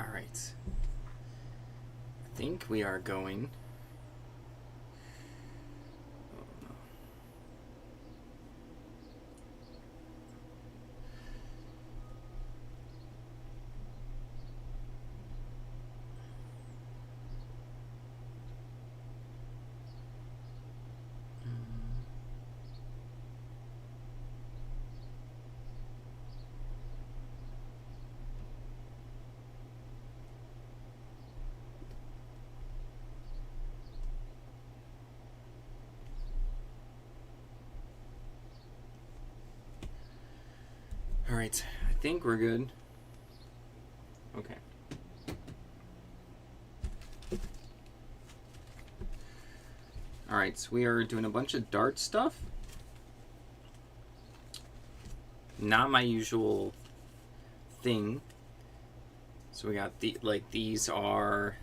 Alright. I think we are going... Oh, no. Alright, I think we're good. Okay. Alright, so we are doing a bunch of DARTS stuff. Not my usual thing. So we got these are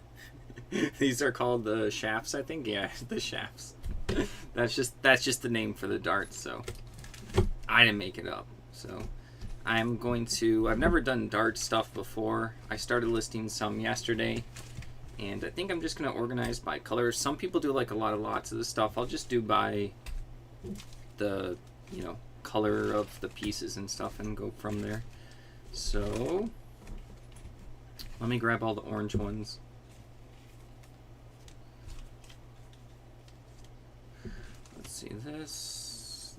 these are called the shafts, I think. Yeah, the shafts. That's just the name for the darts, so I didn't make it up. So I'm going to... I've never done dart stuff before. I started listing some yesterday, and I think I'm just going to organize by color. Some people do like lots of this stuff. I'll just do by the, color of the pieces and stuff and go from there. So let me grab all the orange ones. Let's see, this.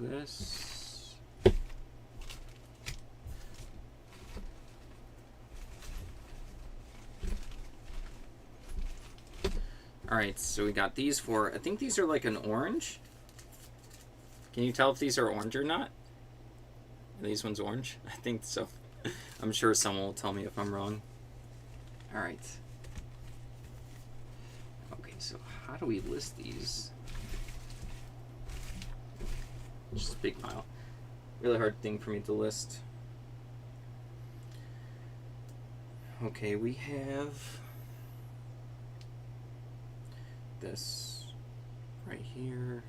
Alright, so we got these for, I think these are like an orange. Can you tell if these are orange or not? Are these ones orange? I think so. I'm sure someone will tell me if I'm wrong. Alright. Okay, so how do we list these? Just a big pile. Really hard thing for me to list. Okay, we have this right here.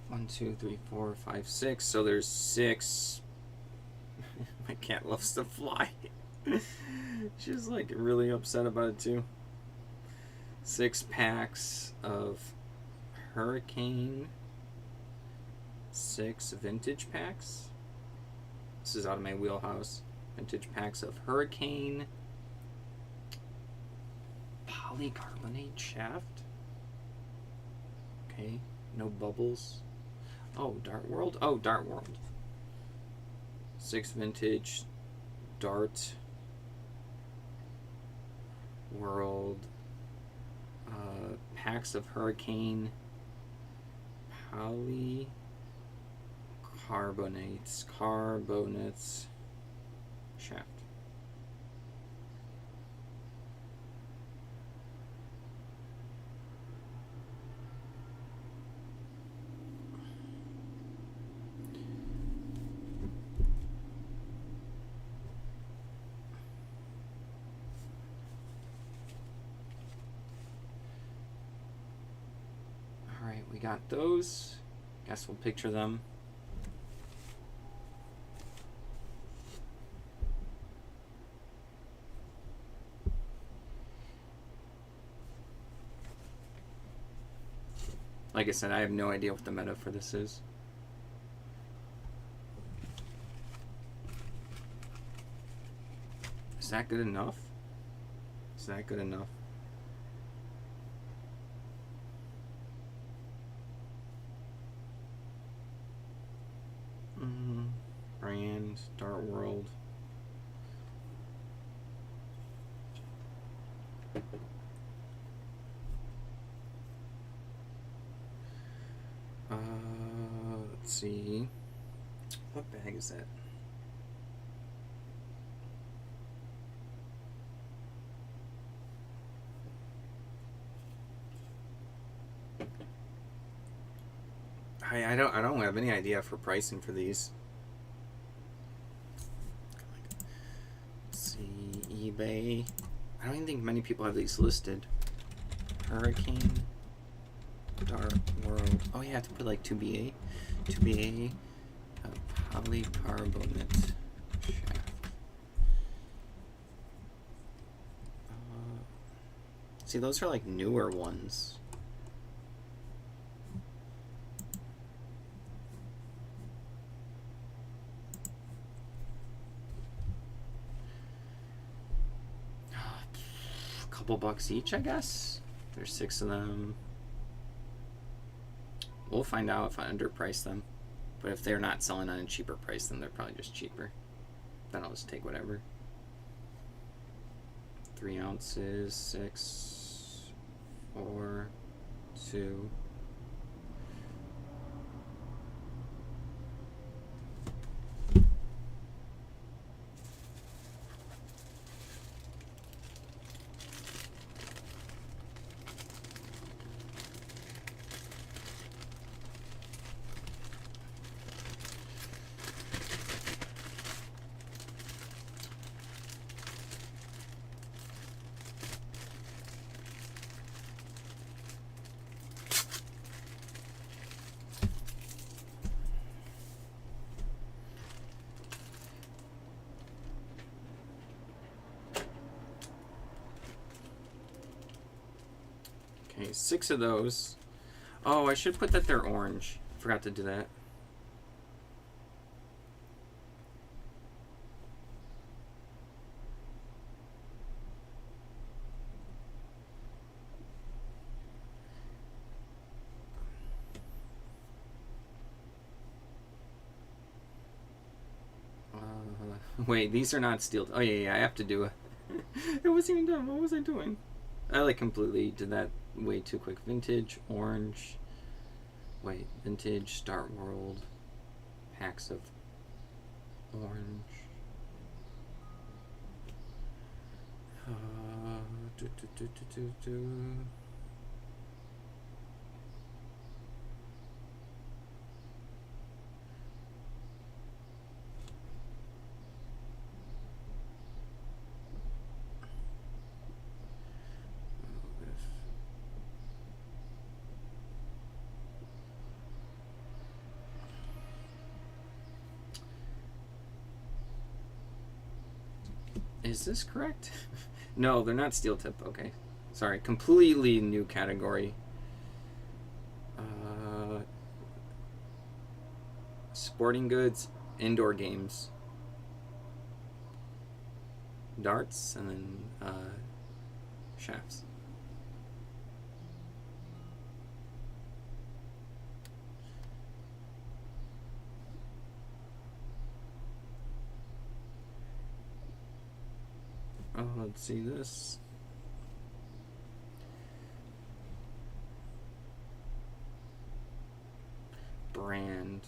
One, two, three, four, five, six. So there's 6. My cat loves to fly. She's like really upset about it too. 6 packs of Hurricane. 6 vintage packs. This is out of my wheelhouse. Vintage packs of Hurricane polycarbonate shaft. Okay, no bubbles. Oh, Dart World. Oh, Dart World. 6 vintage Dart World packs of Hurricane polycarbonates shaft. Alright, we got those. Guess we'll picture them. Like I said, I have no idea what the meta for this is. Is that good enough? Is that good enough? Brand, Dart World. Let's see. What bag is that? I don't have any idea for pricing for these. Let's see, eBay. I don't even think many people have these listed. Hurricane Dart World. Oh yeah, I have to put like 2BA. 2BA polycarbonate shaft. See, those are like newer ones. A couple bucks each, I guess. There's 6 of them. We'll find out if I underprice them. But if they're not selling on a cheaper price, then they're probably just cheaper. Then I'll just take whatever. 3 ounces, 6, 4, 2. Okay, 6 of those. Oh, I should put that they're orange. Forgot to do that. Wait, these are not steel. Oh yeah, I have to do a. It wasn't even done. What was I doing? I like completely did that way too quick. Vintage, orange. Wait, vintage, Start World, packs of orange. Do, do, do, do, do, do. Is this correct? No, they're not steel tip. Okay. Sorry, completely new category. Sporting goods, indoor games. Darts, and then shafts. Oh, let's see this. Brand.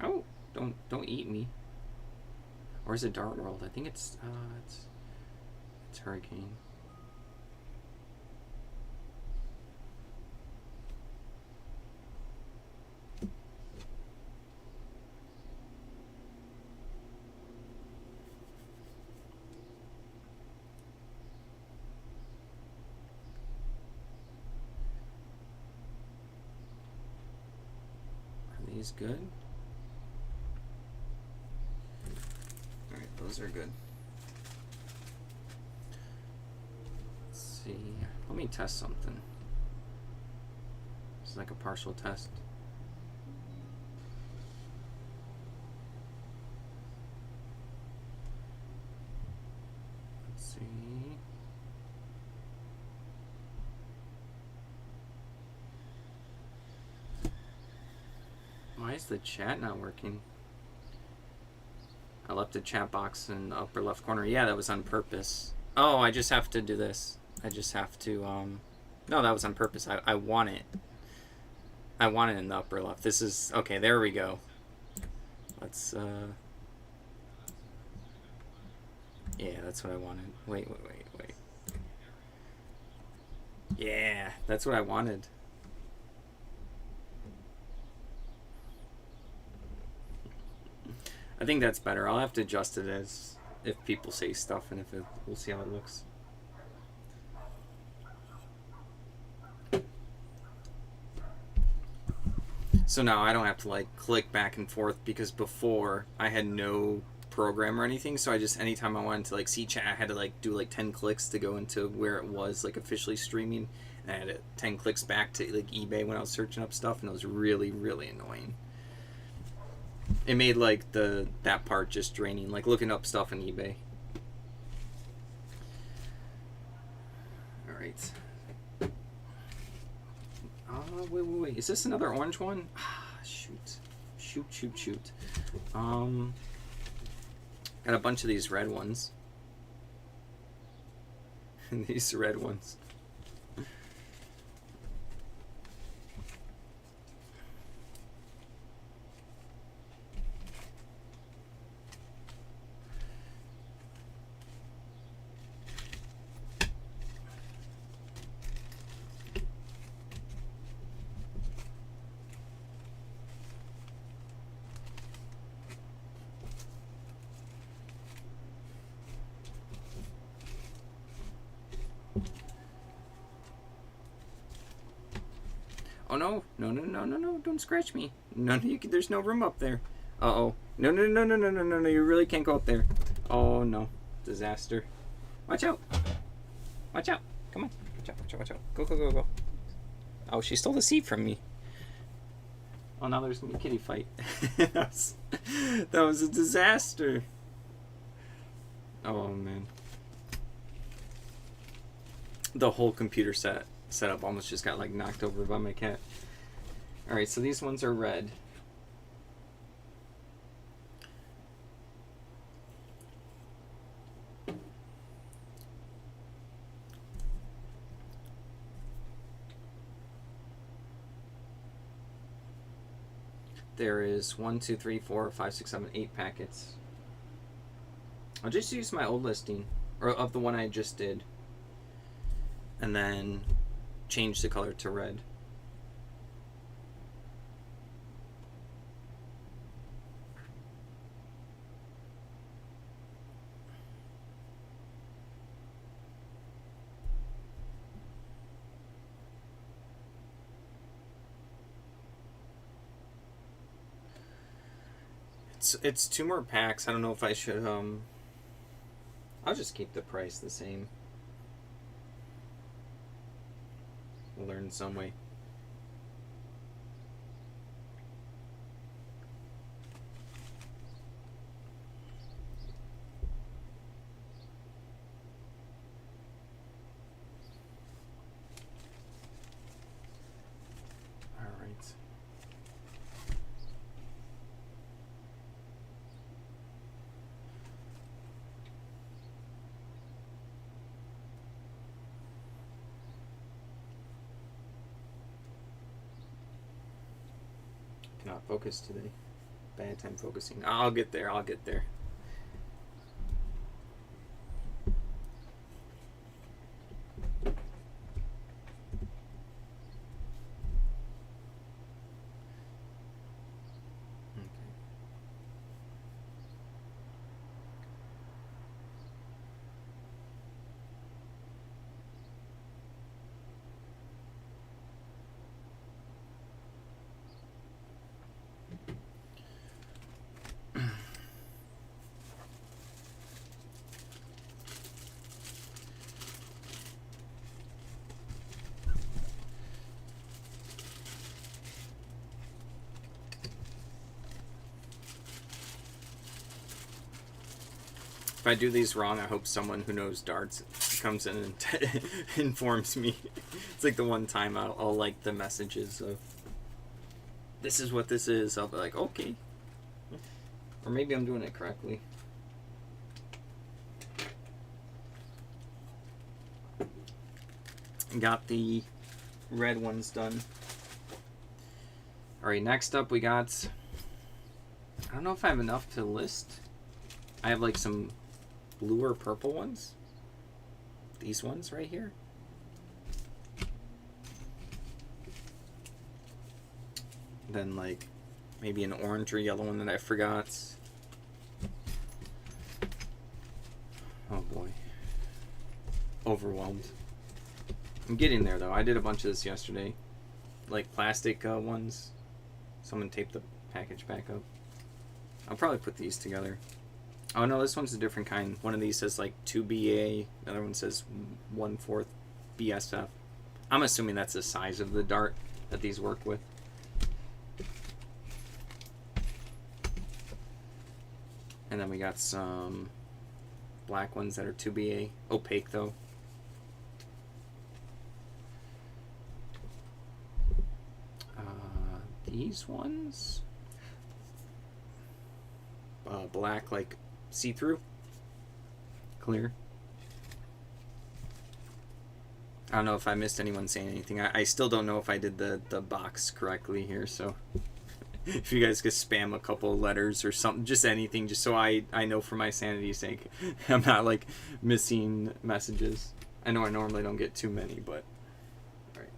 Oh, don't eat me. Or is it Dart World? I think it's Hurricane. These good? Alright, those are good. Let's see. Let me test something. It's like a partial test. Let's see. Why is the chat not working? I left the chat box in the upper left corner. Yeah, that was on purpose. Oh, I just have to do this. I just have to, no, that was on purpose. I want it. I want it in the upper left. This is, okay, there we go. Let's, yeah, that's what I wanted. Wait. Yeah, that's what I wanted. I think that's better. I'll have to adjust it as if people say stuff, and we'll see how it looks. So now I don't have to like click back and forth, because before I had no program or anything, so I just, anytime I wanted to like see chat, I had to like do like 10 clicks to go into where it was like officially streaming, and I had 10 clicks back to like eBay when I was searching up stuff, and it was really, really annoying. It made like that part just draining, like looking up stuff on eBay. All right. Wait. Is this another orange one? Shoot. Got a bunch of these red ones. These red ones. Oh no, don't scratch me. No, there's no room up there. Uh-oh. No, you really can't go up there. Oh no, disaster. Watch out. Come on, watch out. Go. Oh, she stole the seat from me. Oh, now there's gonna be a kitty fight. that was a disaster. Oh man. The whole computer setup almost just got like knocked over by my cat. Alright, so these ones are red. There is 1, 2, 3, 4, 5, 6, 7, 8 packets. I'll just use my old listing, or of the one I just did, and then change the color to red. It's 2 more packs. I don't know if I should I'll just keep the price the same. We'll learn some way. All right. Cannot focus today. Bad time focusing. I'll get there. If I do these wrong, I hope someone who knows darts comes in and informs me. It's like the one time I'll like the messages of, this is what this is. I'll be like, okay. Or maybe I'm doing it correctly. Got the red ones done. Alright, next up we got, I don't know if I have enough to list. I have like some blue or purple ones. These ones right here. Then like maybe an orange or yellow one that I forgot. overwhelmed. I'm getting there though. I did a bunch of this yesterday, like plastic ones. Someone taped the package back up. I'll probably put these together. Oh no, this one's a different kind. One of these says like 2BA, the other one says 1/4 BSF. I'm assuming that's the size of the dart that these work with. And then we got some black ones that are 2BA, opaque though. These ones, black, like see-through, clear. I don't know if I missed anyone saying anything. I still don't know if I did the box correctly here, so if you guys could spam a couple of letters or something, just anything, just so I know for my sanity's sake, I'm not like missing messages. I know I normally don't get too many, but all right.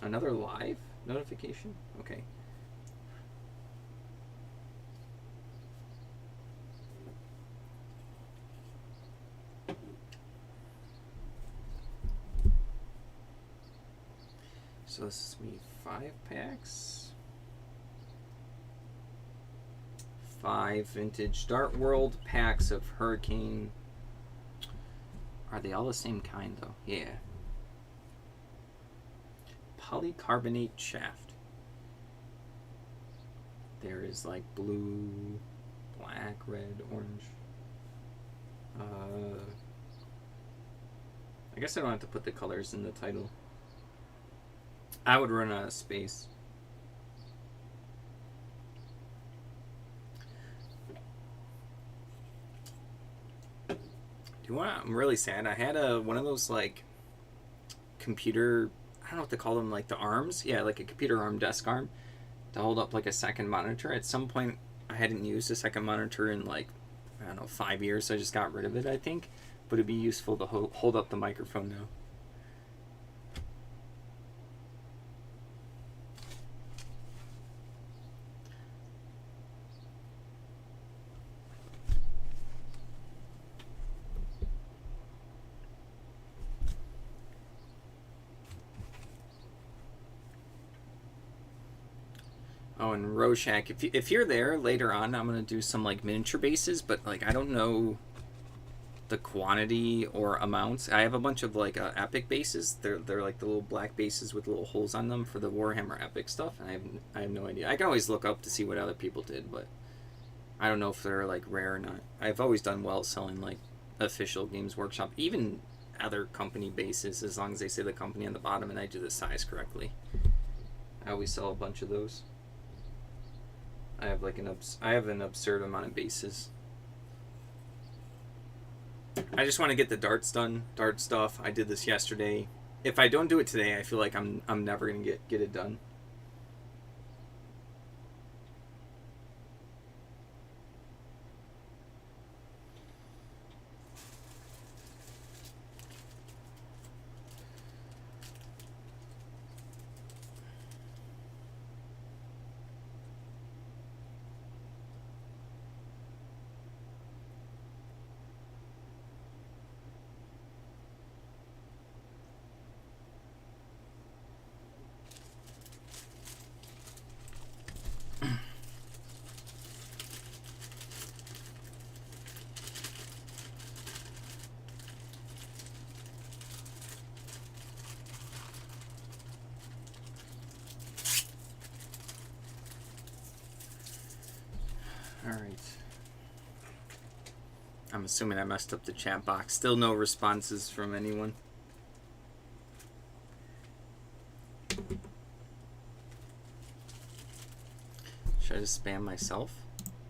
Another live notification? Okay. So this is me 5 packs. 5 vintage Dart World packs of Hurricane. Are they all the same kind though? Yeah. Polycarbonate shaft. There is like blue, black, red, orange. I guess I don't have to put the colors in the title. I would run out of space. Do you want? I'm really sad. I had one of those like computer. I don't know what to call them, like the arms. Yeah, like a computer arm, desk arm, to hold up like a second monitor. At some point, I hadn't used a second monitor in like, I don't know, 5 years. So I just got rid of it, I think. But it'd be useful to hold up the microphone now. Oh, and Rorschach, if you're there later on, I'm gonna do some like miniature bases, but like I don't know the quantity or amounts. I have a bunch of like epic bases. They're like the little black bases with little holes on them for the Warhammer epic stuff, and I have no idea. I can always look up to see what other people did, but I don't know if they're like rare or not. I've always done well selling like official Games Workshop, even other company bases, as long as they say the company on the bottom and I do the size correctly. I always sell a bunch of those. I have like an absurd amount of bases. I just want to get the darts done, dart stuff. I did this yesterday. If I don't do it today, I feel like I'm never gonna get it done. Alright. I'm assuming I messed up the chat box. Still no responses from anyone. Should I just spam myself?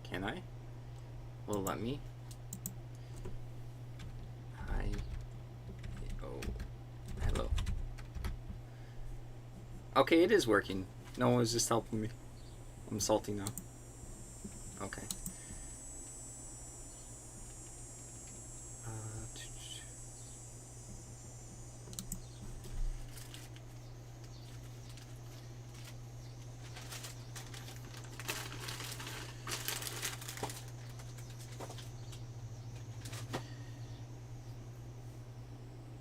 Can I? Will it let me? Hi. Oh. Hello. Okay, it is working. No one was just helping me. I'm salty now. Okay.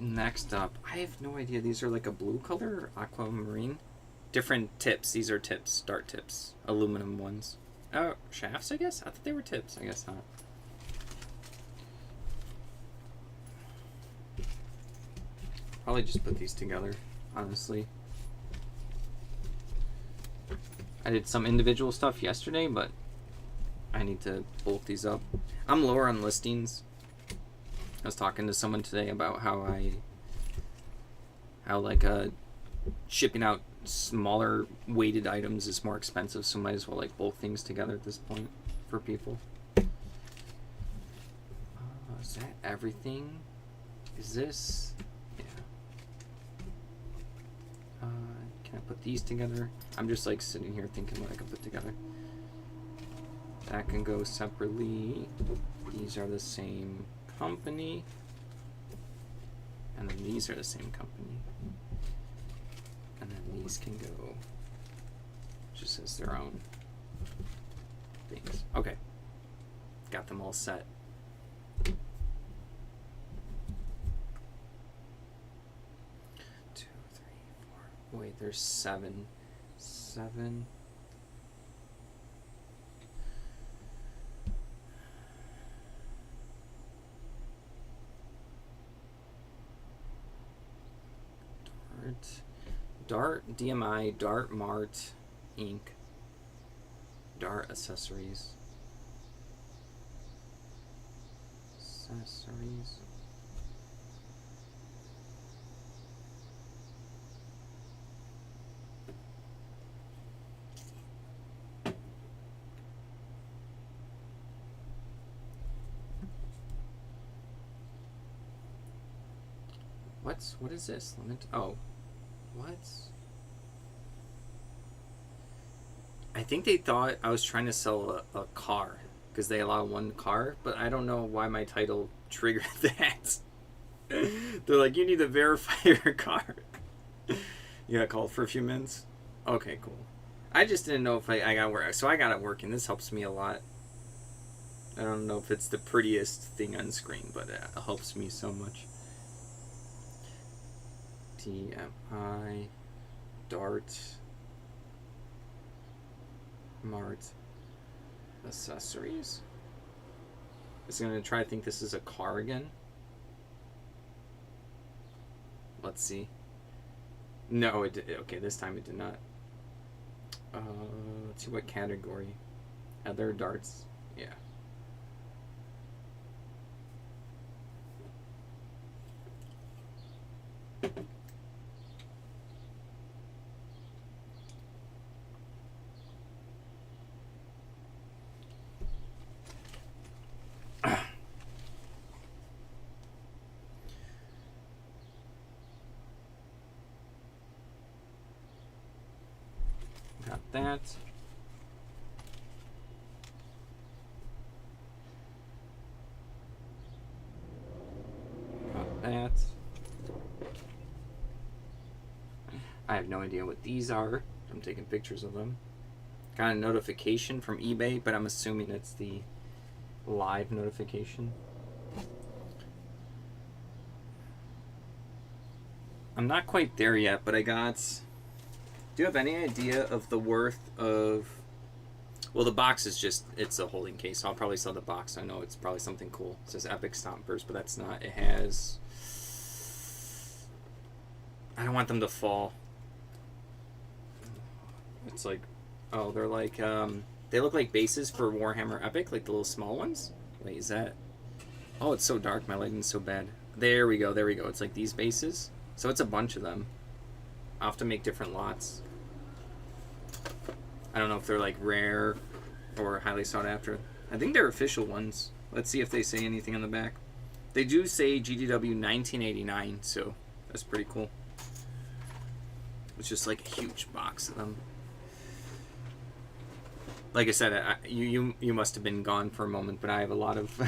Next up, I have no idea. These are like a blue color or aquamarine. Different tips. These are tips. Dart tips. Aluminum ones. Oh, shafts, I guess? I thought they were tips. I guess not. Probably just put these together, honestly. I did some individual stuff yesterday, but I need to bulk these up. I'm lower on listings. I was talking to someone today about how shipping out smaller weighted items is more expensive, so might as well like bulk things together at this point for people. Is that everything? Is this? Yeah. Can I put these together? I'm just like sitting here thinking what I can put together. That can go separately. These are the same company. And then these are the same company. And then these can go just as their own things. Okay. Got them all set. 2, 3, 4. Wait, there's 7. 7. Dart, DMI, Dart Mart, Inc. Dart accessories. Accessories. What is this? Oh. What? I think they thought I was trying to sell a car because they allow one car, but I don't know why my title triggered that. They're like, you need to verify your car. You got called for a few minutes? Okay, cool. I just didn't know if I got work. So I got it working. This helps me a lot. I don't know if it's the prettiest thing on screen, but it helps me so much. DMI, Dart, Mart, accessories. It's gonna try to think this is a car again. Let's see. No, it did. Okay, this time it did not. Let's see what category. Other darts. Yeah. Got that. Got that. I have no idea what these are. I'm taking pictures of them. Got a notification from eBay, but I'm assuming it's the live notification. I'm not quite there yet, but I got... Do you have any idea of the worth of... Well, the box is just... It's a holding case, so I'll probably sell the box. I know it's probably something cool. It says Epic Stompers, but that's not. It has... I don't want them to fall. It's like... Oh, they're like... They look like bases for Warhammer Epic, like the little small ones. Wait, is that... Oh, it's so dark. My lighting's so bad. There we go. There we go. It's like these bases. So it's a bunch of them. I'll have to make different lots. I don't know if they're like rare or highly sought after. I think they're official ones. Let's see if they say anything on the back. They do say GDW 1989, so that's pretty cool. It's just like a huge box of them. Like I said, you must have been gone for a moment, but I have a lot of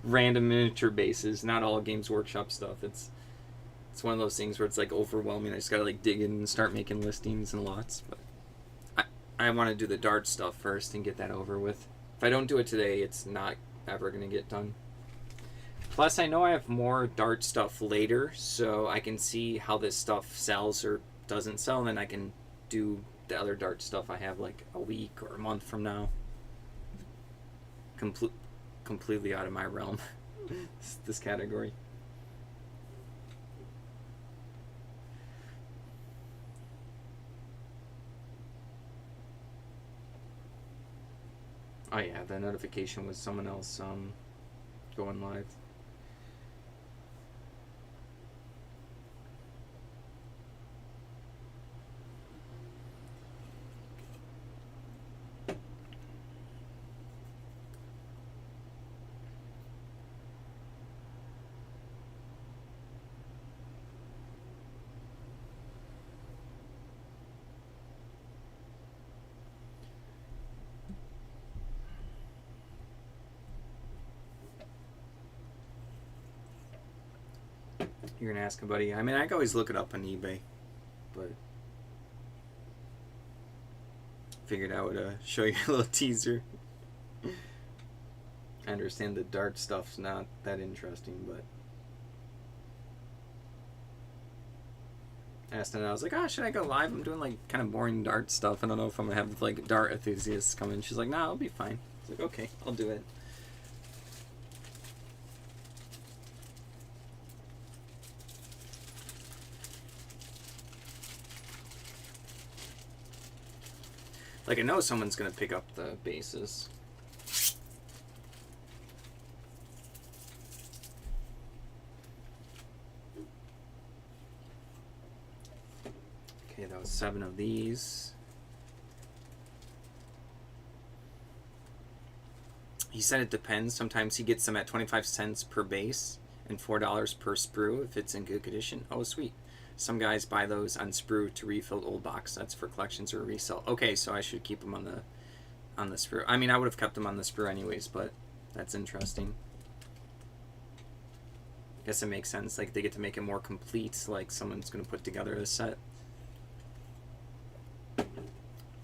random miniature bases. Not all Games Workshop stuff. It's one of those things where it's like overwhelming. I just gotta like dig in and start making listings and lots. But I want to do the DARTS stuff first and get that over with. If I don't do it today, it's not ever gonna get done. Plus, I know I have more Dart stuff later, so I can see how this stuff sells or doesn't sell, and then I can do the other Dart stuff I have like a week or a month from now. Completely out of my realm, this category. Oh yeah, the notification was someone else going live. You're gonna ask a buddy. I mean, I can always look it up on eBay, but figured I would show you a little teaser. I understand the Dart stuff's not that interesting, but asked and I was like, oh, should I go live? I'm doing like kind of boring Dart stuff. I don't know if I'm gonna have like Dart enthusiasts come in. She's like, nah, I'll be fine. I was like, okay, I'll do it. Like, I know someone's gonna pick up the bases. Okay, that was 7 of these. He said it depends. Sometimes he gets them at 25 cents per base and $4 per sprue if it's in good condition. Oh, sweet. Some guys buy those on sprue to refill old box sets for collections or resell. Okay, so I should keep them on the sprue. I mean, I would have kept them on the sprue anyways, but that's interesting. I guess it makes sense. Like, they get to make it more complete. Like, someone's going to put together a set.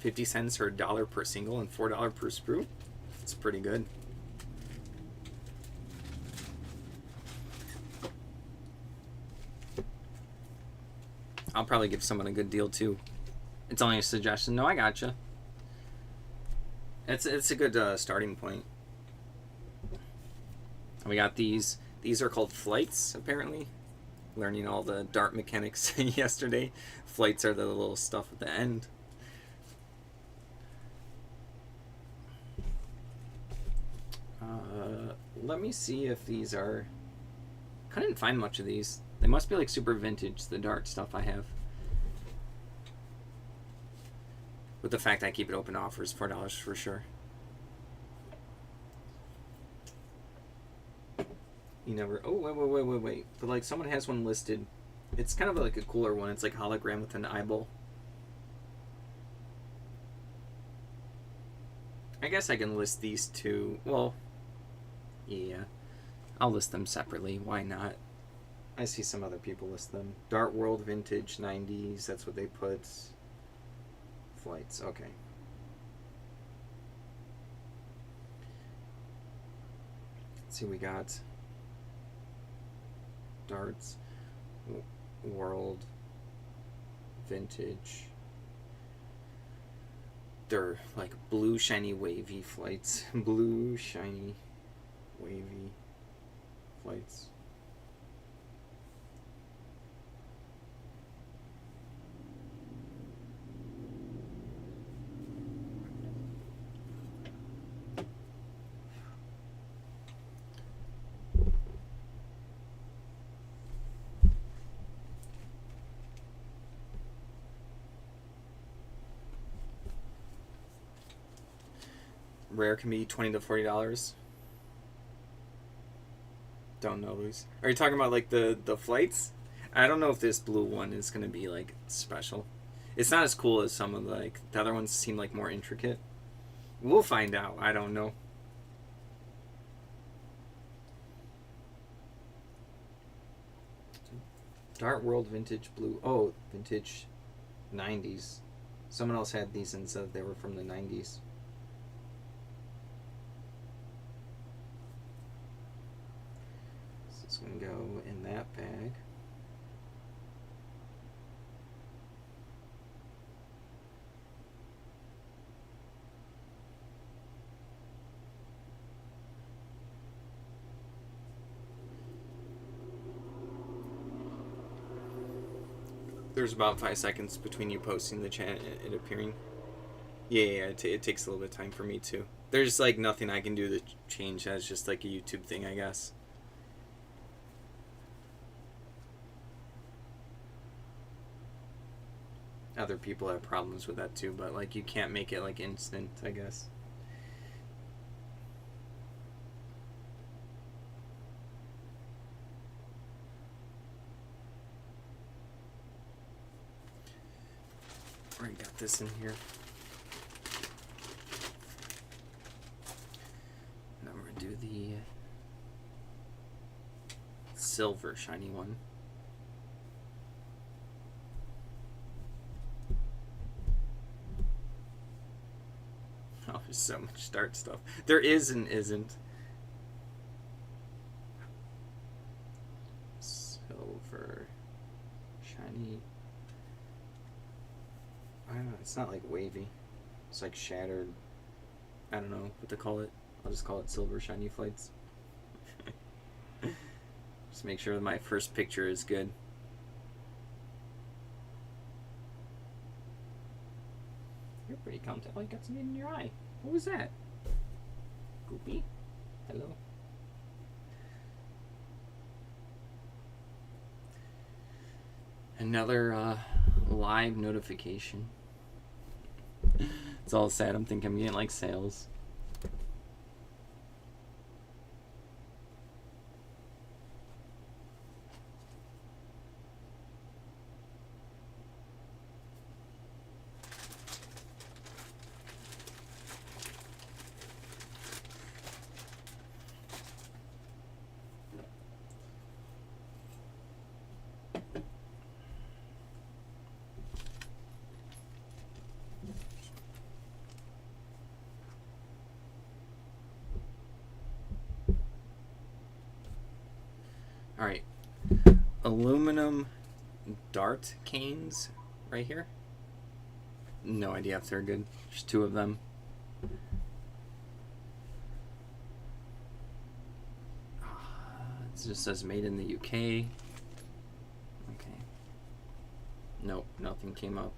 50 cents or $1 per single and $4 per sprue. That's pretty good. I'll probably give someone a good deal too. It's only a suggestion. No, I gotcha. It's a good starting point. We got these. These are called flights, apparently. Learning all the Dart mechanics yesterday. Flights are the little stuff at the end. Let me see if these are... Couldn't find much of these. They must be like super vintage, the Dart stuff I have. With the fact I keep it open offers, $4 for sure. You never... Oh, wait. But like someone has one listed. It's kind of like a cooler one. It's like hologram with an eyeball. I guess I can list these two. Well, yeah. I'll list them separately. Why not? I see some other people list them. Dart World Vintage 90s. That's what they put. Flights. Okay. Let's see. We got Darts World Vintage. They're like blue shiny wavy flights. Blue shiny wavy flights. Rare can be $20 to $40. Don't know these. Are you talking about like the flights? I don't know if this blue one is gonna be like special. It's not as cool as some of like the other ones seem like more intricate. We'll find out. I don't know. Dart World Vintage Blue. Oh, vintage 90s. Someone else had these and said they were from the 90s. It's going to go in that bag. There's about 5 seconds between you posting the chat and it appearing. Yeah, it takes a little bit of time for me too. There's like nothing I can do to change that. It's just like a YouTube thing, I guess. Other people have problems with that too, but like you can't make it like instant, I guess. Alright, got this in here. Now we're gonna do the silver shiny one. Oh, there's so much DART stuff. There is and isn't. Silver shiny. I don't know, it's not like wavy. It's like shattered. I don't know what to call it. I'll just call it silver shiny flights. Just make sure that my first picture is good. You're pretty content. Oh, you got something in your eye. What was that? Goopy? Hello? Another live notification. It's all sad. I'm thinking I'm getting like sales. All right, aluminum dart canes right here. No idea if they're good. There's 2 of them. It just says made in the UK. Okay. Nope, nothing came up.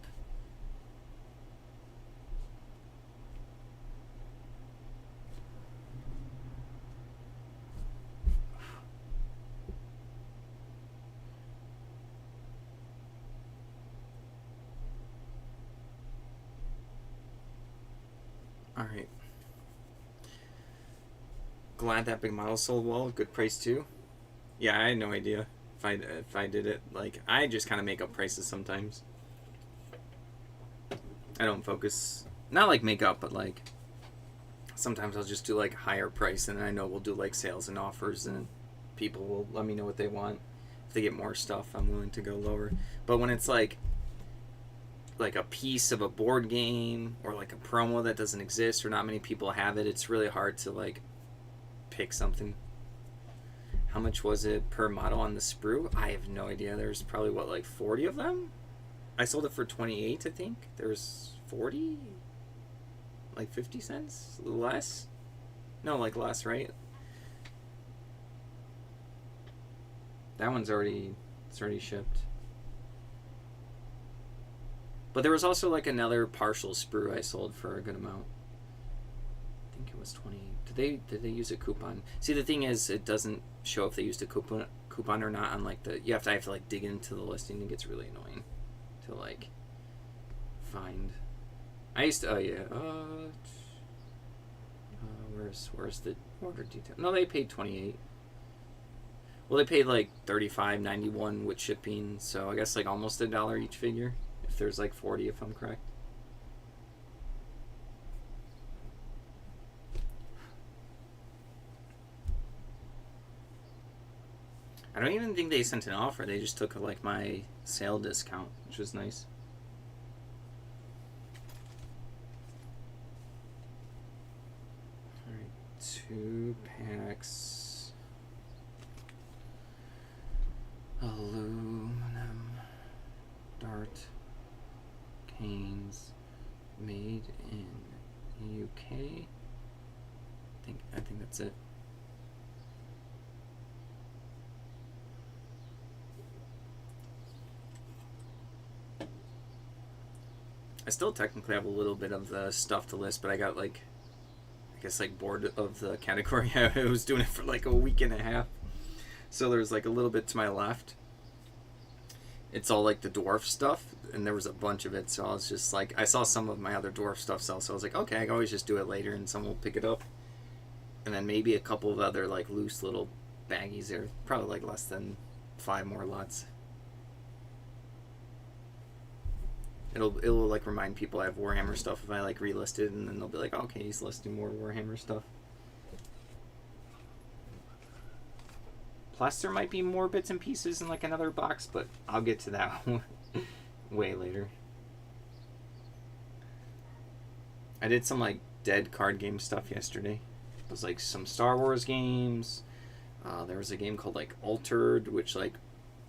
Alright. Glad that big model sold well. Good price too. Yeah, I had no idea if I did it. Like, I just kind of make up prices sometimes. I don't focus. Not like make up, but like sometimes I'll just do like higher price, and I know we'll do like sales and offers, and people will let me know what they want. If they get more stuff, I'm willing to go lower. But when it's like a piece of a board game or like a promo that doesn't exist or not many people have it, it's really hard to like pick something. How much was it per model on the sprue? I have no idea. There's probably what, like 40 of them? I sold it for 28, I think. There's 40? Like 50 cents? Less? No, like less, right? That one's already shipped. But there was also like another partial sprue I sold for a good amount. I think it was 20. Did they use a coupon? See, the thing is, it doesn't show if they used a coupon or not on like the. You have to like dig into the listing. It gets really annoying to like find. I used to. Oh yeah. Where's the order detail? No, they paid 28. Well, they paid like $35.91 with shipping, so I guess like almost $1 each figure. If there's like 40, if I'm correct. I don't even think they sent an offer. They just took like my sale discount, which was nice. All right, 2 packs. UK. I think that's it. I still technically have a little bit of the stuff to list, but I got like, I guess like bored of the category. I was doing it for like a week and a half. So there's like a little bit to my left. It's all like the dwarf stuff, and there was a bunch of it, so I was just like, I saw some of my other dwarf stuff sell, so I was like, okay, I can always just do it later and someone will pick it up. And then maybe a couple of other like loose little baggies there, probably like less than 5 more lots. It'll like remind people I have Warhammer stuff if I like relist it, and then they'll be like, okay, he's listing more Warhammer stuff. Plus, there might be more bits and pieces in like another box, but I'll get to that way later. I did some like dead card game stuff yesterday. It was like some Star Wars games. There was a game called like Altered, which like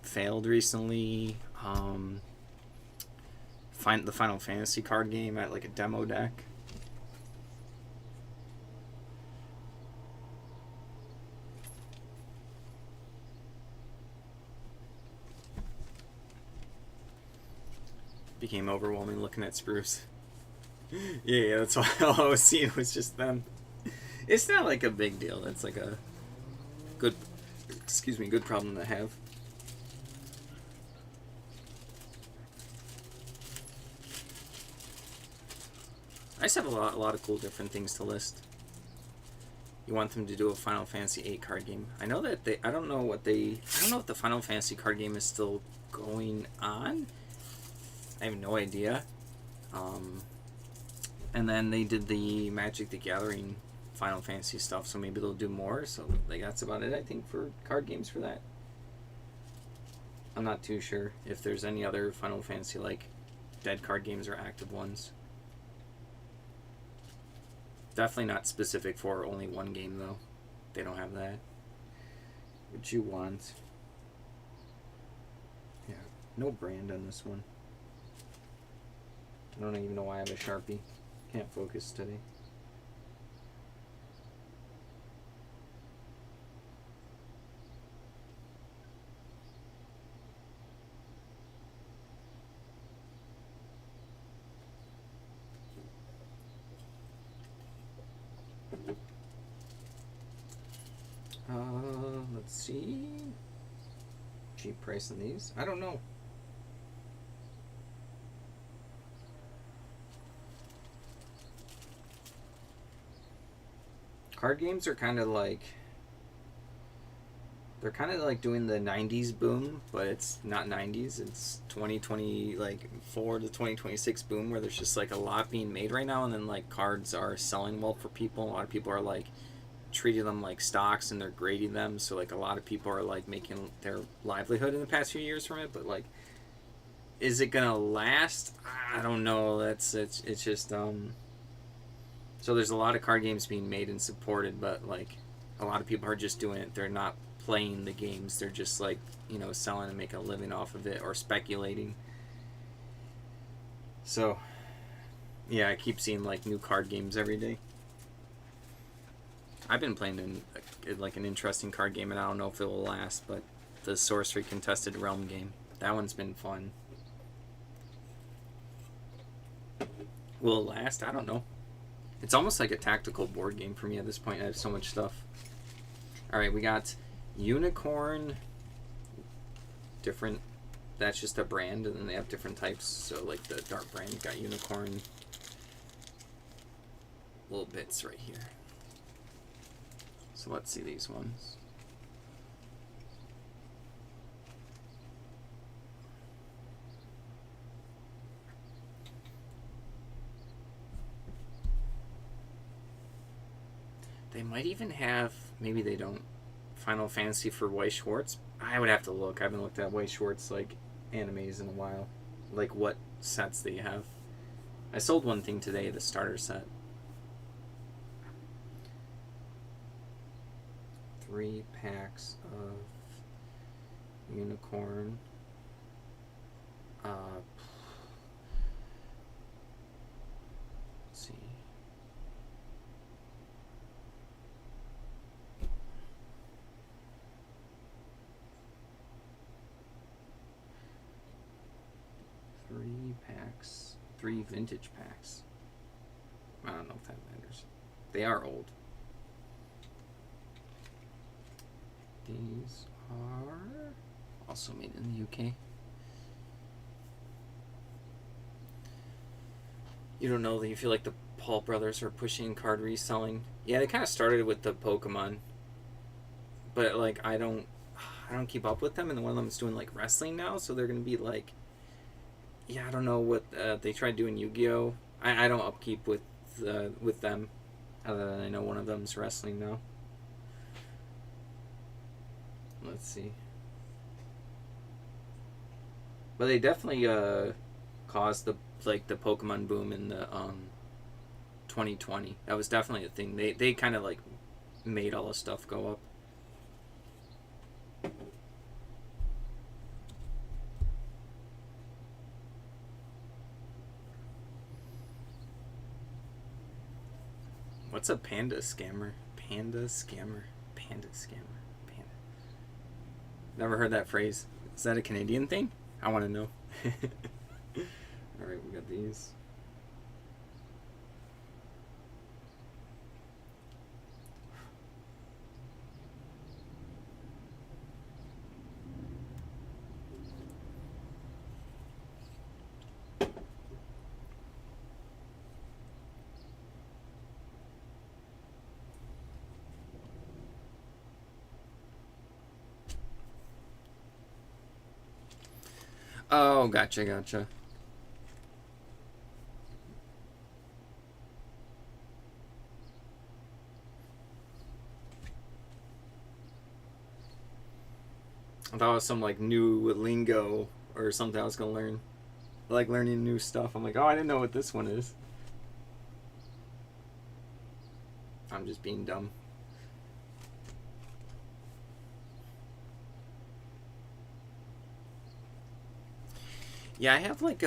failed recently. The Final Fantasy card game at like a demo deck. Became overwhelming looking at Spruce. yeah, that's why all I was seeing was just them. It's not like a big deal. It's like a good problem to have. I just have a lot of cool different things to list. You want them to do a Final Fantasy VIII card game. I know that I don't know if the Final Fantasy card game is still going on. I have no idea. And then they did the Magic the Gathering Final Fantasy stuff, so maybe they'll do more. So like that's about it, I think, for card games for that. I'm not too sure if there's any other Final Fantasy like dead card games or active ones. Definitely not specific for only one game though. They don't have that. What you want? Yeah, no brand on this one. I don't even know why I have a Sharpie. Can't focus today. Let's see. Cheap price on these? I don't know. Card games are kind of like, they're kind of like doing the 90s boom, but it's not 90s. It's 2020, like 4 to 2026 boom, where there's just like a lot being made right now, and then like cards are selling well for people. A lot of people are like treating them like stocks and they're grading them, so like a lot of people are like making their livelihood in the past few years from it. But like, is it gonna last? I don't know. It's just so there's a lot of card games being made and supported, but like a lot of people are just doing it. They're not playing the games. They're just like, you know, selling and making a living off of it or speculating. So yeah, I keep seeing like new card games every day. I've been playing in like an interesting card game, and I don't know if it will last, but the Sorcery Contested Realm game. That one's been fun. Will it last? I don't know. It's almost like a tactical board game for me at this point. I have so much stuff. Alright, we got Unicorn. Different. That's just a brand, and then they have different types. So like the Dart brand got Unicorn. Little bits right here. So let's see these ones. They might even have, maybe they don't, Final Fantasy for Weiss Schwarz. I would have to look. I haven't looked at Weiss Schwarz like animes in a while. Like what sets they have. I sold one thing today, the starter set. 3 packs of Unicorn. Let's see. 3 vintage packs. I don't know if that matters. They are old. These are also made in the UK. You don't know that you feel like the Paul brothers are pushing card reselling. Yeah, they kind of started with the Pokemon, but like I don't keep up with them, and one of them is doing like wrestling now, so they're gonna be like, yeah, I don't know what they tried doing Yu-Gi-Oh. I don't upkeep with them, other than I know one of them's wrestling now. Let's see, but they definitely caused the Pokemon boom in the 2020. That was definitely a thing. They kind of like made all the stuff go up. What's a panda scammer? Panda scammer. Panda scammer. Panda. Never heard that phrase. Is that a Canadian thing? I want to know. Alright, we got these. Oh, gotcha. I thought it was some like new lingo or something I was gonna learn. I like learning new stuff. I'm like, oh, I didn't know what this one is. I'm just being dumb. Yeah, I have like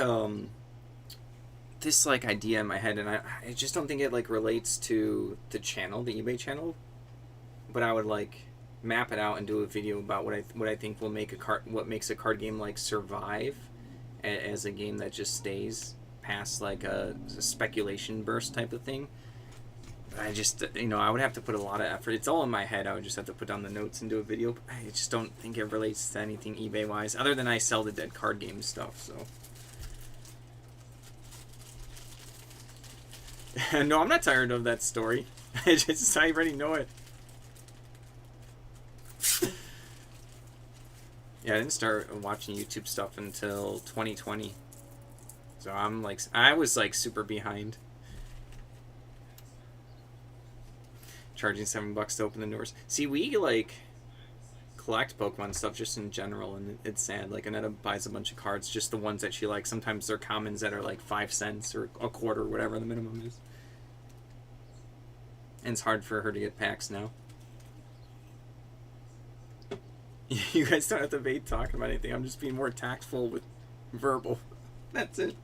this like idea in my head, and I just don't think it like relates to the channel, the eBay channel. But I would like map it out and do a video about what I think will make what makes a card game like survive as a game that just stays past like a speculation burst type of thing. I just, I would have to put a lot of effort. It's all in my head. I would just have to put down the notes and do a video. But I just don't think it relates to anything eBay-wise, other than I sell the dead card game stuff, so. No, I'm not tired of that story. I already know it. Yeah, I didn't start watching YouTube stuff until 2020. So I was like super behind. Charging $7 to open the doors. See, we like collect Pokemon stuff just in general, and it's sad. Like Anetta buys a bunch of cards, just the ones that she likes. Sometimes they're commons that are like 5 cents or a quarter, whatever the minimum is. And it's hard for her to get packs now. You guys don't have to be talking about anything. I'm just being more tactful with verbal. That's it.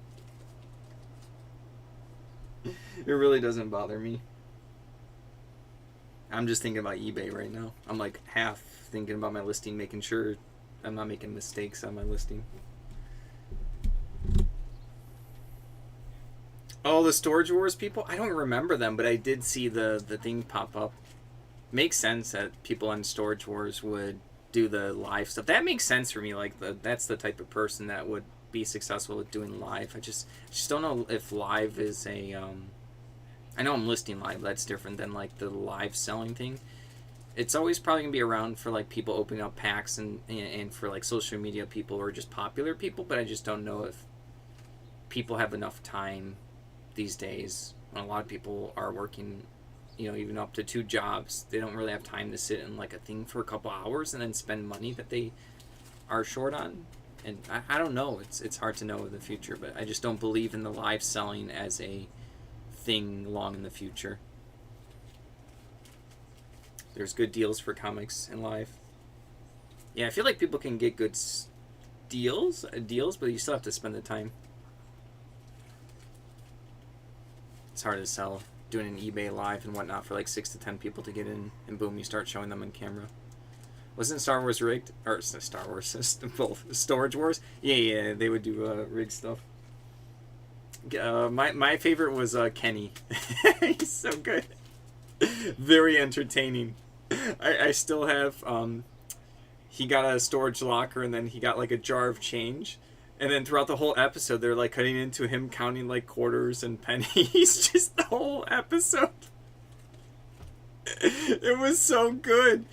It really doesn't bother me. I'm just thinking about eBay right now. I'm like half thinking about my listing, making sure I'm not making mistakes on my listing. Oh, the Storage Wars people? I don't remember them, but I did see the thing pop up. Makes sense that people on Storage Wars would do the live stuff. That makes sense for me. Like that's the type of person that would be successful at doing live. I just don't know if live is a I know I'm listing live, but that's different than like the live selling thing. It's always probably gonna be around for like people opening up packs and for like social media people or just popular people, but I just don't know if people have enough time these days when a lot of people are working, even up to 2 jobs. They don't really have time to sit in like a thing for a couple hours and then spend money that they are short on. And I don't know. It's hard to know in the future, but I just don't believe in the live selling as a thing long in the future. There's good deals for comics in live. Yeah, I feel like people can get good deals, but you still have to spend the time. It's hard to sell doing an eBay live and whatnot for like 6 to 10 people to get in, and boom, you start showing them on camera. Wasn't Star Wars rigged? Or Star Wars, both Storage Wars? Yeah, they would do rigged stuff. My favorite was Kenny. He's so good. Very entertaining. I still have he got a storage locker and then he got like a jar of change. And then throughout the whole episode, they're like cutting into him counting like quarters and pennies. Just the whole episode. It was so good.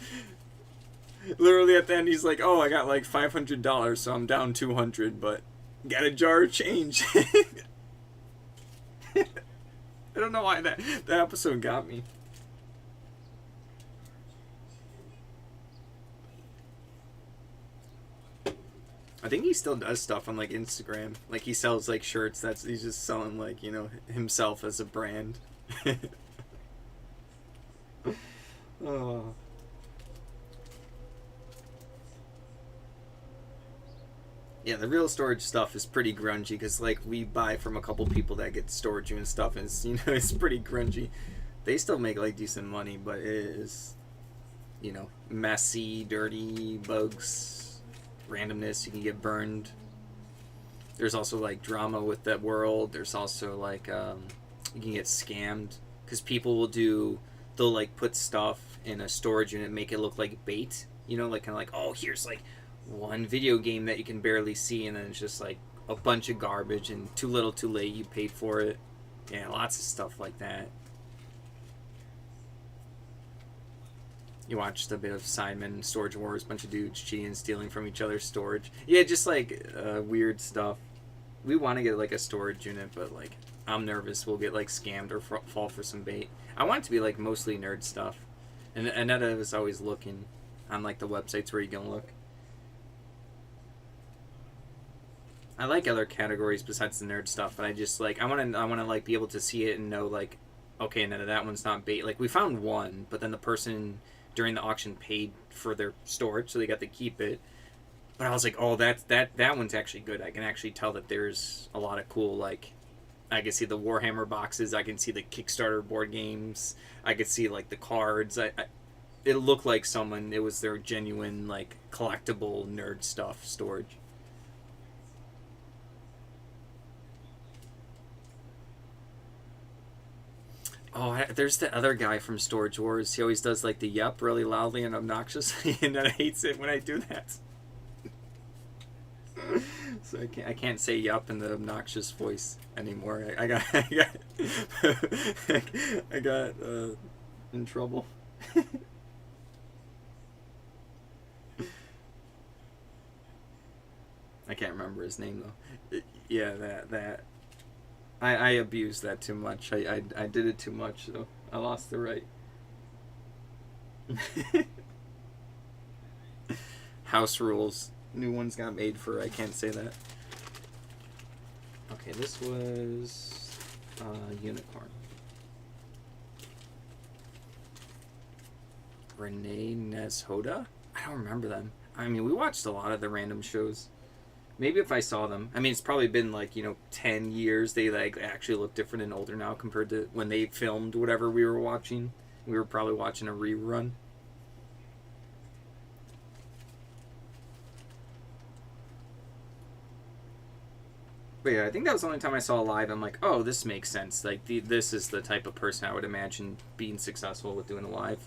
Literally at the end, he's like, "Oh, I got like $500, so I'm down 200, but got a jar of change." I don't know why that episode got me. I think he still does stuff on like Instagram. Like he sells like shirts. He's just selling like, you know, himself as a brand. Oh. Yeah, the real storage stuff is pretty grungy because like we buy from a couple people that get storage and stuff, and it's, you know, it's pretty grungy. They still make like decent money, but it is, you know, messy, dirty, bugs, randomness. You can get burned. There's also like drama with that world. There's also like you can get scammed because people they'll like put stuff in a storage unit, make it look like bait. You know, like kind of like, oh, here's like one video game that you can barely see, and then it's just like a bunch of garbage and too little too late, you paid for it. Yeah, lots of stuff like that. You watched a bit of Simon Storage Wars, bunch of dudes cheating and stealing from each other's storage. Yeah, just like weird stuff. We want to get like a storage unit, but like I'm nervous we'll get like scammed or fall for some bait. I want it to be like mostly nerd stuff, and Annetta is always looking on like the websites where you can look. I like other categories besides the nerd stuff, but I just like I want to like be able to see it and know like, okay, no, that one's not bait. Like we found one, but then the person during the auction paid for their storage, so they got to keep it. But I was like, oh, that one's actually good. I can actually tell that there's a lot of cool, like, I can see the Warhammer boxes. I can see the Kickstarter board games. I could see like the cards. It looked like it was their genuine like collectible nerd stuff storage. Oh, there's the other guy from Storage Wars. He always does like the yup really loudly and obnoxiously, and then hates it when I do that. So I can't say yup in the obnoxious voice anymore. I got I got in trouble. I can't remember his name though. Yeah, that. I abused that too much. I did it too much, so I lost the right. House rules. New ones got made for I can't say that. Okay, this was Unicorn. Renee Neshoda? I don't remember them. I mean, we watched a lot of the random shows. Maybe if I saw them. I mean, it's probably been like, 10 years. They like actually look different and older now compared to when they filmed whatever we were watching. We were probably watching a rerun. But yeah, I think that was the only time I saw live. I'm like, oh, this makes sense. Like, this is the type of person I would imagine being successful with doing a live.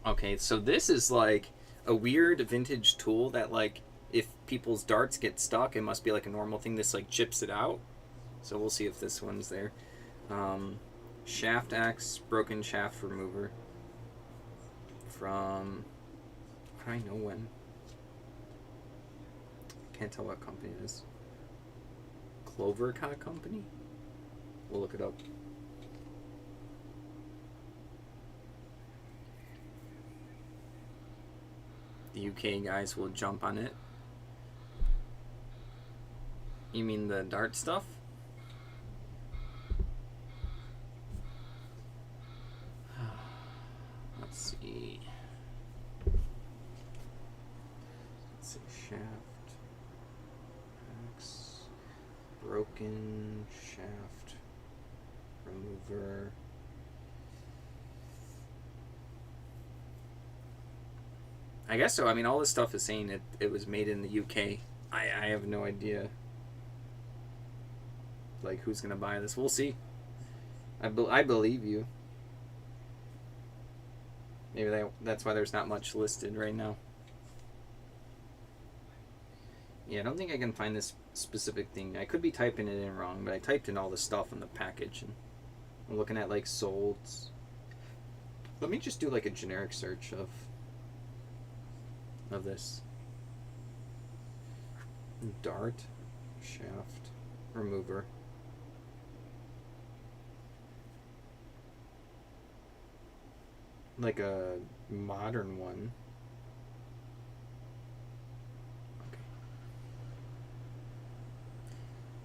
Okay, so this is like a weird vintage tool that like if people's darts get stuck, it must be like a normal thing. This like chips it out. So we'll see if this one's there. Shaft axe, broken shaft remover. From, how do I know when? Can't tell what company it is. Clover Company? We'll look it up. The UK guys will jump on it. You mean the dart stuff? Let's see. Let's see, shaft. Axe. broken shaft remover. I guess so. I mean, all this stuff is saying it was made in the UK. I have no idea, like, who's gonna buy this. We'll see. I believe you. Maybe that's why there's not much listed right now. Yeah, I don't think I can find this specific thing. I could be typing it in wrong, but I typed in all the stuff in the package, and I'm looking at, like, solds. Let me just do, like, a generic search of this. Dart shaft remover. Like a modern one. Okay.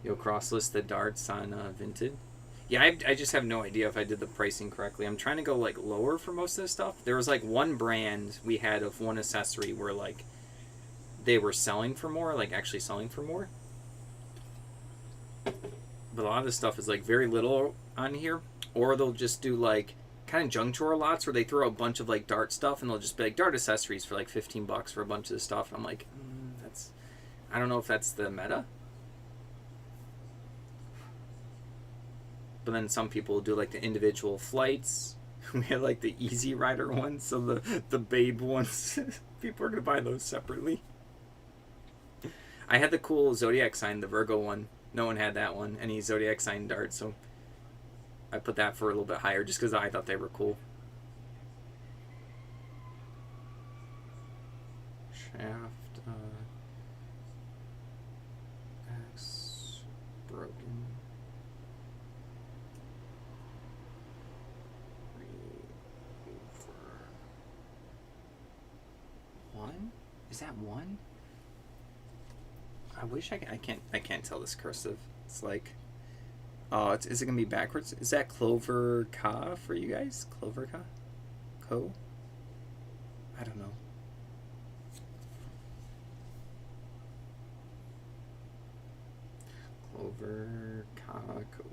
You'll cross-list the darts on Vinted. Yeah, I just have no idea if I did the pricing correctly. I'm trying to go, like, lower for most of this stuff. There was, like, one brand we had of one accessory where, like, they were selling for more, like, actually selling for more. But a lot of this stuff is, like, very little on here. Or they'll just do, like, kind of junk drawer lots where they throw a bunch of, like, dart stuff, and they'll just be like, dart accessories for, like, $15 for a bunch of this stuff. And I'm like, that's... I don't know if that's the meta. But then some people do, like, the individual flights. We had, like, the Easy Rider ones, so the Babe ones. People are going to buy those separately. I had the cool Zodiac sign, the Virgo one. No one had that one, any Zodiac sign dart, so I put that for a little bit higher just because I thought they were cool. Shaft, X, broken. One? Is that one? I wish I can't tell this cursive. It's like, oh, is it gonna be backwards? Is that Clover Ka for you guys? Clover Ka? Co? I don't know. Clover Ka Co.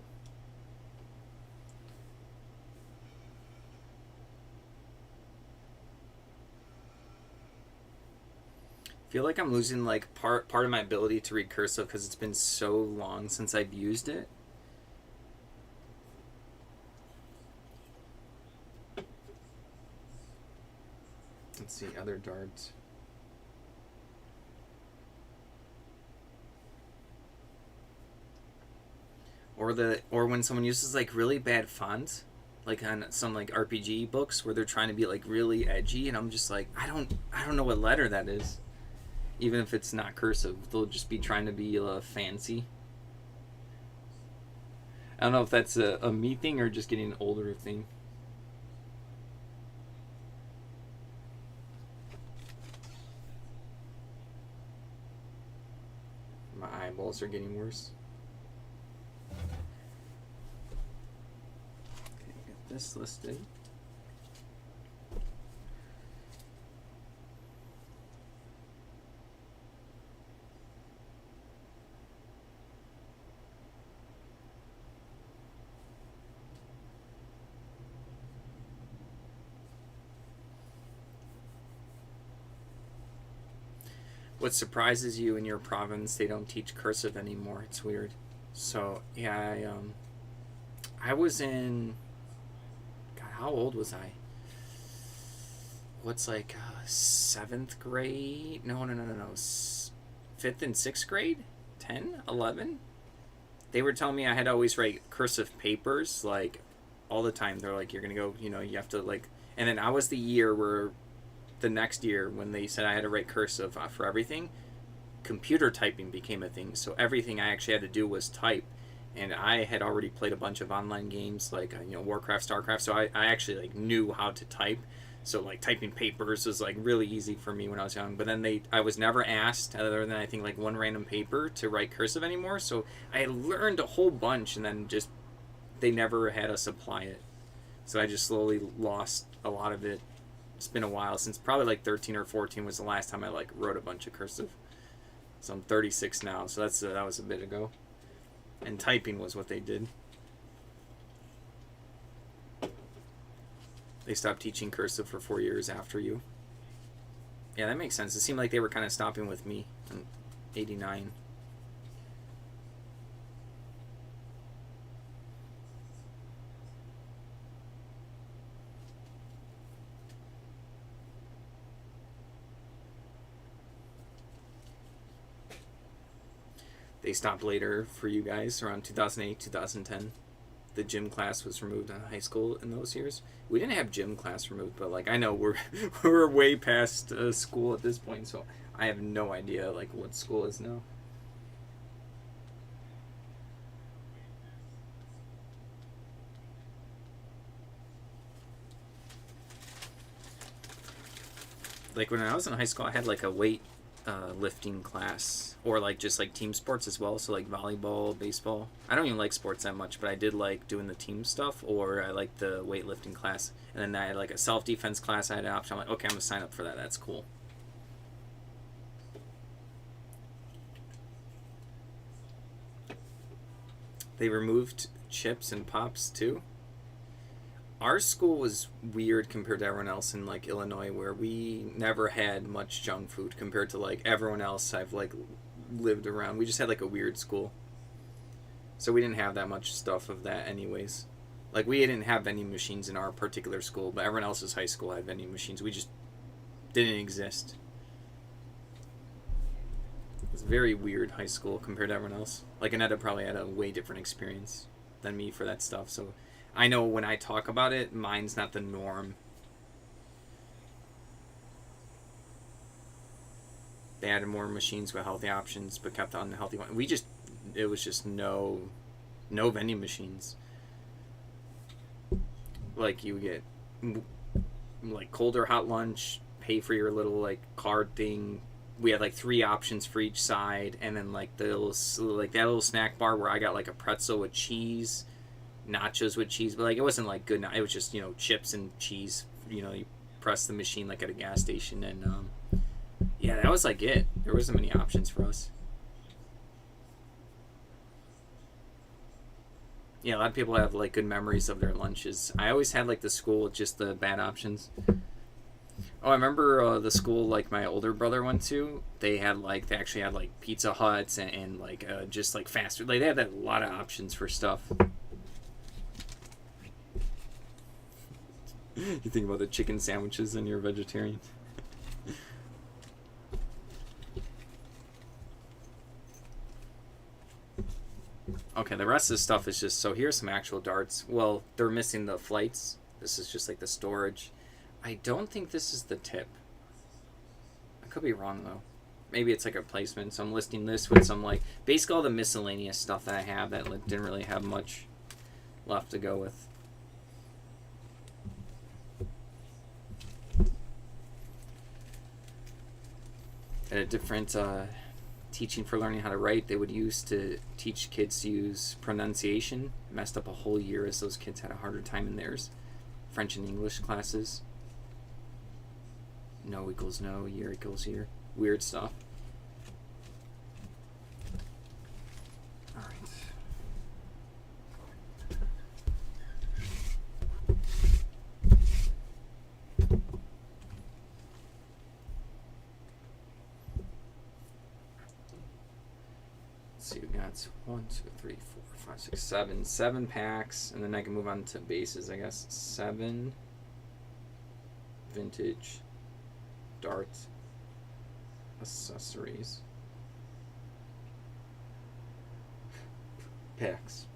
I feel like I'm losing, like, part of my ability to read cursive because it's been so long since I've used it. Let's see, other darts. Or when someone uses, like, really bad font, like on some, like, RPG books where they're trying to be, like, really edgy, and I'm just like, I don't know what letter that is. Even if it's not cursive, they'll just be trying to be fancy. I don't know if that's a me thing or just getting an older thing. My eyeballs are getting worse. Okay, get this listed. What surprises you in your province? They don't teach cursive anymore. It's weird. So yeah, I was in. God, how old was I? What's like 7th grade? No. 5th and 6th grade? 10? 11? They were telling me I had to always write cursive papers, like, all the time. They're like, you're gonna go, you have to, like. And then I was the year where. The next year when they said I had to write cursive for everything, computer typing became a thing. So everything I actually had to do was type, and I had already played a bunch of online games like Warcraft, Starcraft. So I actually like knew how to type. So like typing papers was like really easy for me when I was young. But then I was never asked, other than I think like one random paper, to write cursive anymore. So I learned a whole bunch, and then just they never had us apply it. So I just slowly lost a lot of it. It's been a while since probably like 13 or 14 was the last time I like wrote a bunch of cursive. So I'm 36 now, so that was a bit ago. And typing was what they did. They stopped teaching cursive for 4 years after you. Yeah, that makes sense. It seemed like they were kind of stopping with me in 89. They stopped later for you guys around 2008, 2010. The gym class was removed in high school in those years. We didn't have gym class removed, but like I know we're we're way past school at this point, so I have no idea like what school is now. Like when I was in high school, I had like a weight lifting class, or like just like team sports as well. So like volleyball, baseball. I don't even like sports that much, but I did like doing the team stuff, or I liked the weightlifting class. And then I had like a self defense class. I had an option. I'm like, okay, I'm gonna sign up for that. That's cool. They removed chips and pops too. Our school was weird compared to everyone else in like Illinois, where we never had much junk food compared to like everyone else I've like lived around. We just had like a weird school, so we didn't have that much stuff of that anyways. Like we didn't have vending machines in our particular school, but everyone else's high school had vending machines. We just didn't exist. It was a very weird high school compared to everyone else. Like Anetta probably had a way different experience than me for that stuff, so I know when I talk about it, mine's not the norm. They added more machines with healthy options, but kept the unhealthy one. It was just no vending machines. Like you would get like cold or hot lunch, pay for your little like card thing. We had like 3 options for each side, and then like the little, like that little snack bar where I got like a pretzel with cheese, nachos with cheese, but like it wasn't like good. It was just chips and cheese. You press the machine like at a gas station, and yeah, that was like it. There wasn't many options for us. Yeah, a lot of people have like good memories of their lunches. I always had like the school with just the bad options. Oh, I remember the school like my older brother went to. They actually had like Pizza Huts and like just like fast food. Like they had a lot of options for stuff. You think about the chicken sandwiches and you're a vegetarian. Okay, the rest of the stuff is just, so here's some actual darts. Well, they're missing the flights. This is just like the storage. I don't think this is the tip. I could be wrong though. Maybe it's like a replacement. So I'm listing this with some like basically all the miscellaneous stuff that I have that didn't really have much left to go with. At a different teaching for learning how to write, they would use to teach kids to use pronunciation. Messed up a whole year as those kids had a harder time in theirs. French and English classes. No equals no, year equals year. Weird stuff. Alright. Let's see, we got 1, 2, 3, 4, 5, 6, 7. 7 packs, and then I can move on to bases, I guess. 7 vintage darts accessories packs.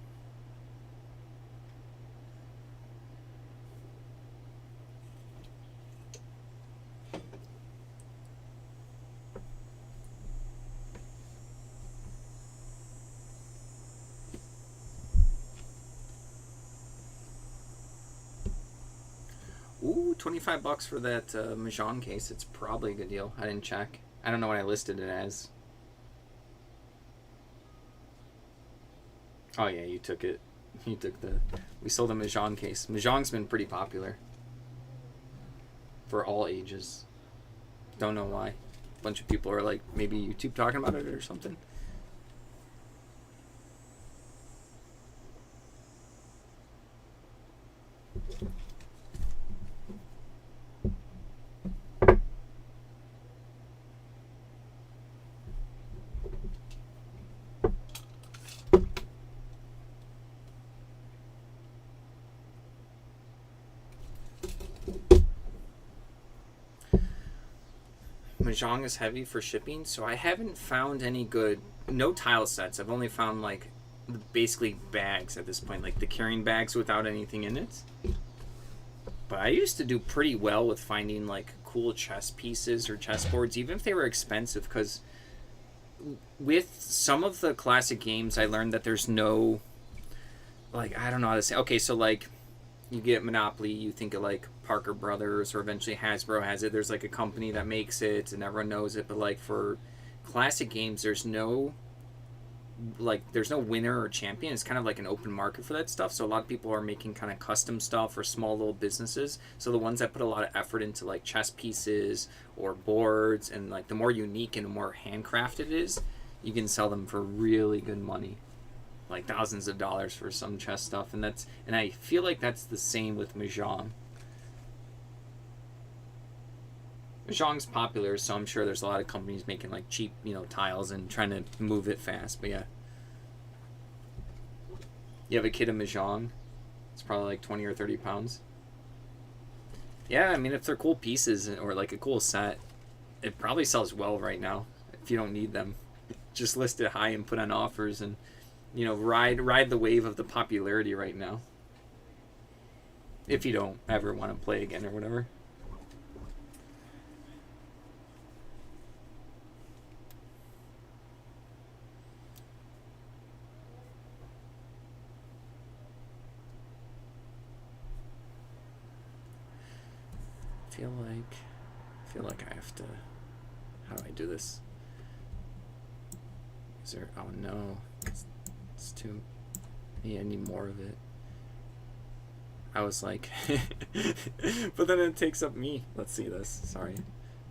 Ooh, $25 for that Mahjong case. It's probably a good deal. I didn't check. I don't know what I listed it as. Oh yeah, you took it. You took the... We sold a Mahjong case. Mahjong's been pretty popular. For all ages. Don't know why. A bunch of people are like, maybe YouTube talking about it or something. Mahjong is heavy for shipping, so I haven't found any good. No tile sets. I've only found like basically bags at this point, like the carrying bags without anything in it. But I used to do pretty well with finding like cool chess pieces or chess boards, even if they were expensive, because with some of the classic games, I learned that there's no, like, I don't know how to say. Okay, so like you get Monopoly, you think of like Parker Brothers, or eventually Hasbro has it. There's like a company that makes it and everyone knows it. But like for classic games, there's no winner or champion. It's kind of like an open market for that stuff. So a lot of people are making kind of custom stuff for small little businesses. So the ones that put a lot of effort into like chess pieces or boards, and like the more unique and more handcrafted it is, you can sell them for really good money. Like thousands of dollars for some chess stuff, and I feel like that's the same with Mahjong. Mahjong's popular, so I'm sure there's a lot of companies making like cheap, tiles and trying to move it fast. But yeah, you have a kit of Mahjong, it's probably like 20 or 30 pounds. Yeah, I mean, if they're cool pieces or like a cool set, it probably sells well right now. If you don't need them, just list it high and put on offers and ride the wave of the popularity right now. If you don't ever want to play again or whatever. I feel like I have to. How do I do this? Is there? Oh no, it's too. Yeah, I need more of it. I was like, but then it takes up me. Let's see this. Sorry,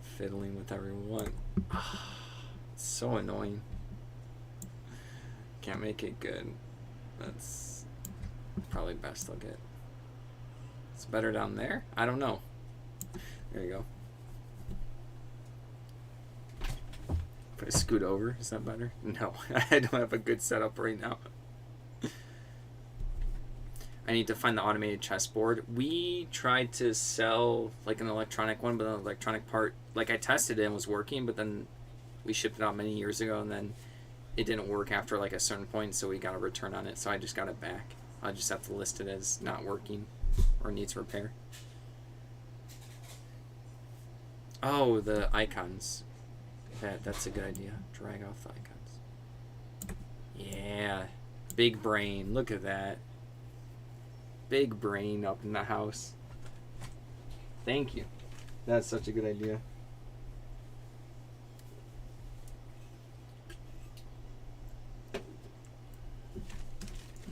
fiddling with everyone. It's so annoying. Can't make it good. That's probably best I'll get. It's better down there? I don't know. There you go. If I scoot over, is that better? No, I don't have a good setup right now. I need to find the automated chessboard. We tried to sell like an electronic one, but the electronic part, like I tested it and was working, but then we shipped it out many years ago and then it didn't work after like a certain point, so we got a return on it, so I just got it back. I'll just have to list it as not working or needs repair. Oh, the icons. That's a good idea. Drag off the icons. Yeah. Big brain. Look at that. Big brain up in the house. Thank you. That's such a good idea.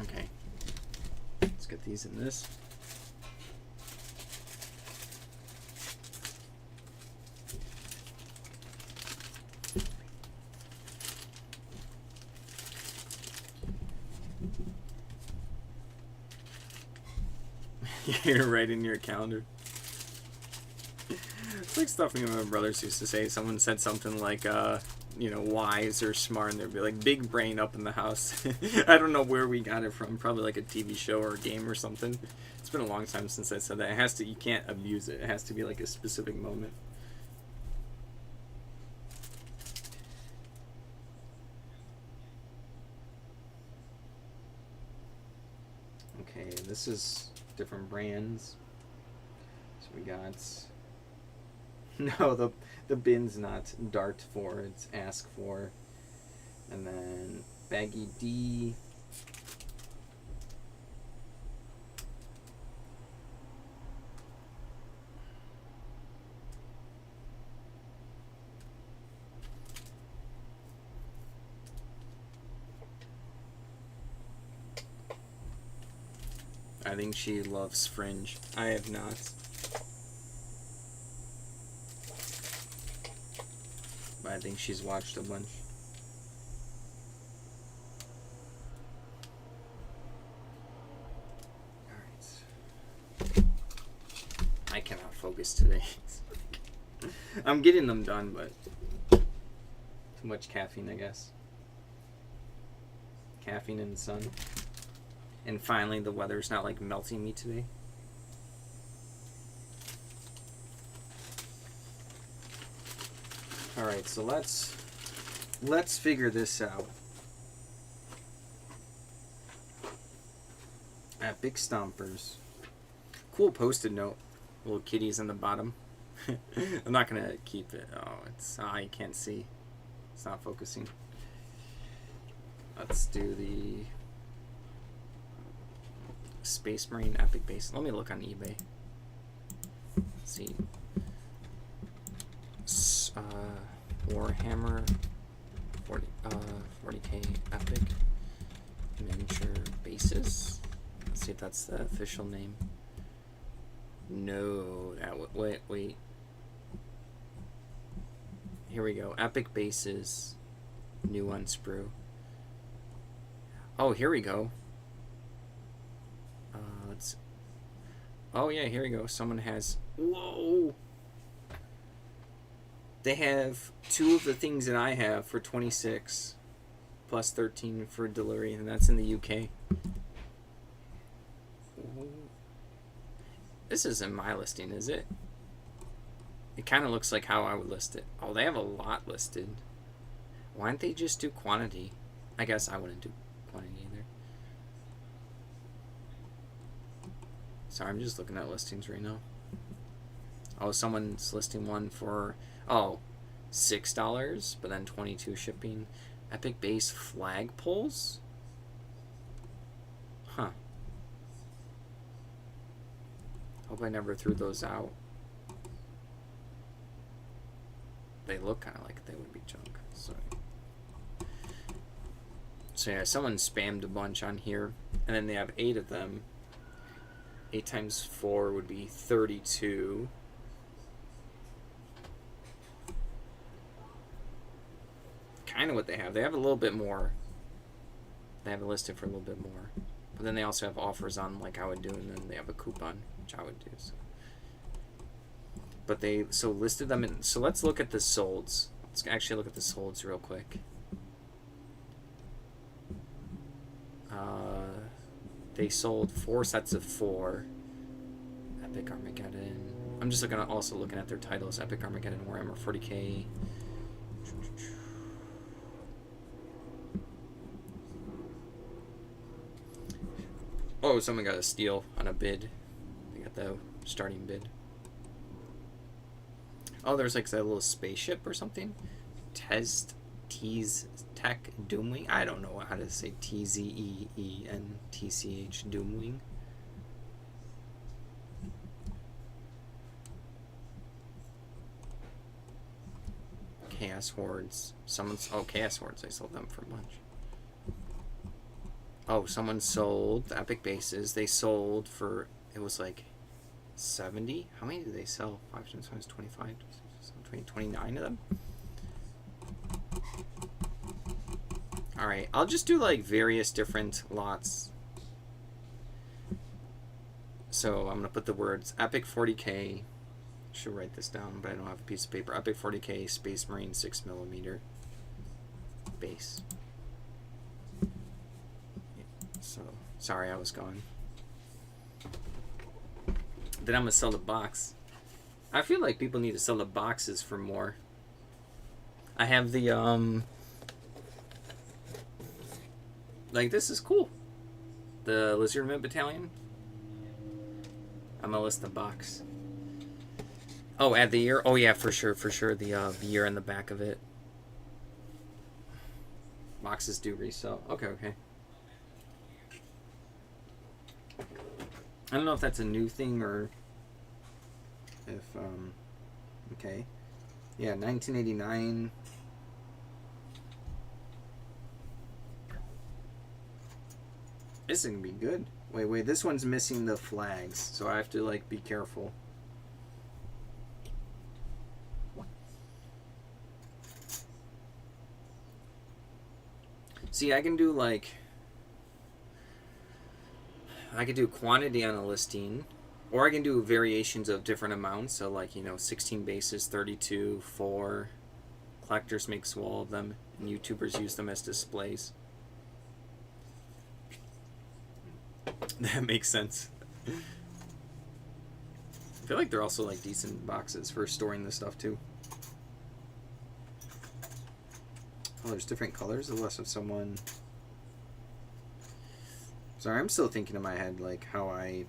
Okay. Let's get these in this. You're right in your calendar. It's like stuff my brothers used to say. Someone said something like, wise or smart, and they'd be like, big brain up in the house. I don't know where we got it from. Probably like a TV show or a game or something. It's been a long time since I said that. You can't abuse it. It has to be like a specific moment. Okay, this is different brands. So we got no, the bin's not dart for, it's ask for. And then baggy D. I think she loves Fringe. I have not. But I think she's watched a bunch. Alright. focus today. I'm getting them done, but too much caffeine, I guess. Caffeine in the sun. And finally, the weather's not like melting me today. All right, so let's figure this out. Epic Stompers. Cool post-it note. Little kitties in the bottom. I'm not gonna keep it. Oh, you can't see. It's not focusing. Let's do the Space Marine Epic Base. Let me look on eBay. Let's see. Warhammer 40k Epic Miniature Bases. Let's see if that's the official name. No, wait. Here we go. Epic Bases, new unsprue. Oh, here we go. Oh yeah, here we go. Someone has. Whoa. They have 2 of the things that I have for 26, plus 13 for delivery, and that's in the UK. Ooh. This isn't my listing, is it? It kind of looks like how I would list it. Oh, they have a lot listed. Why don't they just do quantity? I guess I wouldn't do quantity either. Sorry, I'm just looking at listings right now. Oh, someone's listing one for, $6, but then 22 shipping. Epic Base flagpoles? Huh. Hope I never threw those out. They look kind of like they would be junk. So yeah, someone spammed a bunch on here, and then they have 8 of them. 8 times 4 would be 32. Kind of what they have. They have a little bit more. They have it listed for a little bit more. But then they also have offers on like I would do, and then they have a coupon, which I would do. So. But they listed them in. So let's look at the solds. Let's actually look at the solds real quick. They sold 4 sets of 4. Epic Armageddon. I'm just also looking at their titles. Epic Armageddon, Warhammer 40k. Oh, someone got a steal on a bid. They got the starting bid. Oh, there's like that little spaceship or something. Tech Doomwing. I don't know how to say TZEENTCH Doomwing. Chaos Hordes. Chaos Hordes. I sold them for a bunch. Oh, someone sold the Epic Bases. They sold for, it was like 70. How many did they sell? 5 times 5 is 25. 29 of them. Alright, I'll just do like various different lots. So I'm going to put the words Epic 40k. Should write this down, but I don't have a piece of paper. Epic 40k Space Marine 6mm base. So, sorry I was gone. Then I'm going to sell the box. I feel like people need to sell the boxes for more. I have the, like, this is cool. The Lizardman Battalion. I'm going to list the box. Oh, add the year? Oh, yeah, for sure. The year in the back of it. Boxes do resell. Okay. I don't know if that's a new thing or if, okay. Yeah, 1989. This is gonna be good. Wait, this one's missing the flags, so I have to, like, be careful. See, I can do, like, I could do quantity on a listing, Or I can do variations of different amounts. So like, 16 bases, 32, 4. Collectors make swell of them, and YouTubers use them as displays. That makes sense. I feel like they're also like decent boxes for storing this stuff too. Oh, there's different colors unless of someone. Sorry, I'm still thinking in my head like how I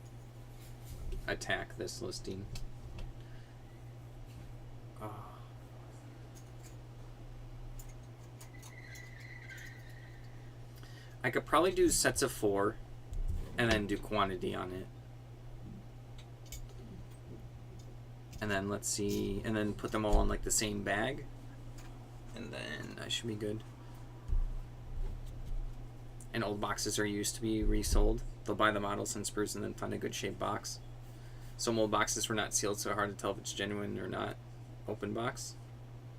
attack this listing. Oh. I could probably do sets of 4 and then do quantity on it. And then let's see, and then put them all in like the same bag. And then I should be good. And old boxes are used to be resold. They'll buy the models and sprues and then find a good shaped box. Some old boxes were not sealed, so hard to tell if it's genuine or not. Open box.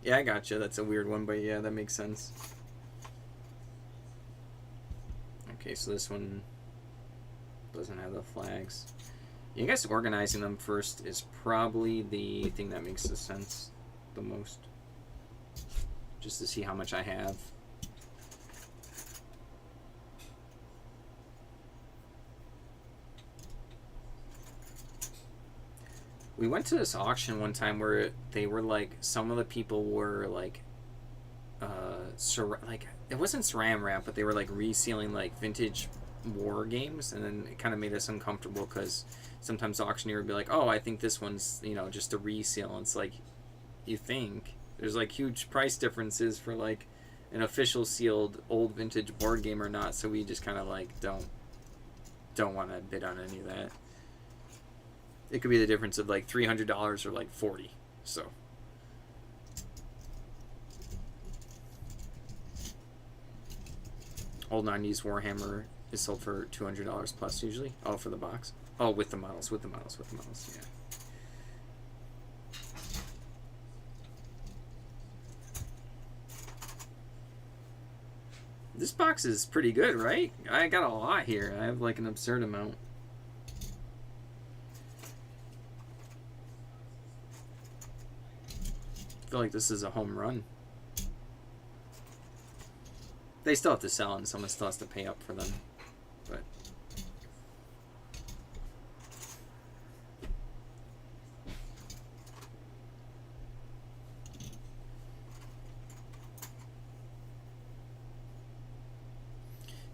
Yeah, I gotcha. That's a weird one, but yeah, that makes sense. Okay, so this one doesn't have the flags. Yeah, I guess organizing them first is probably the thing that makes the sense the most. Just to see how much I have. We went to this auction one time where they were like, some of the people were like, like it wasn't saran wrap, but they were like resealing like vintage war games, and then it kind of made us uncomfortable because sometimes the auctioneer would be like, "Oh, I think this one's just a reseal." And it's like, you think there's like huge price differences for like an official sealed old vintage board game or not, so we just kind of like don't want to bid on any of that. It could be the difference of like $300 or like 40. So old 90s Warhammer is sold for $200 plus usually. Oh, for the box. Oh, with the models, yeah. This box is pretty good, right? I got a lot here. I have like an absurd amount. I feel like this is a home run. They still have to sell and someone still has to pay up for them. But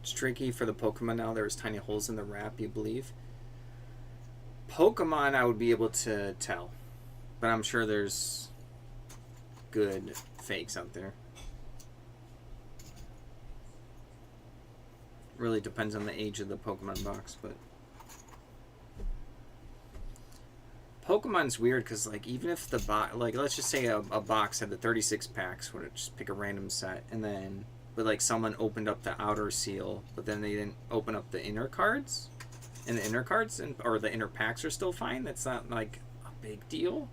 it's tricky for the Pokemon now. There's tiny holes in the wrap, you believe? Pokemon I would be able to tell. But I'm sure there's good fakes out there. Really depends on the age of the Pokemon box, but Pokemon's weird because like even if the box, like let's just say a box had the 36 packs, would just pick a random set, and then but like someone opened up the outer seal, but then they didn't open up the inner cards, and the inner cards or the inner packs are still fine. That's not like a big deal.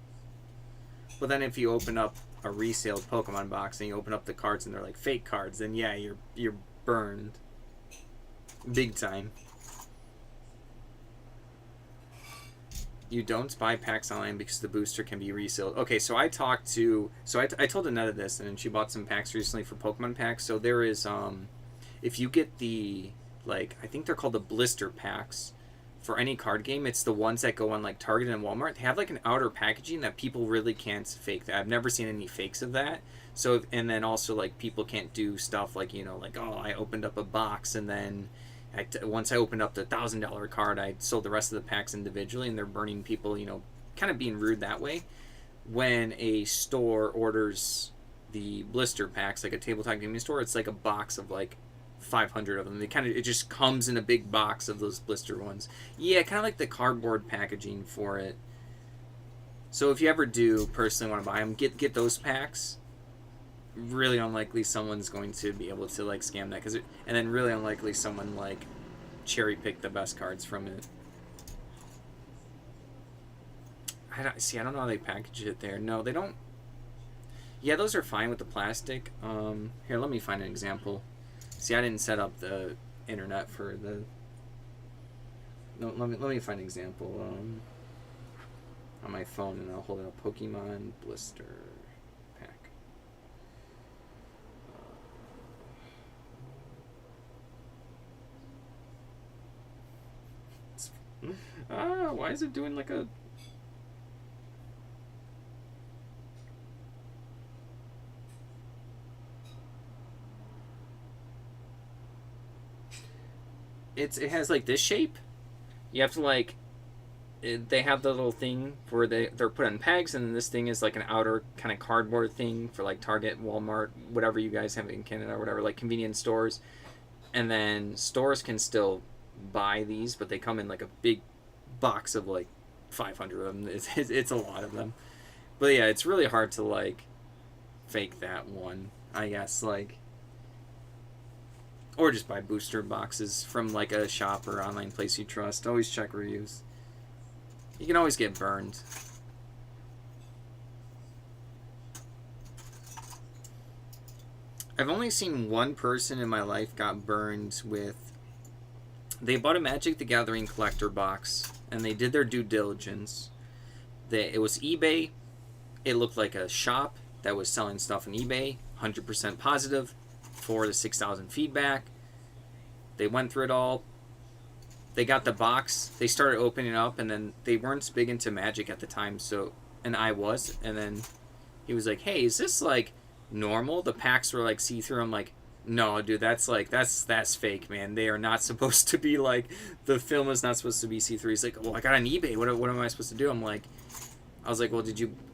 But then if you open up a resale Pokemon box and you open up the cards and they're like fake cards, then yeah, you're burned. Big time. You don't buy packs online because the booster can be resealed. Okay, so I told Annette this, and she bought some packs recently for Pokemon packs. So there is, if you get the, like, I think they're called the blister packs for any card game, it's the ones that go on, like, Target and Walmart. They have, like, an outer packaging that people really can't fake. I've never seen any fakes of that. So, and then also, like, people can't do stuff like, like, oh, I opened up a box and then once I opened up the $1,000 card, I sold the rest of the packs individually, and they're burning people, kind of being rude that way. When a store orders the blister packs, like a tabletop gaming store, it's like a box of like 500 of them. It just comes in a big box of those blister ones. Yeah, kind of like the cardboard packaging for it. So if you ever do personally want to buy them, get those packs. Really unlikely someone's going to be able to like scam that, and then really unlikely someone like cherry pick the best cards from it. I don't know how they package it there. No, they don't. Yeah, those are fine with the plastic. Here, let me find an example. See, I didn't set up the internet for the. No, let me find an example. phone and I'll hold it up. Pokemon blister pack. Why is it doing like a... It has like this shape. You have to like... They have the little thing where they're put on pegs, and this thing is like an outer kind of cardboard thing for like Target, Walmart, whatever you guys have in Canada or whatever, like convenience stores. And then stores can still buy these, but they come in like a big box of like 500 of them. It's a lot of them. But yeah, it's really hard to like fake that one, I guess, like... Or just buy booster boxes from like a shop or online place you trust. Always check reviews. You can always get burned. I've only seen one person in my life got burned with... They bought a Magic the Gathering collector box, and they did their due diligence. It was eBay. It looked like a shop that was selling stuff on eBay. 100% positive. 4 to 6,000 feedback. They went through it all. They got the box. They started opening it up, and then they weren't big into Magic at the time, so... And I was. And then he was like, hey, is this, like, normal? The packs were, like, see-through. I'm like... No, dude, that's fake, man. They are not supposed to be, like, the film is not supposed to be see-through. He's like, well, I got on eBay. What am I supposed to do? I was like, well,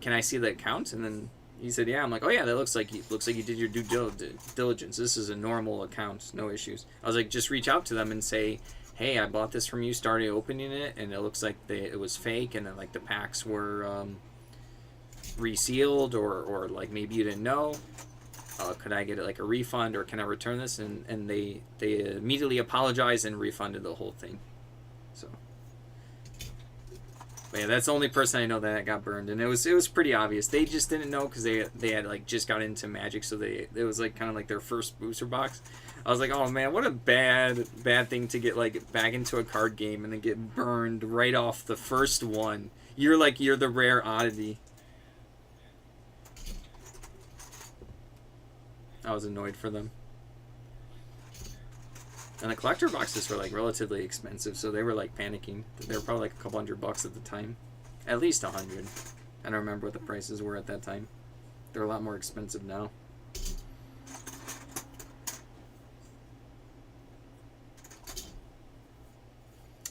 can I see the account? And then he said, yeah. I'm like, oh, yeah, that looks like you did your due diligence. This is a normal account, no issues. I was like, just reach out to them and say, hey, I bought this from you, started opening it, and it looks like it was fake, and then, like, the packs were resealed, or like, maybe you didn't know. Could I get like a refund, or can I return this? And they immediately apologized and refunded the whole thing. So, but yeah, that's the only person I know that got burned, and it was pretty obvious. They just didn't know because they had like just got into Magic, so it was like kind of like their first booster box. I was like, oh man, what a bad thing to get like back into a card game and then get burned right off the first one. You're the rare oddity. I was annoyed for them. And the collector boxes were like relatively expensive, so they were like panicking. They were probably like a couple $100 at the time. At least 100. I don't remember what the prices were at that time. They're a lot more expensive now.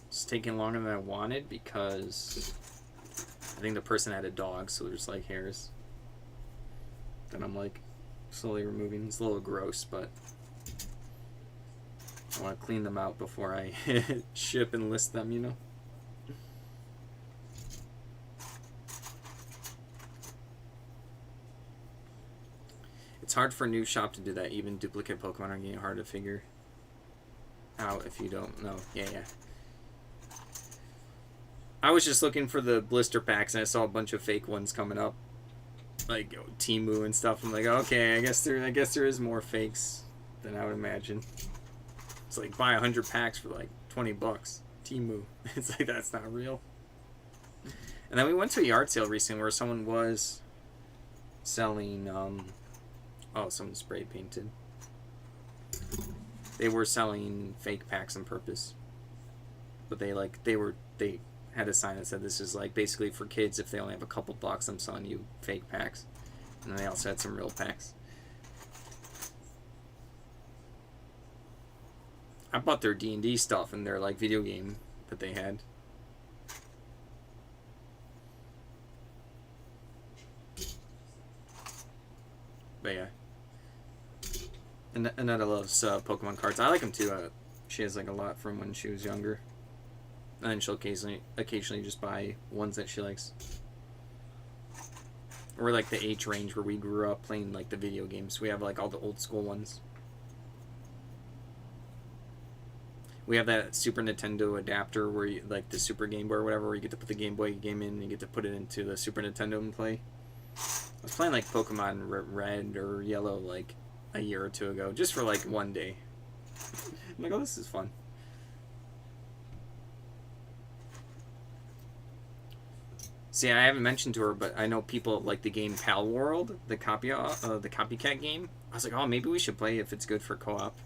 It's taking longer than I wanted because I think the person had a dog, so there's like hairs. Then I'm like slowly removing. It's a little gross, but I want to clean them out before I ship and list them, you know? It's hard for a new shop to do that. Even duplicate Pokemon are getting hard to figure out if you don't know. Yeah. I was just looking for the blister packs, and I saw a bunch of fake ones coming up, like Temu and stuff. I'm like, okay, I guess there is more fakes than I would imagine. It's like buy 100 packs for like $20. Temu. It's like, that's not real. And then we went to a yard sale recently where someone was selling someone spray painted. They were selling fake packs on purpose. But they had a sign that said, this is like basically for kids. If they only have a couple bucks, I'm selling you fake packs. And then they also had some real packs. I bought their D&D stuff and their like video game that they had. But yeah. And Annetta loves Pokemon cards. I like them too. She has like a lot from when she was younger. And then she'll occasionally just buy ones that she likes. Or like the age range where we grew up playing like the video games. We have like all the old school ones. We have that Super Nintendo adapter where you, like the Super Game Boy or whatever, where you get to put the Game Boy game in and you get to put it into the Super Nintendo and play. I was playing like Pokemon Red or Yellow like a year or two ago, just for like one day. I'm like, oh, this is fun. See, I haven't mentioned to her, but I know people like the game Pal World, the copycat game. I was like, oh, maybe we should play if it's good for co-op.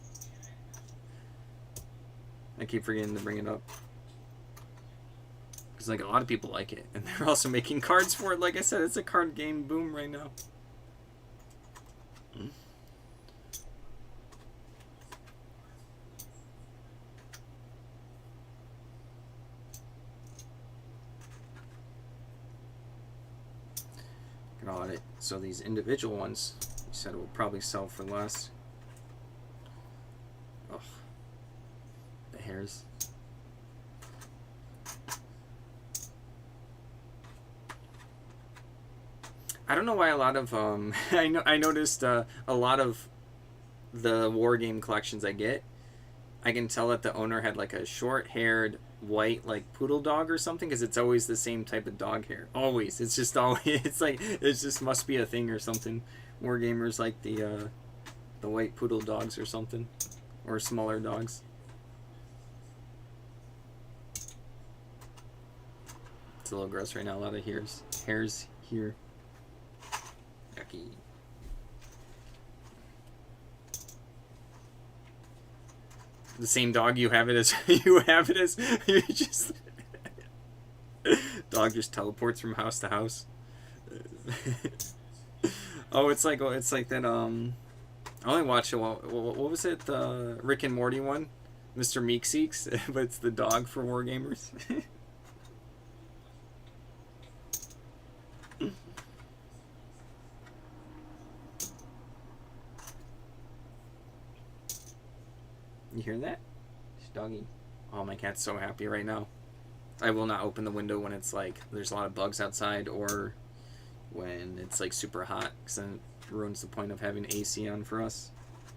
I keep forgetting to bring it up. Because like a lot of people like it, and they're also making cards for it. Like I said, it's a card game boom right now. Got it. So these individual ones, you said it will probably sell for less. Oh, the hairs. I don't know why a lot of I noticed a lot of the war game collections I get, I can tell that the owner had like a short-haired white like poodle dog or something, because it's always the same type of dog hair. Always, it's just always it's like it just must be a thing or something. War gamers like the white poodle dogs or something, or smaller dogs. It's a little gross right now. A lot of hairs here. Yucky. The same dog you have it as you just dog just teleports from house to house. Oh, it's like that. I only watched it. What was it? The Rick and Morty one, Mr. Meekseeks, but it's the dog for wargamers. You hear that? It's doggy. Oh, my cat's so happy right now. I will not open the window when it's like there's a lot of bugs outside, or when it's like super hot, because then it ruins the point of having AC on for us,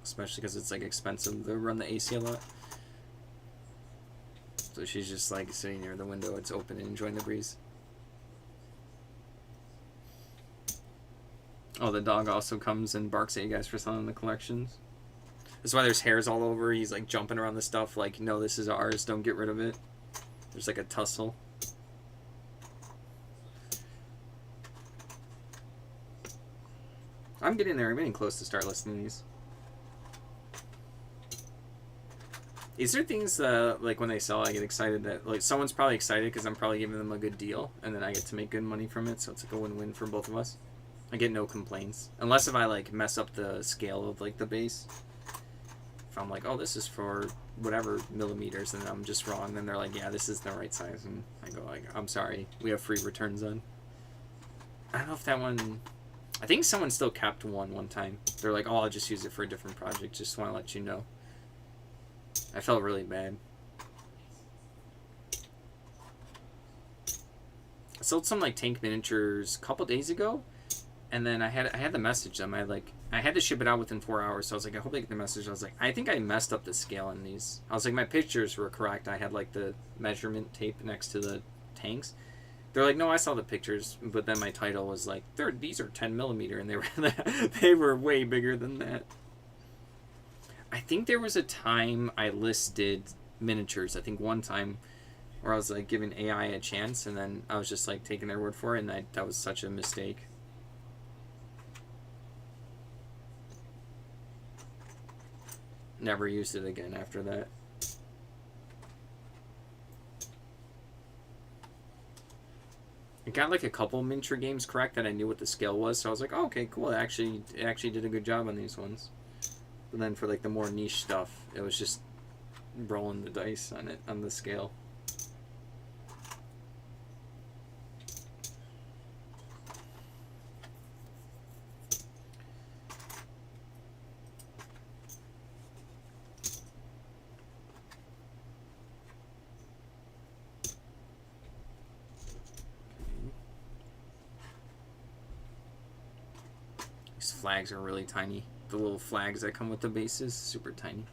especially because it's like expensive to run the AC a lot. So she's just like sitting near the window, it's open, and enjoying the breeze. Oh, the dog also comes and barks at you guys for selling the collections. That's why there's hairs all over. He's like jumping around the stuff like, no, this is ours, don't get rid of it. There's like a tussle. I'm getting there. I'm getting close to start listing these. These are things like when they sell, I get excited that like someone's probably excited because I'm probably giving them a good deal, and then I get to make good money from it. So it's like a win-win for both of us. I get no complaints, unless if I like mess up the scale of like the base. If I'm like, oh, this is for whatever millimeters, and I'm just wrong, then they're like, yeah, this is the right size, and I go like, I'm sorry, we have free returns on. I don't know if that one, I think someone still kept one time. They're like, oh, I'll just use it for a different project, just want to let you know. I felt really bad. I sold some like tank miniatures a couple days ago, and then I had to message them. I had to ship it out within 4 hours, so I was like, I hope they get the message. I was like, I think I messed up the scale on these. I was like, my pictures were correct. I had like the measurement tape next to the tanks. They're like, no, I saw the pictures, but then my title was like, these are 10 millimeter, and they were way bigger than that. I think there was a time I listed miniatures. I think one time where I was like giving AI a chance, and then I was just like taking their word for it, and that was such a mistake. Never used it again after that. I got like a couple miniature games correct that I knew what the scale was, so I was like, oh, okay, cool. It actually did a good job on these ones. But then for like the more niche stuff, it was just rolling the dice on it, on the scale. These flags are really tiny. The little flags that come with the bases, super tiny.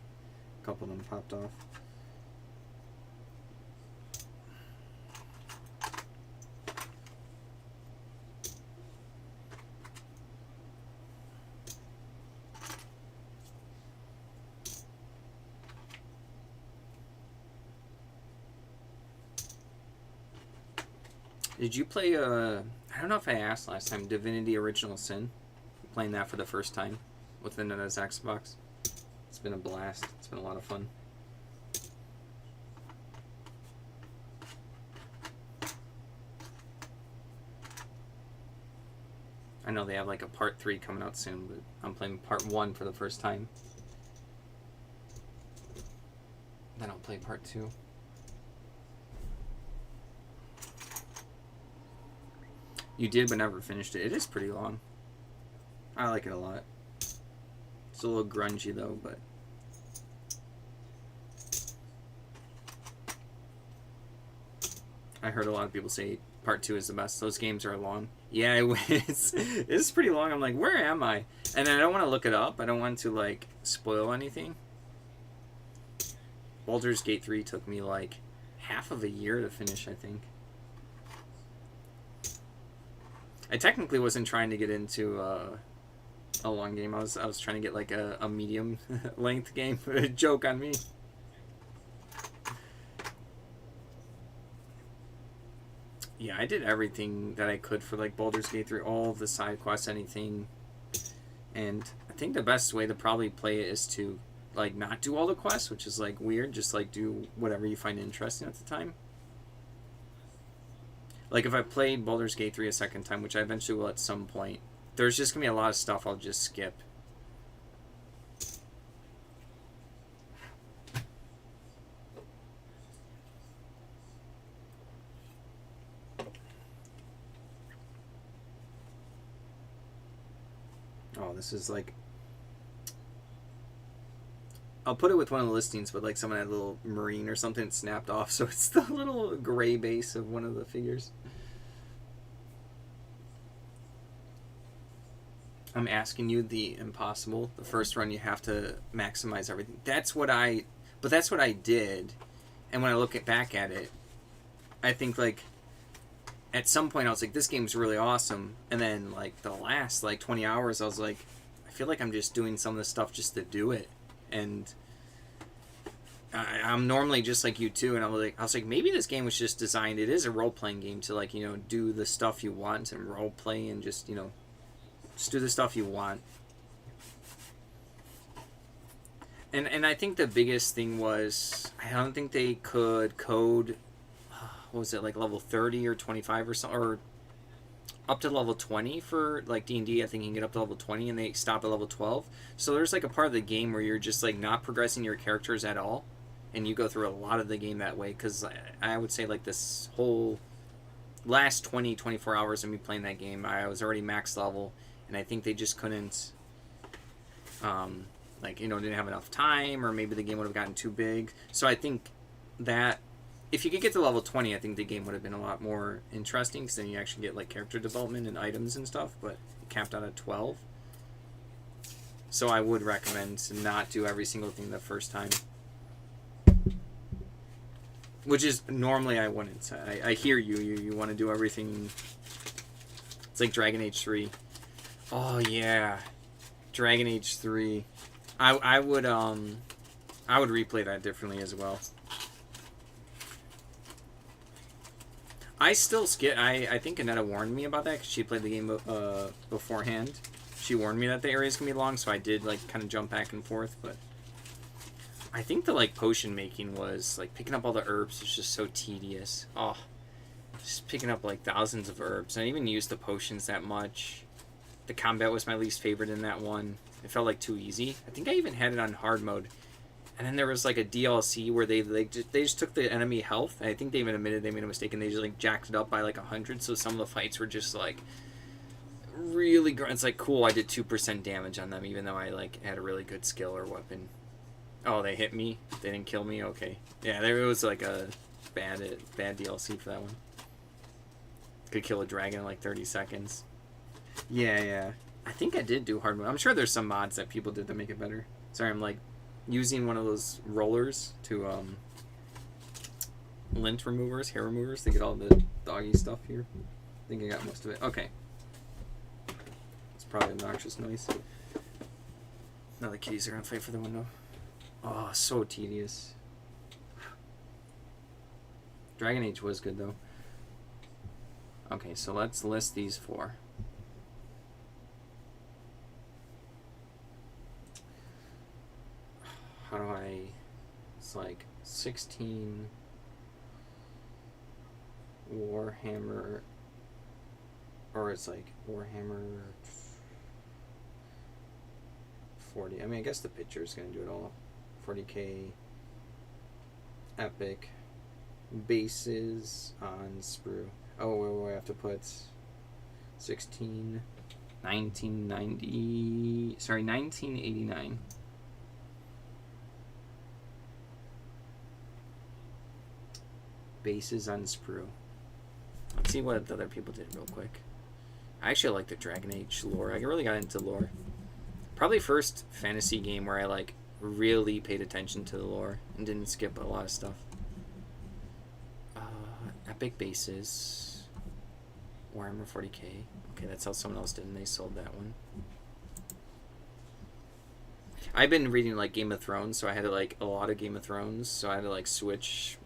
A couple of them popped off. Did you play, I don't know if I asked last time, Divinity Original Sin? Playing that for the first time with the Nana's Xbox. It's been a blast. It's been a lot of fun. I know they have like a part 3 coming out soon, but I'm playing part 1 for the first time. Then I'll play part 2. You did, but never finished it. It is pretty long. I like it a lot. It's a little grungy though, but I heard a lot of people say part 2 is the best. Those games are long. Yeah, it's pretty long. I'm like, where am I? And I don't want to look it up. I don't want to like spoil anything. Baldur's Gate 3 took me like half of a year to finish, I think. I technically wasn't trying to get into a long game. I was trying to get like a medium length game. Joke on me. Yeah, I did everything that I could for like Baldur's Gate 3, all the side quests, anything. And I think the best way to probably play it is to like not do all the quests, which is like weird, just like do whatever you find interesting at the time. Like if I played Baldur's Gate 3 a second time, which I eventually will at some point, there's just gonna be a lot of stuff I'll just skip. Oh, this is like... I'll put it with one of the listings, but like someone had a little marine or something snapped off, so it's the little gray base of one of the figures. I'm asking you the impossible. The first run you have to maximize everything. That's what I did. And when I look back at it, I think like at some point I was like, this game's really awesome. And then like the last like 20 hours I was like, I feel like I'm just doing some of the stuff just to do it. And I'm normally just like you too, and I was like, maybe this game was just designed. It is a role playing game to like, you know, do the stuff you want and role play and just, you know, just do the stuff you want. And I think the biggest thing was I don't think they could code. What was it, like level 30 or 25 or something, or up to level 20 for like D&D. I think you can get up to level 20 and they stop at level 12. So there's like a part of the game where you're just like not progressing your characters at all, and you go through a lot of the game that way, because I would say like this whole last 24 hours of me playing that game, I was already max level, and I think they just couldn't like, you know, didn't have enough time, or maybe the game would have gotten too big. So I think that if you could get to level 20, I think the game would have been a lot more interesting, because then you actually get like character development and items and stuff, but it capped out at 12. So I would recommend to not do every single thing the first time. Which is, normally I wouldn't. I hear you. You want to do everything. It's like Dragon Age 3. Oh yeah. Dragon Age 3. I would replay that differently as well. I still skip. I think Annetta warned me about that because she played the game beforehand. She warned me that the area's gonna be long, so I did like kind of jump back and forth. But I think the like potion making was like picking up all the herbs was just so tedious. Oh, just picking up like thousands of herbs. I didn't even use the potions that much. The combat was my least favorite in that one. It felt like too easy. I think I even had it on hard mode. And then there was like a DLC where they just took the enemy health. I think they even admitted they made a mistake and they just like jacked it up by like 100. So some of the fights were just like really it's like, cool, I did 2% damage on them even though I like had a really good skill or weapon. Oh, they hit me? They didn't kill me? Okay. Yeah, there was like a bad DLC for that one. Could kill a dragon in like 30 seconds. Yeah. I think I did do hard mode. I'm sure there's some mods that people did to make it better. Sorry, I'm like using one of those rollers to lint removers, hair removers, to get all the doggy stuff here. I think I got most of it. Okay. It's probably obnoxious noise. Now the kitties are gonna fight for the window. Oh, so tedious. Dragon Age was good though. Okay, so let's list these four. How do I... It's like 16 Warhammer... Or it's like Warhammer 40. I mean, I guess the picture is going to do it all. 40k epic bases on sprue. Oh, I have to put 1989. Bases on sprue. Let's see what the other people did real quick. I actually like the Dragon Age lore. I really got into lore. Probably first fantasy game where I like really paid attention to the lore and didn't skip a lot of stuff. Epic bases. Warhammer 40k. Okay, that's how someone else did, and they sold that one. I've been reading like Game of Thrones, so I had to like a lot of Game of Thrones, so I had to like switch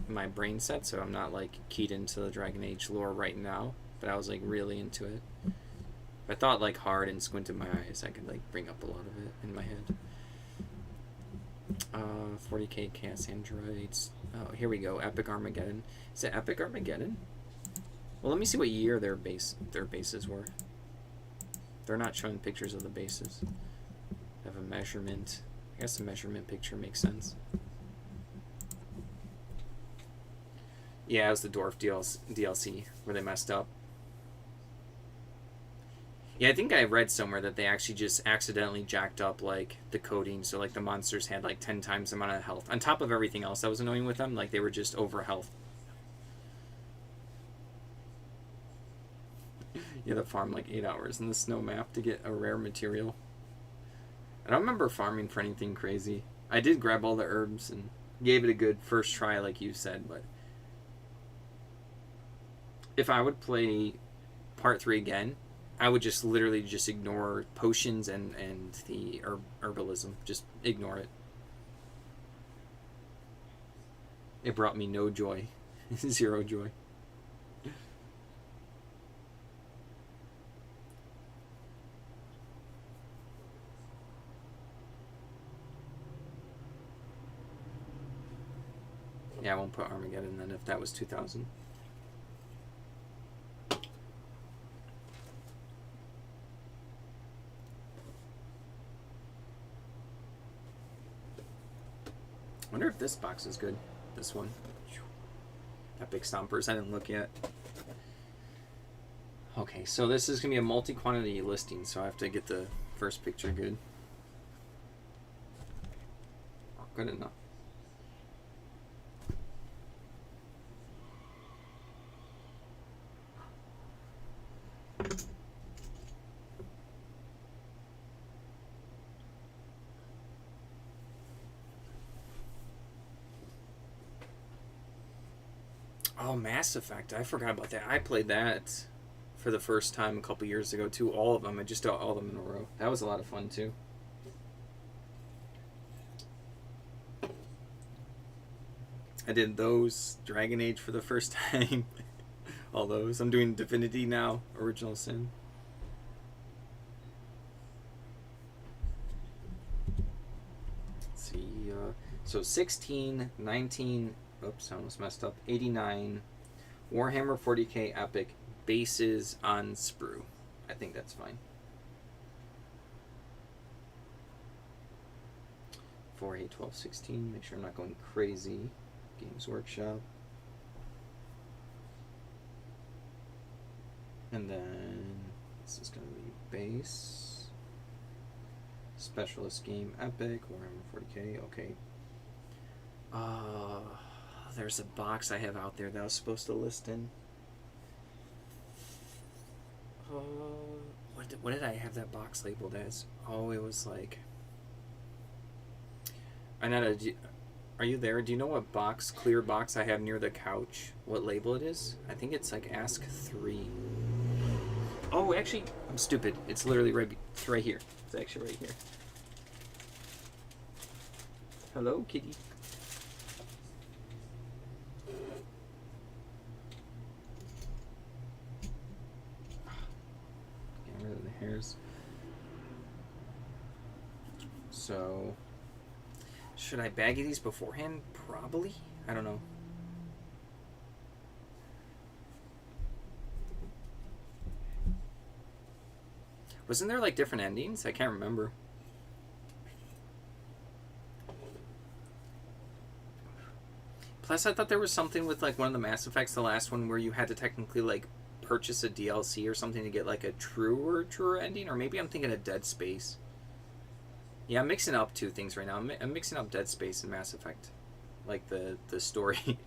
my brain set, so I'm not like keyed into the Dragon Age lore right now, but I was like really into it. If I thought like hard and squinted my eyes, I could like bring up a lot of it in my head. 40k Chaos Androids. Oh, here we go. Epic Armageddon. Is it Epic Armageddon? Well, let me see what year their bases were. They're not showing pictures of the bases. They have a measurement. I guess the measurement picture makes sense. Yeah, it was the Dwarf DLC where they messed up. Yeah, I think I read somewhere that they actually just accidentally jacked up like the coding, so like the monsters had like 10 times the amount of health. On top of everything else that was annoying with them, like they were just over health. You had to farm like 8 hours in the snow map to get a rare material. I don't remember farming for anything crazy. I did grab all the herbs and gave it a good first try like you said, but if I would play part 3 again, I would just literally just ignore potions and the herbalism. Just ignore it. It brought me no joy. 0 joy. Yeah, I won't put Armageddon then if that was 2000. I wonder if this box is good. This one. Epic Stompers. I didn't look yet. Okay, so this is going to be a multi-quantity listing, so I have to get the first picture good. Good enough. Oh, Mass Effect. I forgot about that. I played that for the first time a couple years ago, too. All of them. I just did all of them in a row. That was a lot of fun, too. I did those. Dragon Age for the first time. All those. I'm doing Divinity now. Original Sin. Let's see. So 16, 19... Oops, I almost messed up. 89. Warhammer 40k Epic. Bases on sprue. I think that's fine. 4, 8, 12, 16. Make sure I'm not going crazy. Games Workshop. And then this is going to be base. Specialist game Epic. Warhammer 40k. Okay. There's a box I have out there that I was supposed to list in. What did I have that box labeled as? Oh, it was like... Are you there? Do you know what box, clear box I have near the couch? What label it is? I think it's like Ask 3. Oh, actually, I'm stupid. It's literally it's right here. It's actually right here. Hello, kitty. is. So, should I baggy these beforehand? Probably. I don't know. Wasn't there like different endings? I can't remember. Plus, I thought there was something with like one of the Mass Effects, the last one, where you had to technically like purchase a DLC or something to get like a truer ending. Or maybe I'm thinking of Dead Space. Yeah, I'm mixing up two things right now. I'm mixing up Dead Space and Mass Effect, like the story.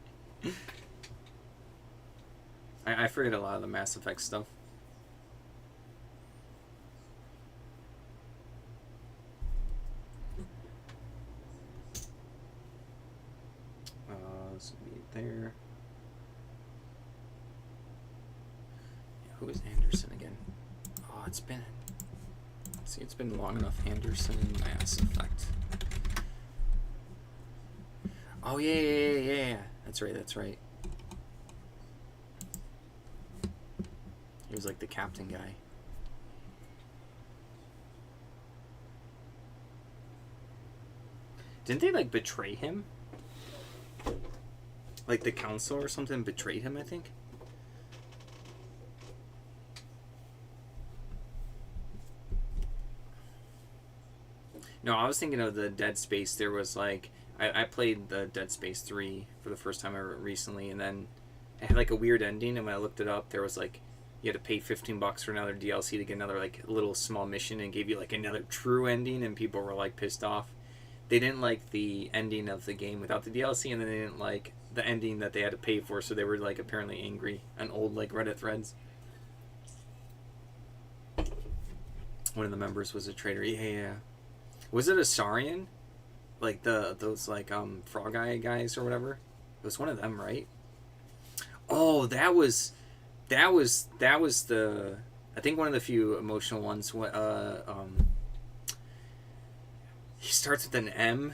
I forget a lot of the Mass Effect stuff. This will be there. Yeah, who is Anderson again? Oh, it's been long enough. Anderson, Mass Effect. Oh yeah. That's right. He was like the captain guy. Didn't they like betray him? Like the council or something betrayed him, I think. No, I was thinking of the Dead Space. There was like I played the Dead Space 3 for the first time ever recently, and then it had like a weird ending, and when I looked it up, there was like you had to pay $15 for another DLC to get another like little small mission, and gave you like another true ending, and people were like pissed off. They didn't like the ending of the game without the DLC, and then they didn't like the ending that they had to pay for, so they were like apparently angry on old like Reddit threads. One of the members was a traitor. Yeah. Was it a Saurian? Like those like frog eye guys or whatever? It was one of them, right? Oh, that was the, I think one of the few emotional ones. He starts with an M.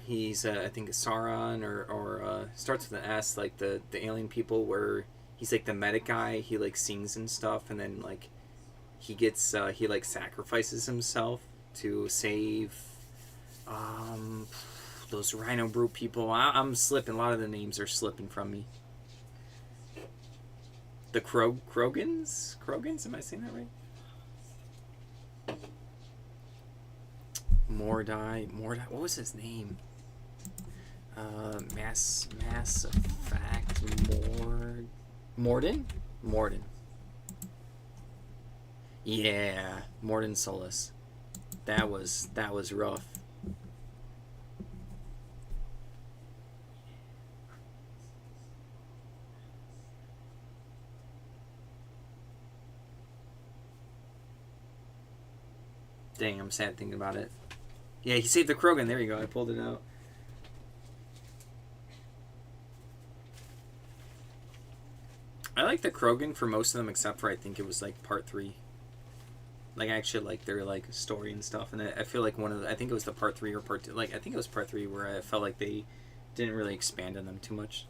He's I think a Sauron or starts with an S, like the alien people, where he's like the medic guy. He like sings and stuff, and then like he gets he like sacrifices himself to save those Rhino Brute people. I'm slipping. A lot of the names are slipping from me. The Krogans? Am I saying that right? Mordai. What was his name? Mass Effect. Morden. Yeah, Morden Solus. That was rough. Dang, I'm sad thinking about it. Yeah, he saved the Krogan. There you go. I pulled it out. I like the Krogan for most of them, except for I think it was like part 3. Like I actually like their like story and stuff, and I feel like I think it was the part 3 or part 2. Like I think it was part 3 where I felt like they didn't really expand on them too much.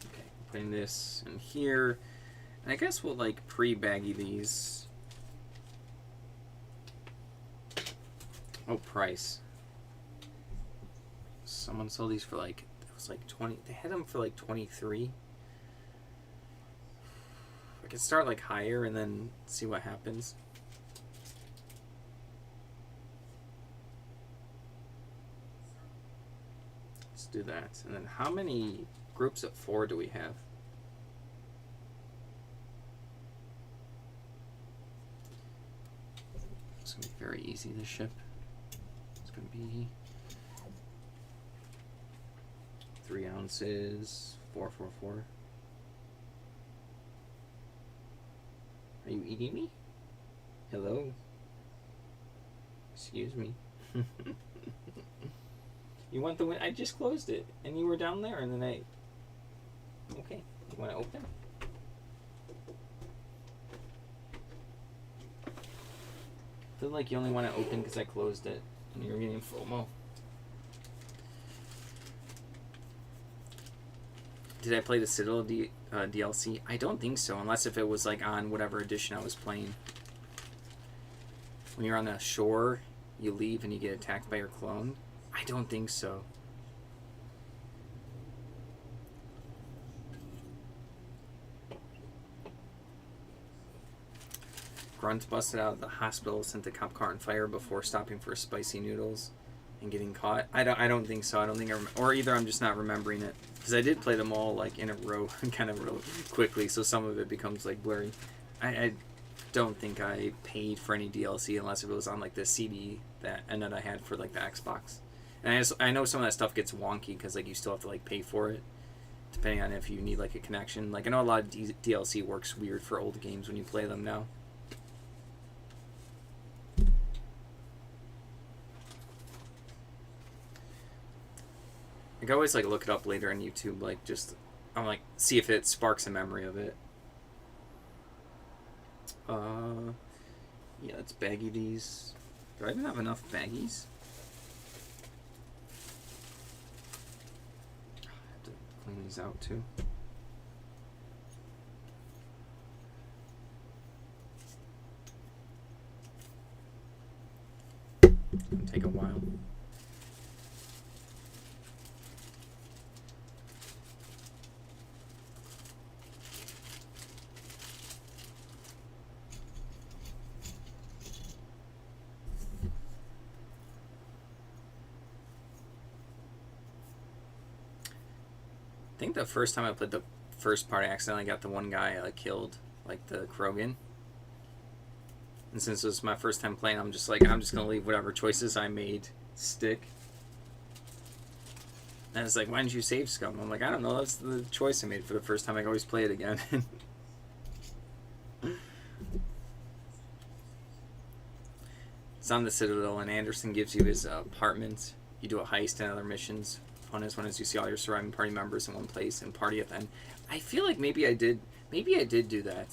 Okay, putting this in here, and I guess we'll like pre-baggy these. Oh, price. Someone sold these for like, it was like 20, they had them for like 23. I could start like higher and then see what happens. Let's do that. And then how many groups of 4 do we have? It's going to be very easy to ship. It's going to be 3 ounces, 444. Are you eating me? Hello? Excuse me. You want the win? I just closed it, and you were down there, and then I... Okay, you want to open? I feel like you only want to open because I closed it, and you're getting FOMO. Did I play the Citadel DLC? I don't think so, unless if it was like on whatever edition I was playing. When you're on the shore, you leave and you get attacked by your clone? I don't think so. Grunt busted out of the hospital, sent the cop car on fire before stopping for spicy noodles and getting caught. I don't think so. I don't think or either I'm just not remembering it, because I did play them all like in a row, kind of real quickly, so some of it becomes like blurry. I don't think I paid for any DLC unless if it was on like the CD that I had for like the Xbox. And I know some of that stuff gets wonky because like you still have to like pay for it depending on if you need like a connection. Like I know a lot of DLC works weird for old games when you play them now. I can always like look it up later on YouTube, like just I'm like see if it sparks a memory of it. Yeah, let's baggy these. Do I even have enough baggies? I have to clean these out too. It'll take a while. I think the first time I played the first part, I accidentally got the one guy I killed, like the Krogan. And since it was my first time playing, I'm just gonna leave whatever choices I made stick. And it's like, why didn't you save Scum? I'm like, I don't know, that's the choice I made for the first time. I can always play it again. It's on the Citadel, and Anderson gives you his apartment. You do a heist and other missions. Fun is when you see all your surviving party members in one place and party at the end. I feel like maybe I did do that.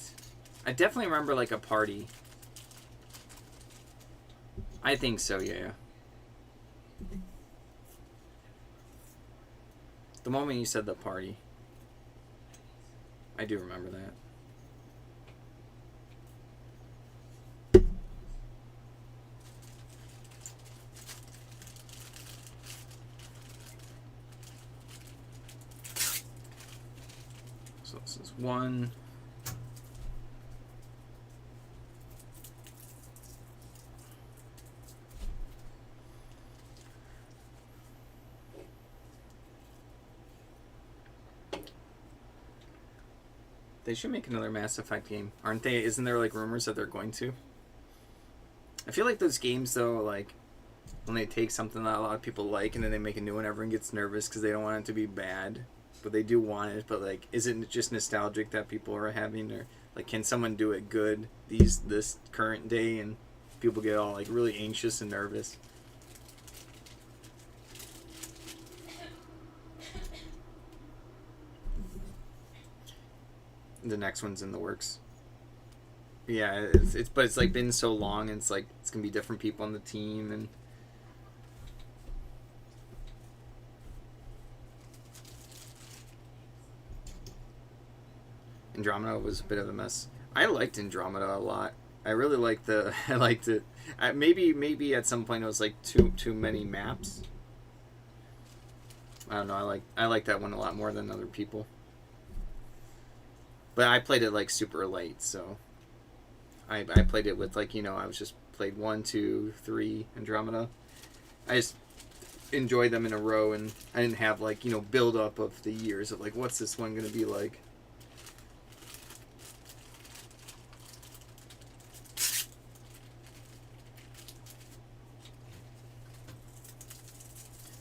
I definitely remember like a party. I think so, yeah. The moment you said the party, I do remember that. So this is one. They should make another Mass Effect game, aren't they? Isn't there like rumors that they're going to? I feel like those games though, like when they take something that a lot of people like and then they make a new one, everyone gets nervous because they don't want it to be bad, but they do want it. But like, isn't it just nostalgic that people are having, or like, can someone do it good this current day and people get all like really anxious and nervous? The next one's in the works. Yeah, but it's like been so long, and it's like it's gonna be different people on the team, and Andromeda was a bit of a mess. I liked Andromeda a lot. I really liked I liked it. Maybe at some point it was like too many maps. I don't know. I like that one a lot more than other people. But I played it like super late, so I played it with like, I was just played 1, 2, 3 Andromeda. I just enjoyed them in a row, and I didn't have like, build up of the years of like, what's this one gonna be like?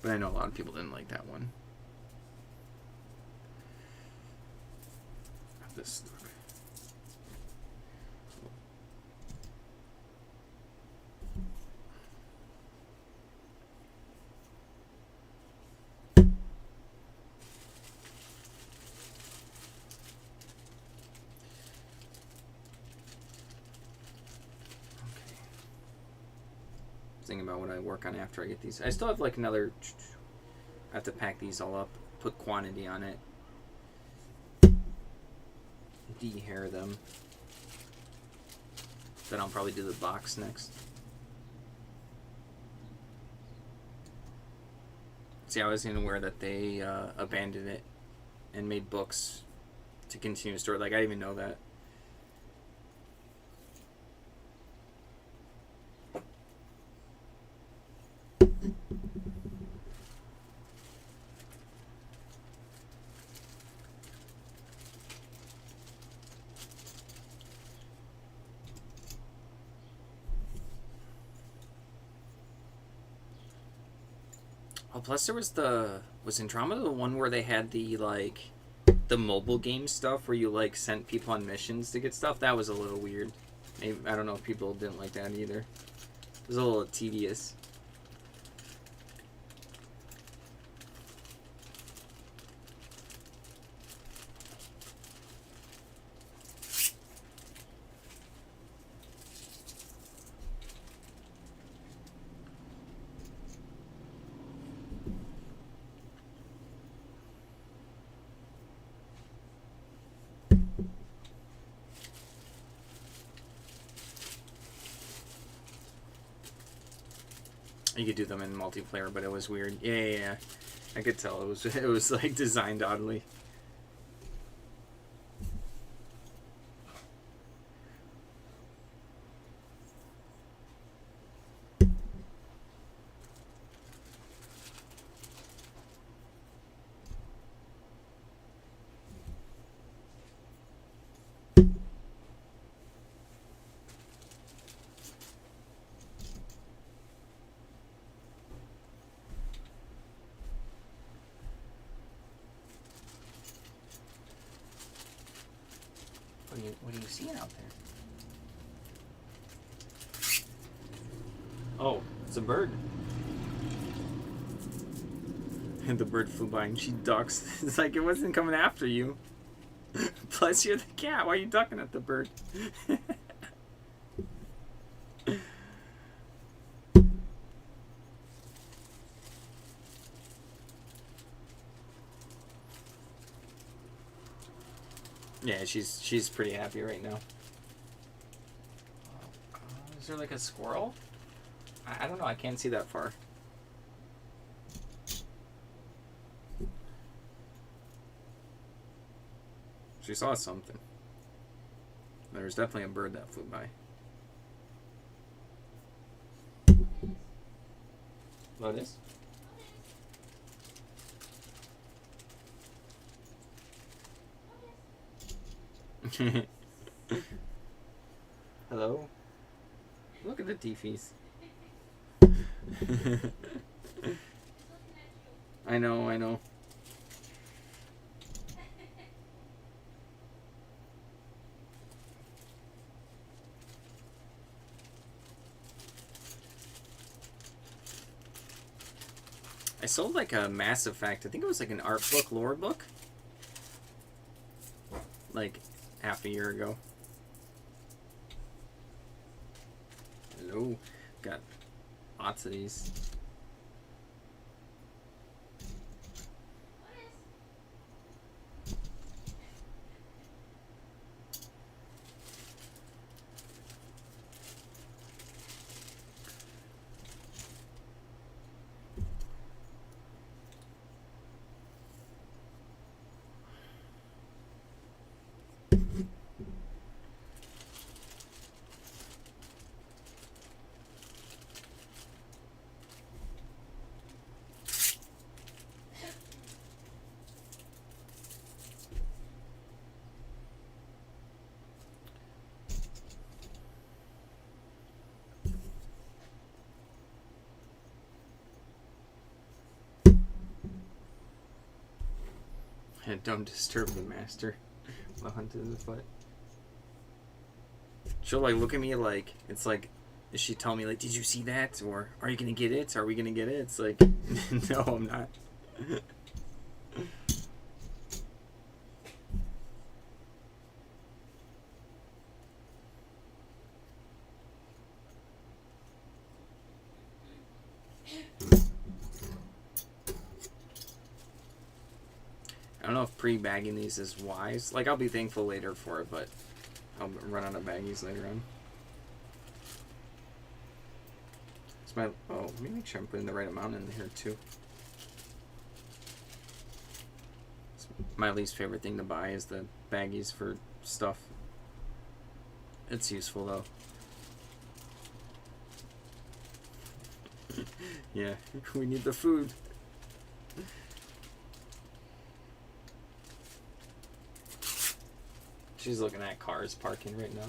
But I know a lot of people didn't like that one. This stuff. Thinking about what I work on after I get these. I still have like another. I have to pack these all up, put quantity on it. de-hair them. Then I'll probably do the box next. See, I was unaware that they abandoned it and made books to continue to store. Like, I didn't even know that. Oh, plus there was was Andromeda the one where they had the, like, the mobile game stuff where you, like, sent people on missions to get stuff? That was a little weird. Maybe, I don't know if people didn't like that either. It was a little tedious. You could do them in multiplayer, but it was weird. Yeah. I could tell it was like designed oddly. What do you see out there? Oh, it's a bird. And the bird flew by and she ducks. It's like it wasn't coming after you. Plus you're the cat. Why are you ducking at the bird? Yeah, she's pretty happy right now. Is there like a squirrel? I don't know. I can't see that far. She saw something. There was definitely a bird that flew by. Lotus? Hello? Look at the teefies. I know. I sold like a Mass Effect. I think it was like an art book, lore book. Like half a year ago. Hello. Got lots of these. Don't disturb the master. The hunt is afoot. She'll like look at me like it's like, is she telling me like, did you see that? Or are you gonna get it? Are we gonna get it? It's like, no, I'm not. don't know if pre-bagging these is wise. Like, I'll be thankful later for it, but I'll run out of baggies later on. It's my... Oh, let me make sure I'm putting the right amount in here, too. It's my least favorite thing to buy is the baggies for stuff. It's useful, though. Yeah, we need the food. She's looking at cars parking right now.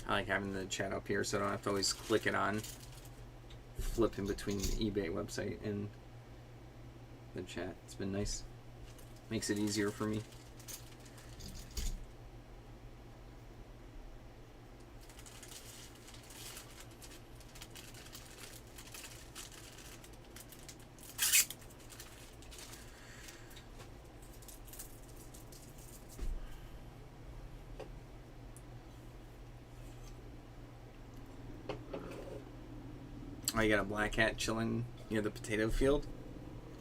I like having the chat up here so I don't have to always click it on, flip in between the eBay website and the chat. It's been nice. Makes it easier for me. Oh, you got a black cat chilling near the potato field?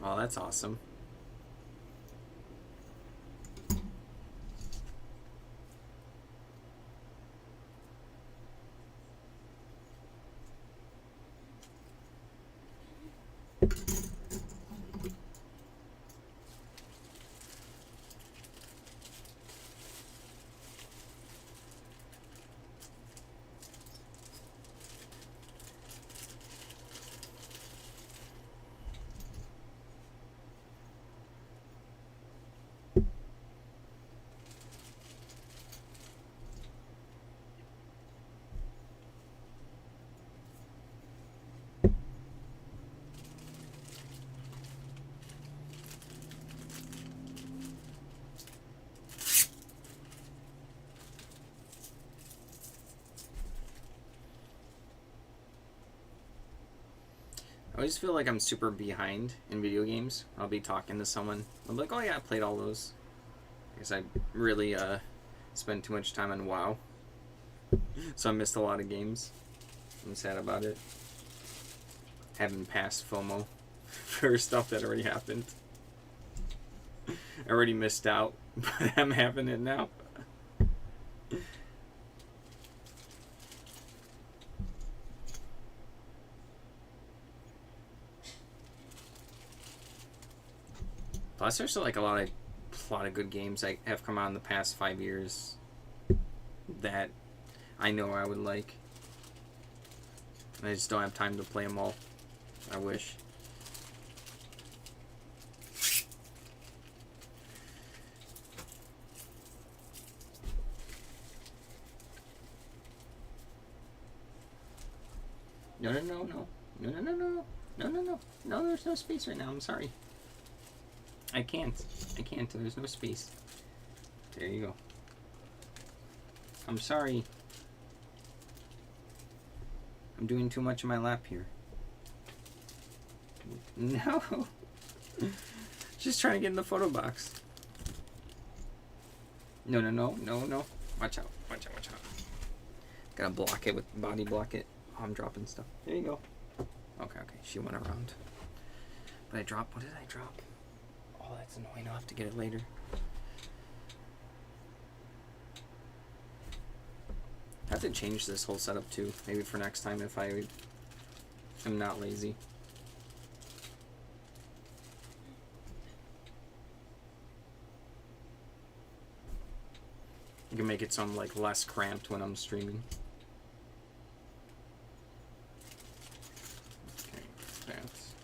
Oh, that's awesome. I always feel like I'm super behind in video games. I'll be talking to someone. I'm like, oh yeah, I played all those. Because I really spent too much time on WoW. So I missed a lot of games. I'm sad about it. Having passed FOMO for stuff that already happened. I already missed out, but I'm having it now. Plus, there's still like a lot of good games that have come out in the past 5 years that I know I would like. I just don't have time to play them all. I wish. No, no, no, no. No, no, no, no. No, no, no. No, there's no space right now. I'm sorry. I can't. There's no space. There you go. I'm sorry. I'm doing too much in my lap here. No. Just trying to get in the photo box. No, no, no, no, no. Watch out. Watch out, watch out. Gotta block it with body block it. Oh, I'm dropping stuff. There you go. Okay, okay. She went around. But I dropped. What did I drop? Oh, that's annoying. I'll have to get it later. I have to change this whole setup too. Maybe for next time if I am not lazy. You can make it some like less cramped when I'm streaming. Okay, that's...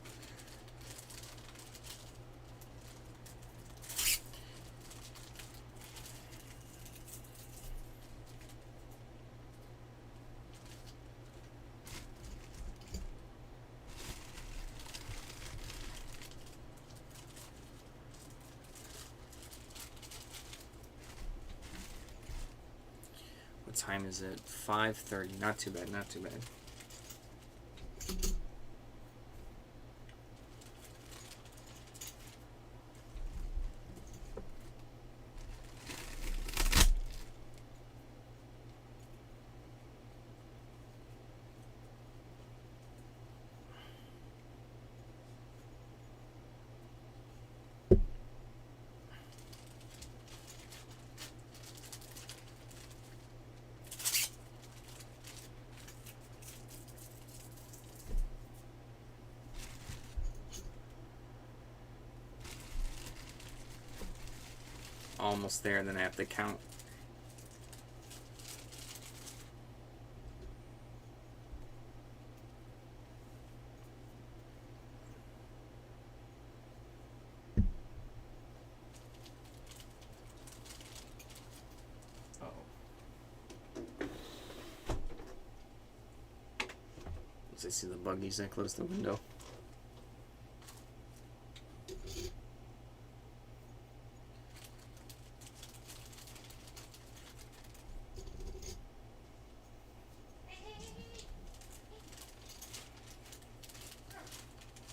time is it? 5:30. Not too bad, not too bad. Almost there, and then I have to count. Oh. As I see the buggies, I close the window.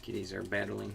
Kitties are battling.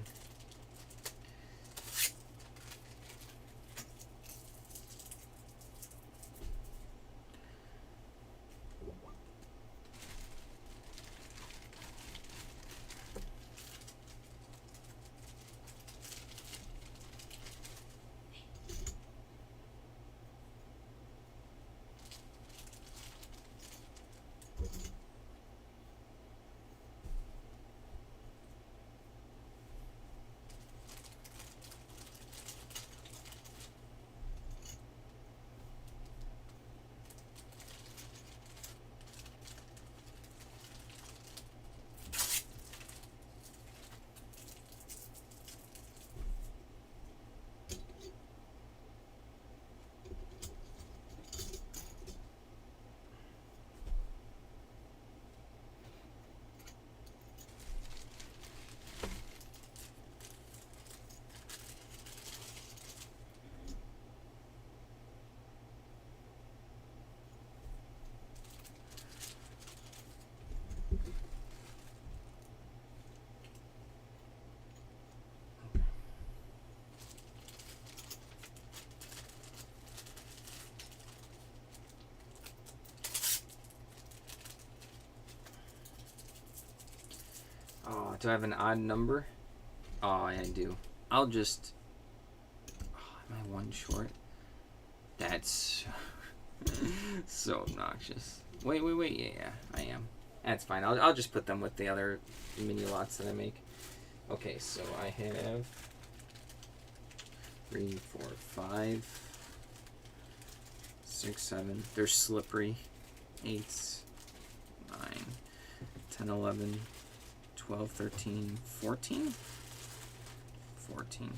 Oh, do I have an odd number? Oh, I do. I'll just... Oh, am I one short? That's so obnoxious. Wait. Yeah, I am. That's fine. I'll just put them with the other mini lots that I make. Okay, so I have 3, 4, 5, 6, 7. They're slippery. 8, 9, 10, 11, 12, 13, 14? 14.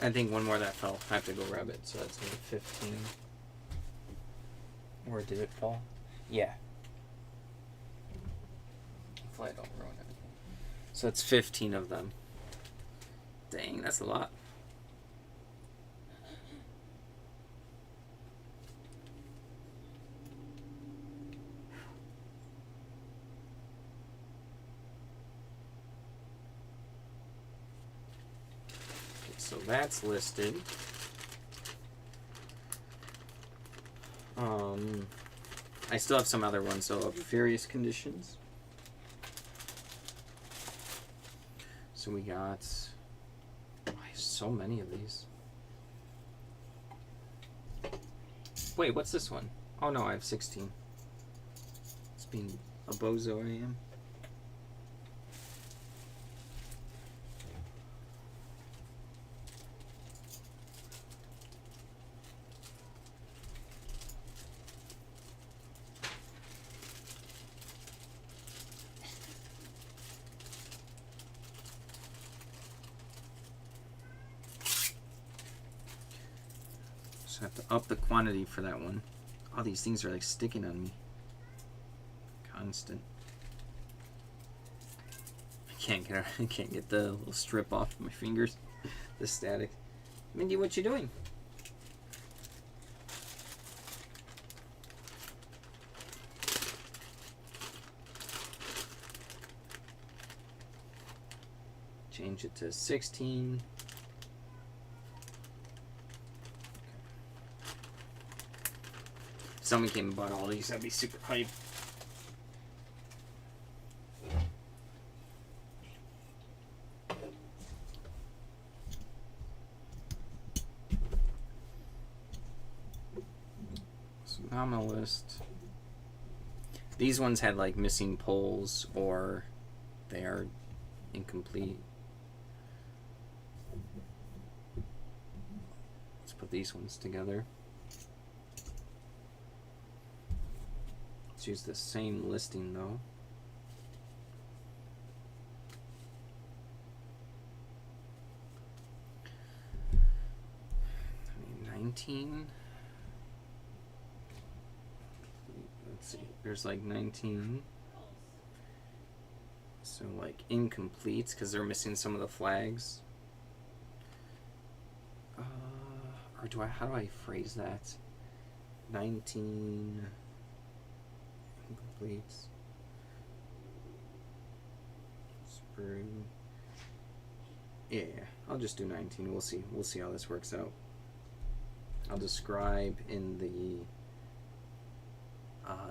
I think one more that fell. I have to go grab it, so that's 15. Or did it fall? Yeah. Hopefully I don't ruin anything. So it's 15 of them. Dang, that's a lot. So that's listed. I still have some other ones, so various conditions. So we got... I have so many of these. Wait, what's this one? Oh no, I have 16. It's being a bozo I am. So I have to up the quantity for that one. All these things are like sticking on me. Constant. I can't get the little strip off my fingers. The static. Mindy, what you doing? Change it to 16. If someone came and bought all these, I'd be super hyped. So nominalist. These ones had like missing poles or they are incomplete. Let's put these ones together. Let's use the same listing though. I mean, 19. Let's see. There's like 19. So like incompletes because they're missing some of the flags. Or do I? How do I phrase that? 19 incompletes. Sprue. Yeah, I'll just do 19. We'll see. We'll see how this works out. I'll describe in the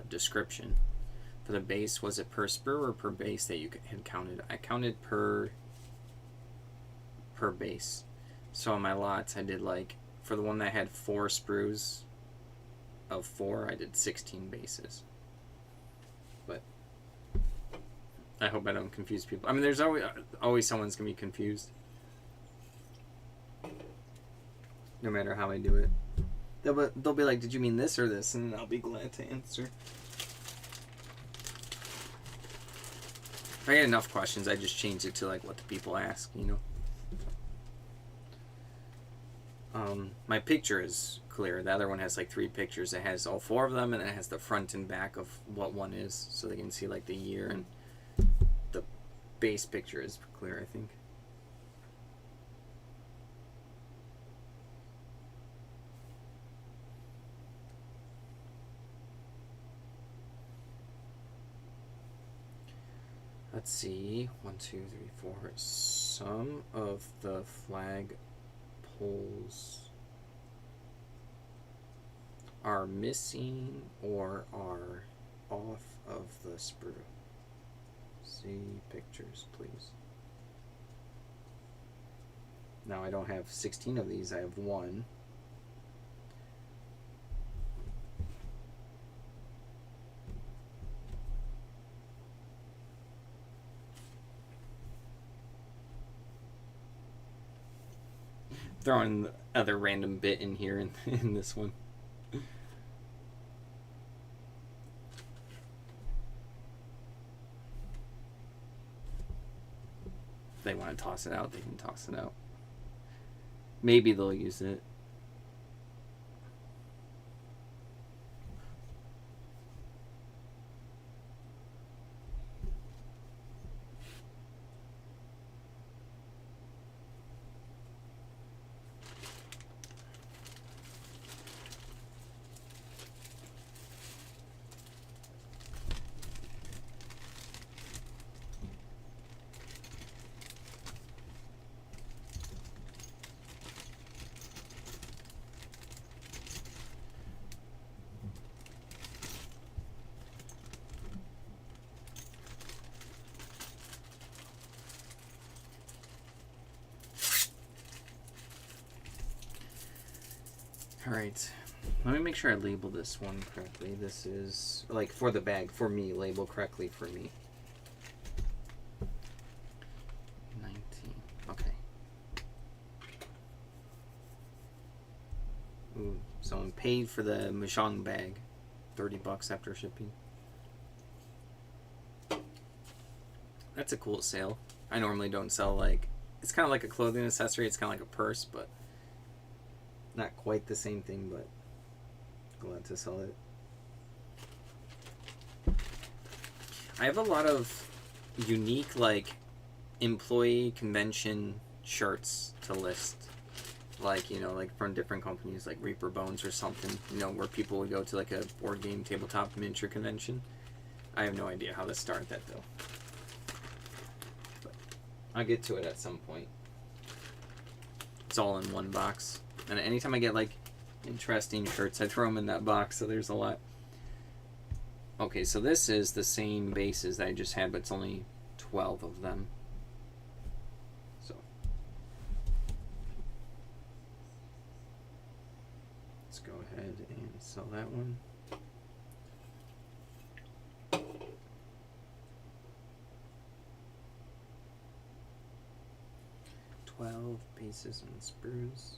description. For the base, was it per sprue or per base that you had counted? I counted per base. So on my lots, I did like, for the one that had 4 sprues of 4, I did 16 bases. But I hope I don't confuse people. I mean, there's always someone's going to be confused. No matter how I do it. They'll be like, did you mean this or this? And I'll be glad to answer. If I get enough questions, I just change it to like what the people ask, you know. My picture is clear. The other one has like 3 pictures. It has all 4 of them, and it has the front and back of what one is, so they can see like the year, and the base picture is clear, I think. Let's see. 1, 2, 3, 4. Some of the flag poles are missing or are off of the sprue. See pictures, please. Now I don't have 16 of these. I have 1. Throwing the other random bit in here in this one. If they want to toss it out, they can toss it out. Maybe they'll use it. Alright, let me make sure I label this one correctly. This is, like, for the bag, for me, label correctly for me. 19, okay. Ooh, someone paid for the Mahjong bag. $30 after shipping. That's a cool sale. I normally don't sell, like, it's kind of like a clothing accessory, it's kind of like a purse, but not quite the same thing, but glad to sell it. I have a lot of unique, like, employee convention shirts to list. Like, you know, like from different companies, like Reaper Bones or something, you know, where people would go to like a board game tabletop miniature convention. I have no idea how to start that though. But I'll get to it at some point. It's all in one box. And anytime I get like interesting shirts, I throw them in that box, so there's a lot. Okay, so this is the same bases that I just had, but it's only 12 of them. So let's go ahead and sell that one. Bases and sprues.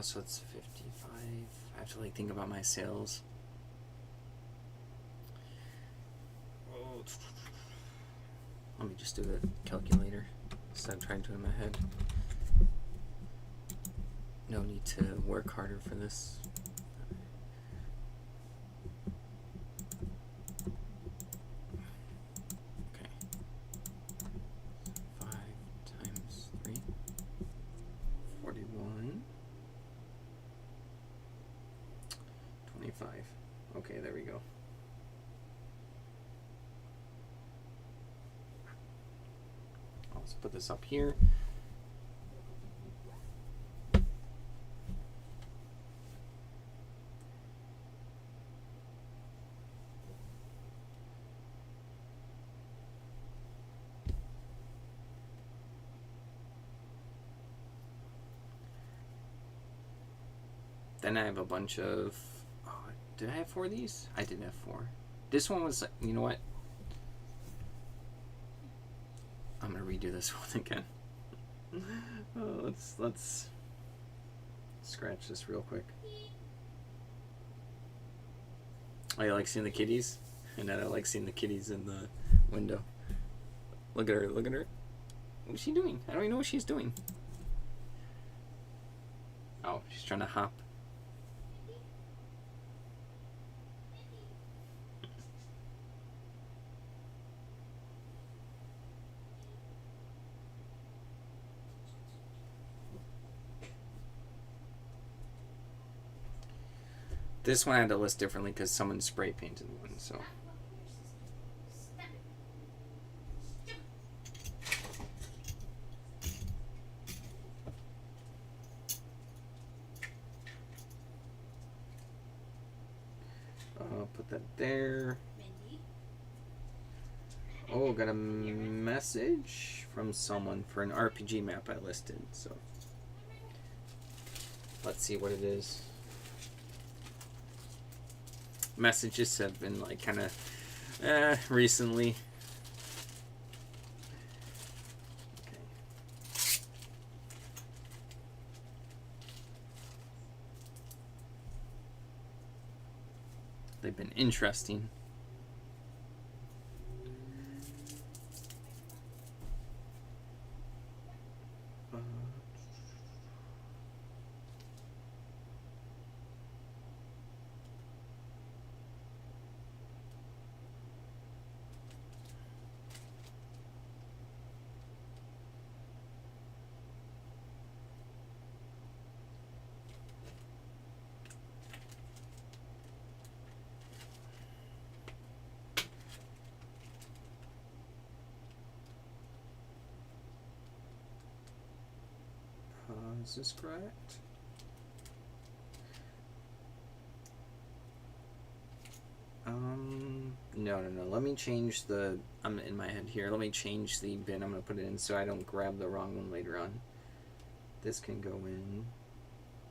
So it's 55. I have to like think about my sales. Oh. Let me just do the calculator instead of trying to do it in my head. No need to work harder for this. Okay. 5 times 3. 41. 25. Okay, there we go. Let's put this up here. Then I have a bunch of... Oh, did I have 4 of these? I did have 4. This one was... You know what? I'm going to redo this one again. Oh, let's scratch this real quick. Oh, you like seeing the kitties? And then I like seeing the kitties in the window. Look at her, look at her. What's she doing? I don't even know what she's doing. Oh, she's trying to hop. This one I had to list differently because someone spray painted one, so. Put that there. Oh, got a message from someone for an RPG map I listed, so. Let's see what it is. Messages have been like kind of recently. Okay. They've been interesting. Is this correct? No. Let me change the. I'm in my head here. Let me change the bin. I'm gonna put it in so I don't grab the wrong one later on. This can go in.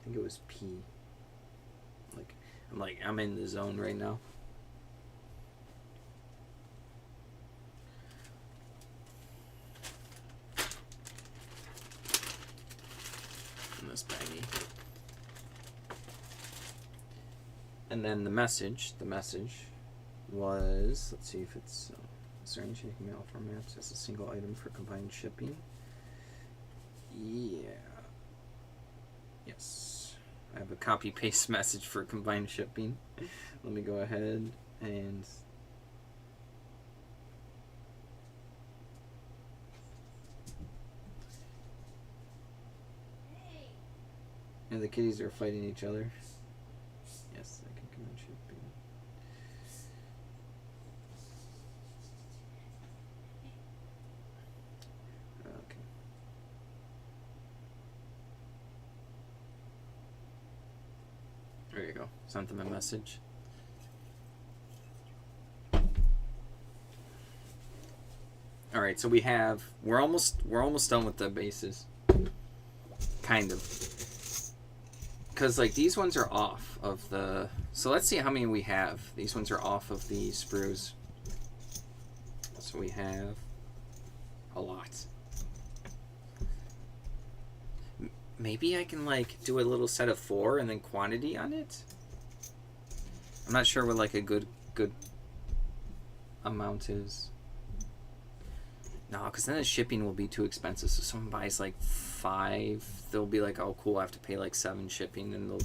I think it was P. I'm in the zone right now. This baggie. And then the message was, let's see if it's, is there any shaking mail formats as a single item for combined shipping? Yeah. Yes. I have a copy paste message for combined shipping. Let me go ahead and the kitties are fighting each other. Yes, I can combine shipping. Okay. There you go. Sent them a message. All right, so we're almost done with the bases. Kind of. Cuz like these ones are off of the, so let's see how many we have. These ones are off of the sprues. So we have a lot. Maybe I can like do a little set of 4 and then quantity on it. I'm not sure what like a good amount is. No, because then the shipping will be too expensive. So someone buys like 5, they'll be like, oh cool, I have to pay like 7 shipping, and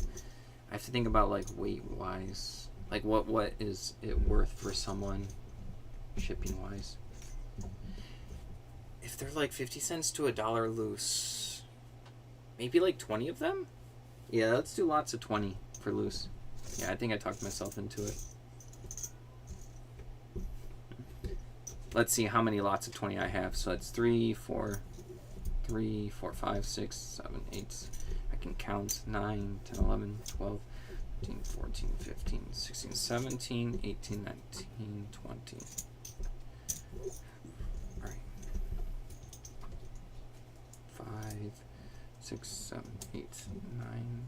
I have to think about like weight wise, like what is it worth for someone shipping wise. If they're like 50 cents to $1 loose, maybe like 20 of them. Yeah, let's do lots of 20 for loose. Yeah, I think I talked myself into it. Let's see how many lots of 20 I have. So that's 3, 4, 5, 6, 7, 8. I can count 9, 10, 11, 12, 13, 14, 15, 16, 17, 18, 19, 20. All right. 5, 6, 7, 8, 9,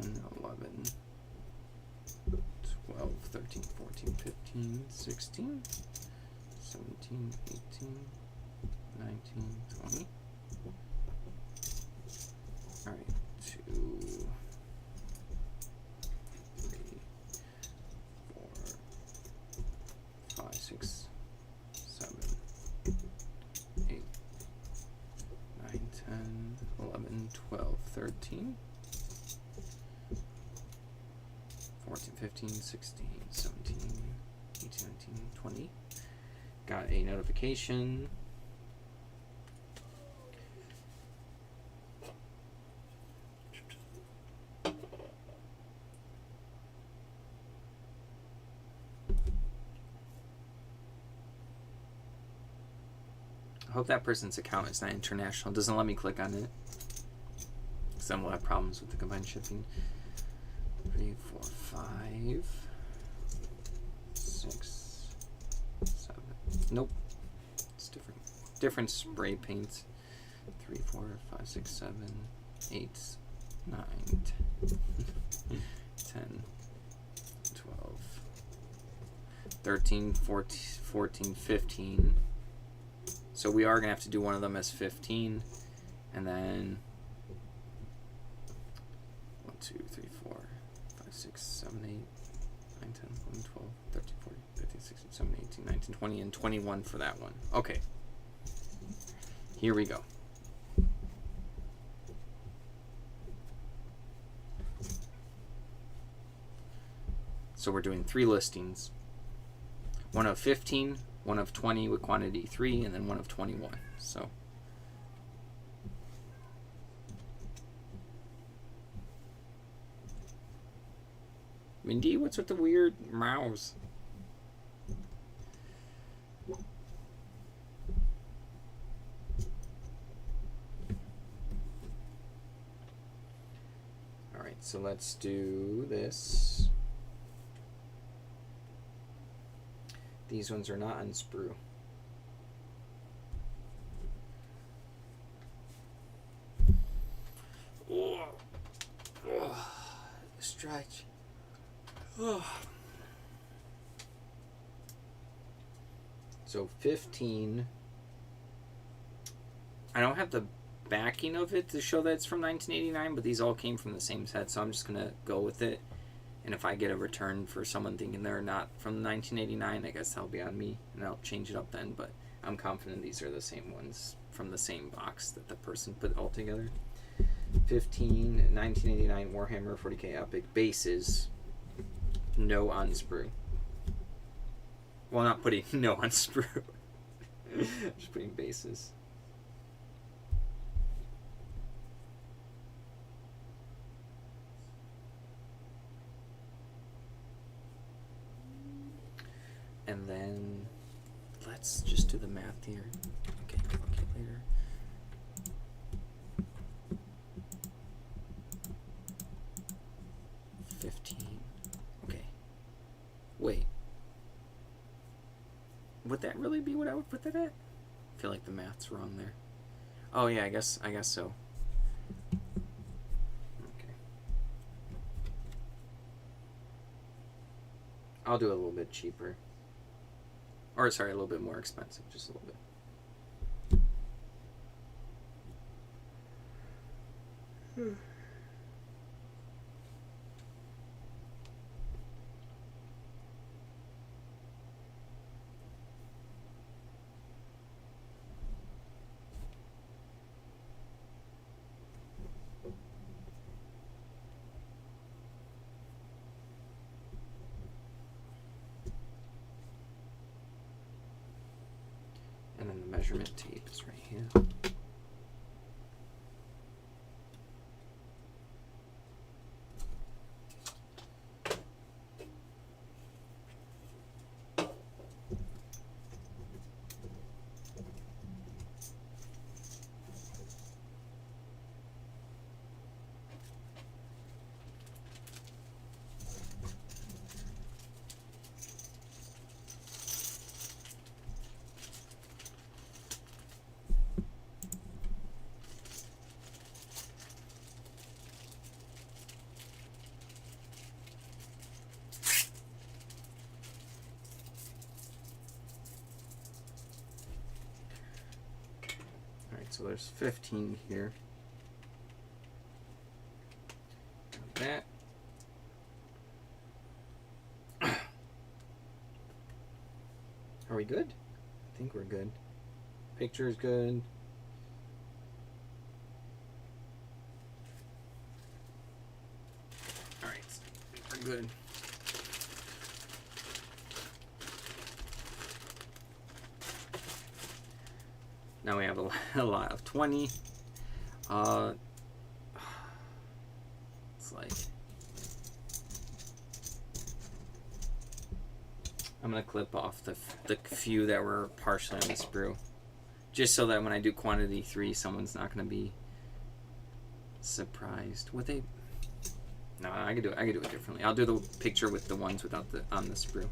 10, 11, 12, 13, 14, 15, 16, 17, 18, 19, 20. All right, 2, 3, 4, 5, 6, 7, 8, 9, 10, 11, 12, 13. 14, 15, 16, 17, 18, 19, 20. Got a notification. I hope that person's account is not international. It doesn't let me click on it, because then we'll have problems with the combined shipping. 3, 4, 5, 6, 7. Nope. It's different. Different spray paint. 3, 4, 5, 6, 7, 8, 9, 10, 12, 13, 14, 15. So we are going to have to do one of them as 15. And then 1, 2, 3, 4. 6, 7, 8, 9, 10, 11, 12, 13, 14, 15, 16, 17, 18, 19, 20, and 21 for that one. Okay. Here we go. So we're doing 3 listings. One of 15, one of 20 with quantity 3, and then one of 21. So Mindy, what's with the weird mouse? All right, so let's do this. These ones are not on sprue. Stretch. So 15. I don't have the backing of it to show that it's from 1989, but these all came from the same set, so I'm just gonna go with it. And if I get a return for someone thinking they're not from 1989, I guess that'll be on me, and I'll change it up then. But I'm confident these are the same ones from the same box that the person put all together. 15, 1989 Warhammer 40k Epic bases. No unsprue. Well, not putting no unsprue. Just putting bases. And then let's just do the math here. Okay, calculator. Okay. Wait. Would that really be what I would put that at? I feel like the math's wrong there. Oh yeah, I guess so. Okay. I'll do it a little bit cheaper. Or sorry, a little bit more expensive, just a little bit. And then the measurement tape is right here. So there's 15 here. That. Are we good? I think we're good. Picture is good. All right, we're good. Now we have a lot of 20. It's like I'm gonna clip off the few that were partially on the sprue, just so that when I do quantity 3, someone's not gonna be surprised. Would they? No, I could do it differently. I'll do the picture with the ones without the on the sprue.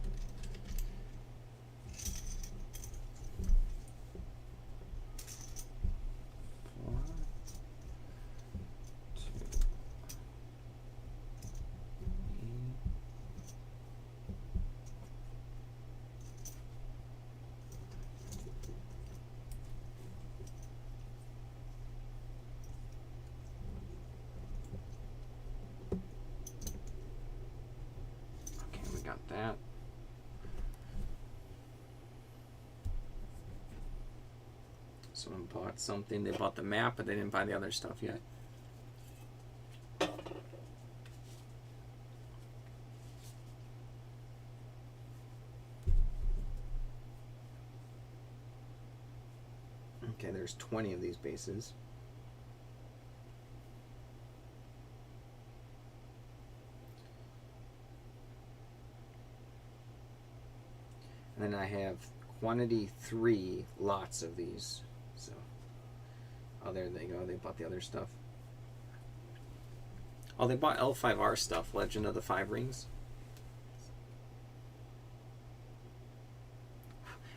Got that. Someone bought something. They bought the map, but they didn't buy the other stuff yet. Okay, there's 20 of these bases. And then I have quantity 3 lots of these. So, oh, there they go. They bought the other stuff. Oh, they bought L5R stuff. Legend of the Five Rings.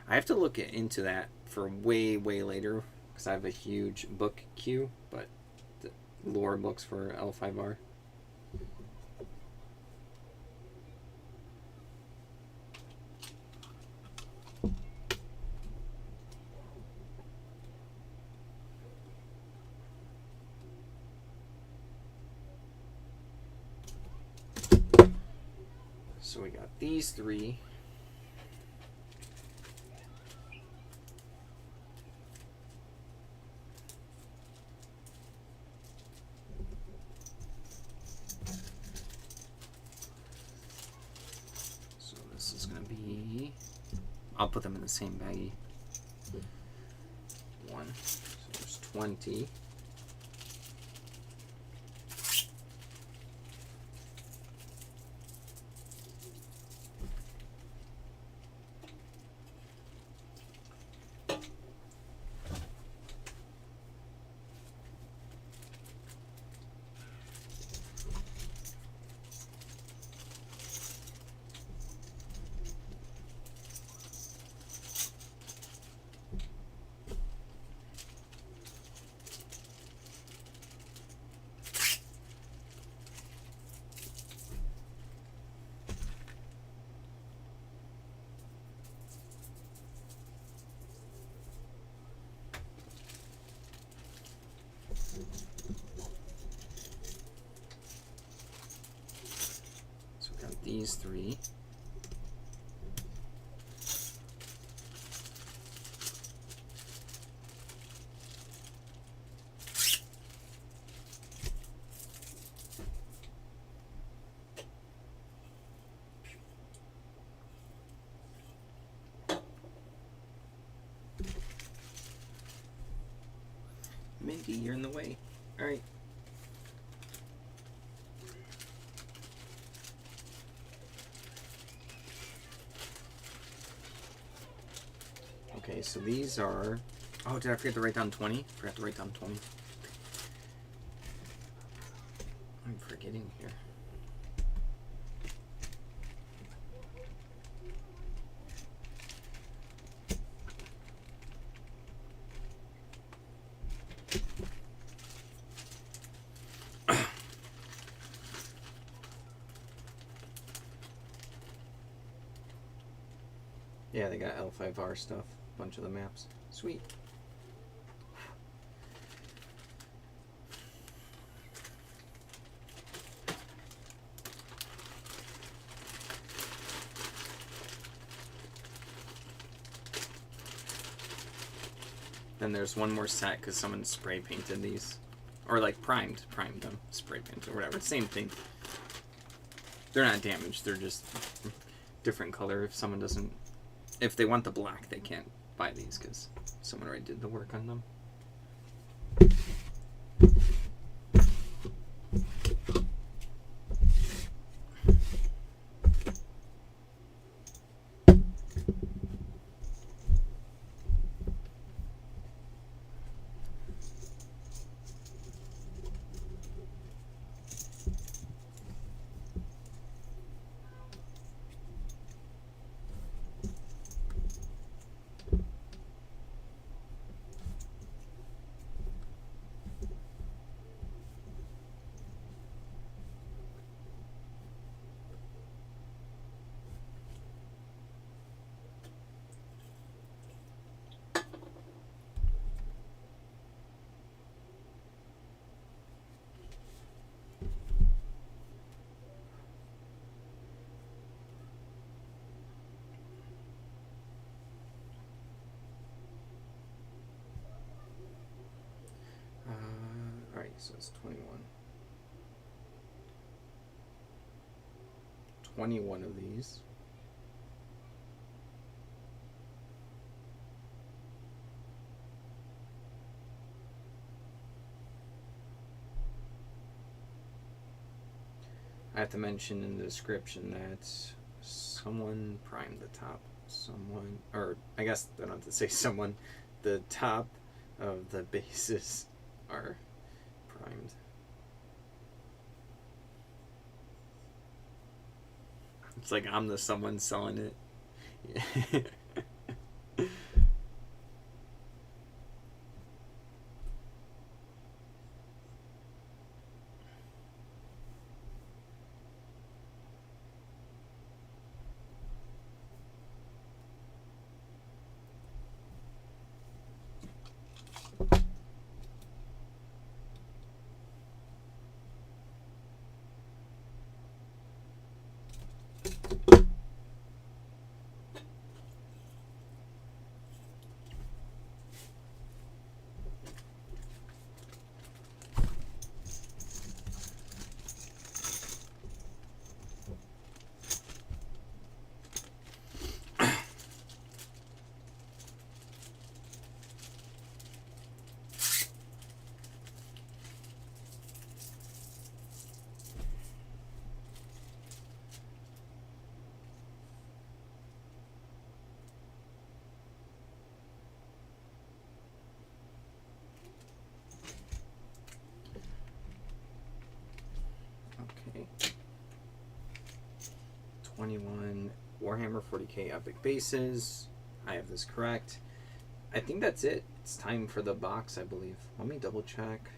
I have to look into that for way later because I have a huge book queue. But the lore books for L5R. So we got these 3. I'll put them in the same baggie. 1. So there's 20. So we got these 3. Mindy, you're in the way. All right. Okay, so these are... Oh, did I forget to write down 20? Forgot to write down 20. I'm forgetting here. Yeah, they got L5R stuff. Bunch of the maps. Sweet. Then there's one more set because someone spray painted these. Or like primed them. Spray painted or whatever. Same thing. They're not damaged. They're just different color. If someone doesn't... If they want the black, they can't buy these because someone already did the work on them. Alright, so it's 21. 21 of these. I have to mention in the description that someone primed the top. Someone, or I guess I don't have to say someone, the top of the bases are primed. It's like I'm the someone selling it. 21 Warhammer 40k epic bases. I have this correct. I think that's it. It's time for the box, I believe. Let me double check.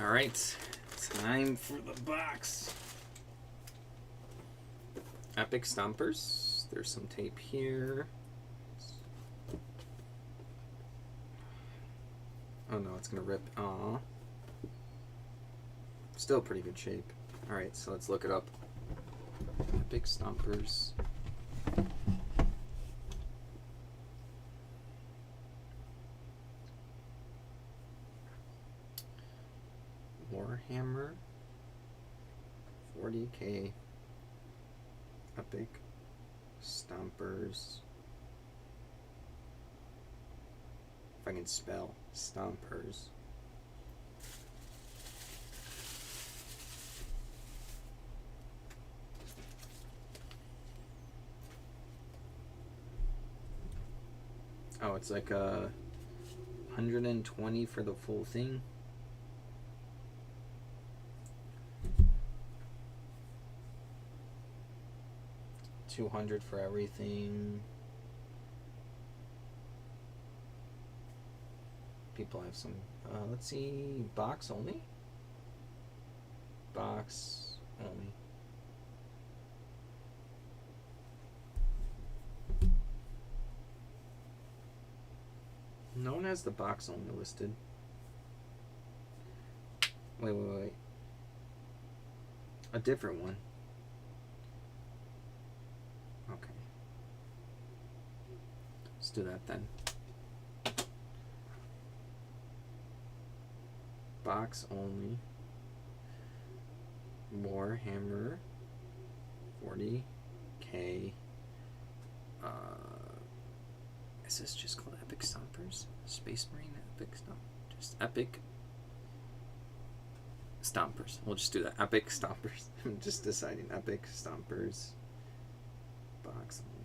All right, time for the box. Epic Stompers. There's some tape here. Oh no, it's gonna rip. Aw. Still pretty good shape. All right, so let's look it up. Epic Stompers. Warhammer 40k Epic Stompers. If I can spell Stompers. Oh, it's like 120 for the full thing. $200 for everything. People have some. Let's see. Box only. Box only. No one has the box only listed. Wait. A different one. Okay. Let's do that then. Box only. Warhammer 40k. Is this just called Epic Stompers? Space Marine Epic Stompers? Just Epic Stompers. We'll just do that. Epic Stompers. I'm just deciding. Epic Stompers. Box only.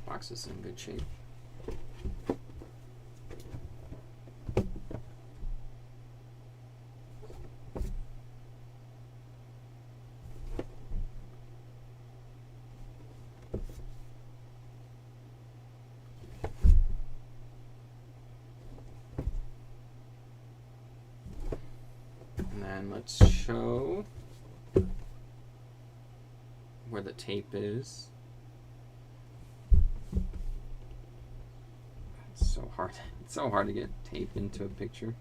Box is in good shape. And then let's show where the tape is. So hard. It's so hard to get tape into a picture.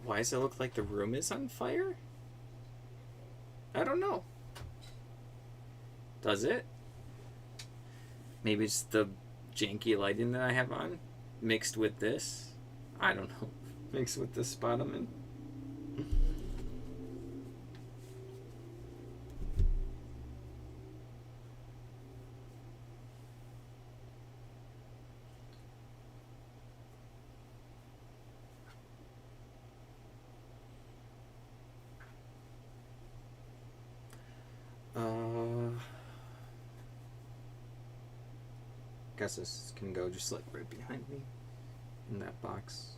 Why does it look like the room is on fire? I don't know. Does it? Maybe it's the janky lighting that I have on mixed with this. I don't know. Mixed with the spot I'm in. Guess this can go just like right behind me in that box.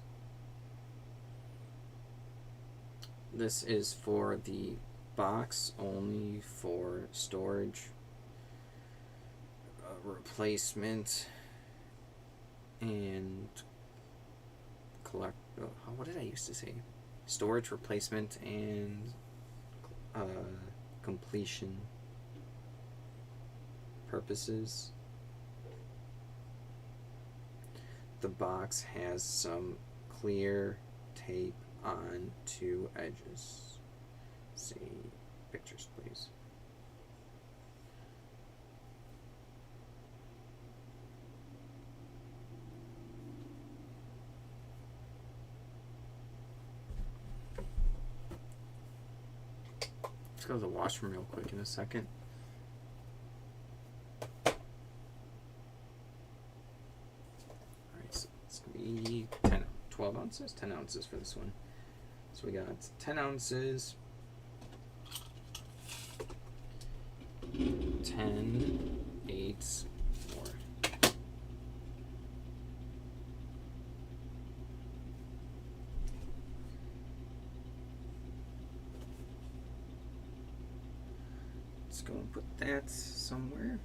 This is for the box only for storage, replacement, and collect. What did I used to say? Storage, replacement, and completion. purposes, the box has some clear tape on two edges. See pictures, please. Let's go to the washroom real quick in a second. Alright, so it's going to be 12 ounces? 10 ounces for this one. So we got 10 ounces, 10 eighths more. Let's go and put that somewhere.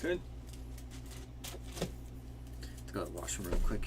Good. Let's go to the washroom real quick.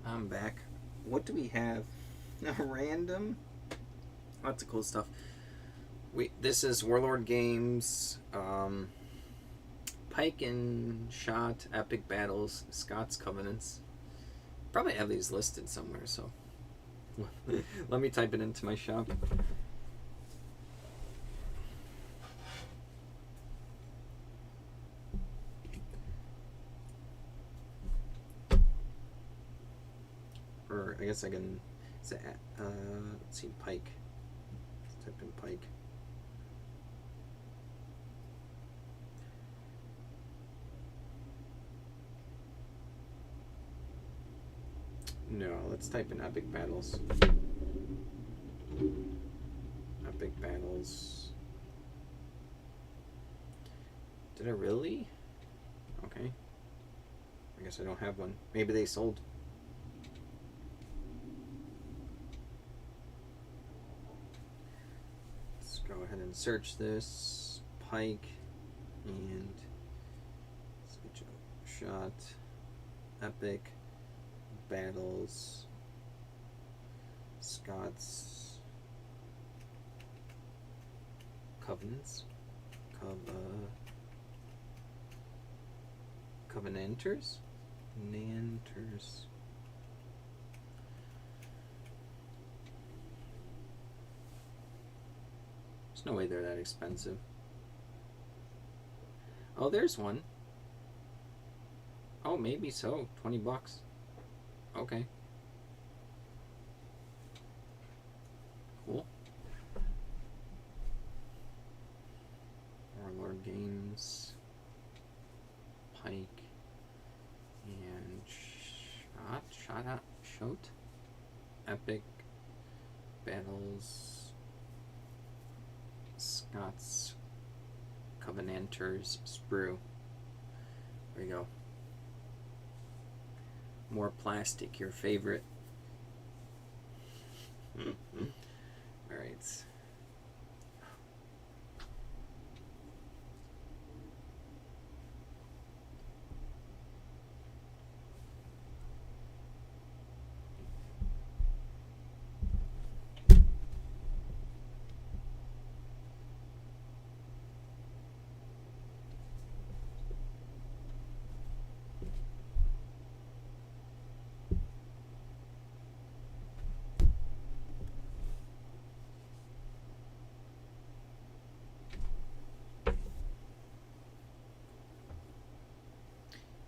I'm back. What do we have? Random. Lots of cool stuff. This is Warlord Games, Pike and Shot, Epic Battles, Scott's Covenants. Probably have these listed somewhere, so let me type it into my shop. Or I guess I can say, let's see, Pike. Let's type in Pike. No, let's type in Epic Battles. Epic Battles. Did I really? Okay. I guess I don't have one. Maybe they sold. search this. Pike and shot. Epic battles. Scots. Covenants. Covenanters? Nanters. There's no way they're that expensive. Oh, there's one. Oh, maybe so. $20. Okay. Cool. Warlord Games. Pike. And Shot. Epic battles. Scots. Covenanters. Sprue. There you go. More plastic, your favorite. Alright.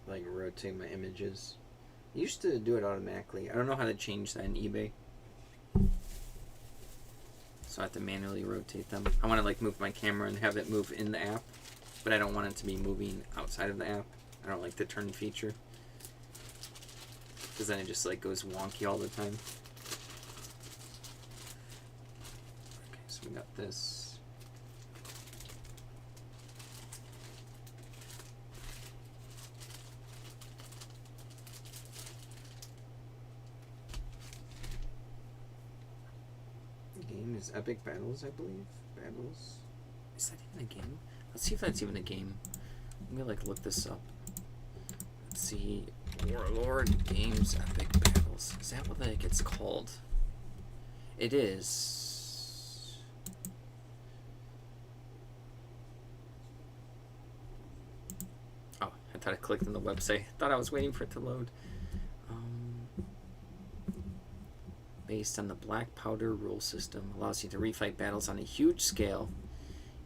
Like rotate my images. I used to do it automatically. I don't know how to change that in eBay. So I have to manually rotate them. I want to like move my camera and have it move in the app, but I don't want it to be moving outside of the app. I don't like the turn feature, because then it just like goes wonky all the time. Okay, so we got this. Game is Epic Battles, I believe. Battles. Is that even a game? Let's see if that's even a game. I'm gonna like look this up. Let's see. Warlord Games Epic Battles. Is that what like it's called? It is. Oh, I thought I clicked on the website. I thought I was waiting for it to load. Based on the Black Powder rule system, allows you to refight battles on a huge scale.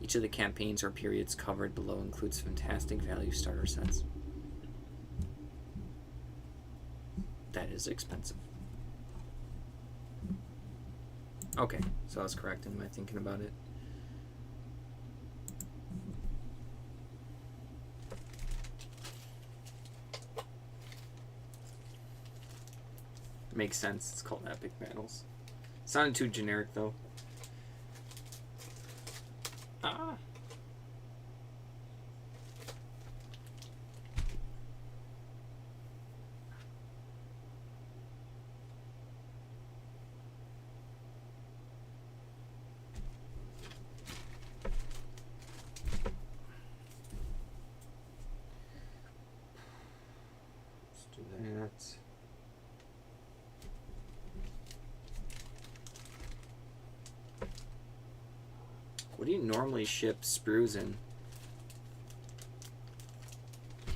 Each of the campaigns or periods covered below includes fantastic value starter sets. That is expensive. Okay, so I was correct in my thinking about it. Makes sense. It's called Epic Battles. Sounded too generic though. Ah. Let's do that. What do you normally ship sprues in?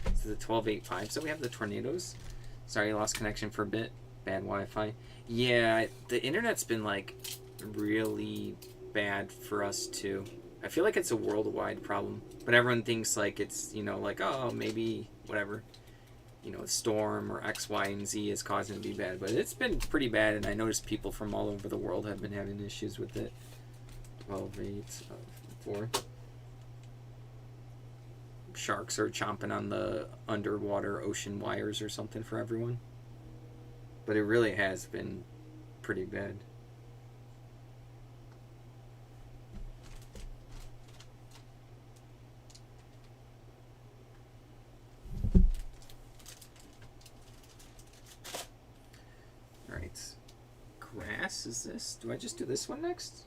Is it the 1285? So we have the tornadoes. Sorry, lost connection for a bit. Bad Wi-Fi. Yeah, the internet's been like really bad for us too. I feel like it's a worldwide problem, but everyone thinks like it's, you know, like, oh, maybe whatever, you know, a storm or X, Y, and Z is causing it to be bad, but it's been pretty bad, and I noticed people from all over the world have been having issues with it. 12.8, 4. Sharks are chomping on the underwater ocean wires or something for everyone. But it really has been pretty bad. Alright. Grass is this? Do I just do this one next?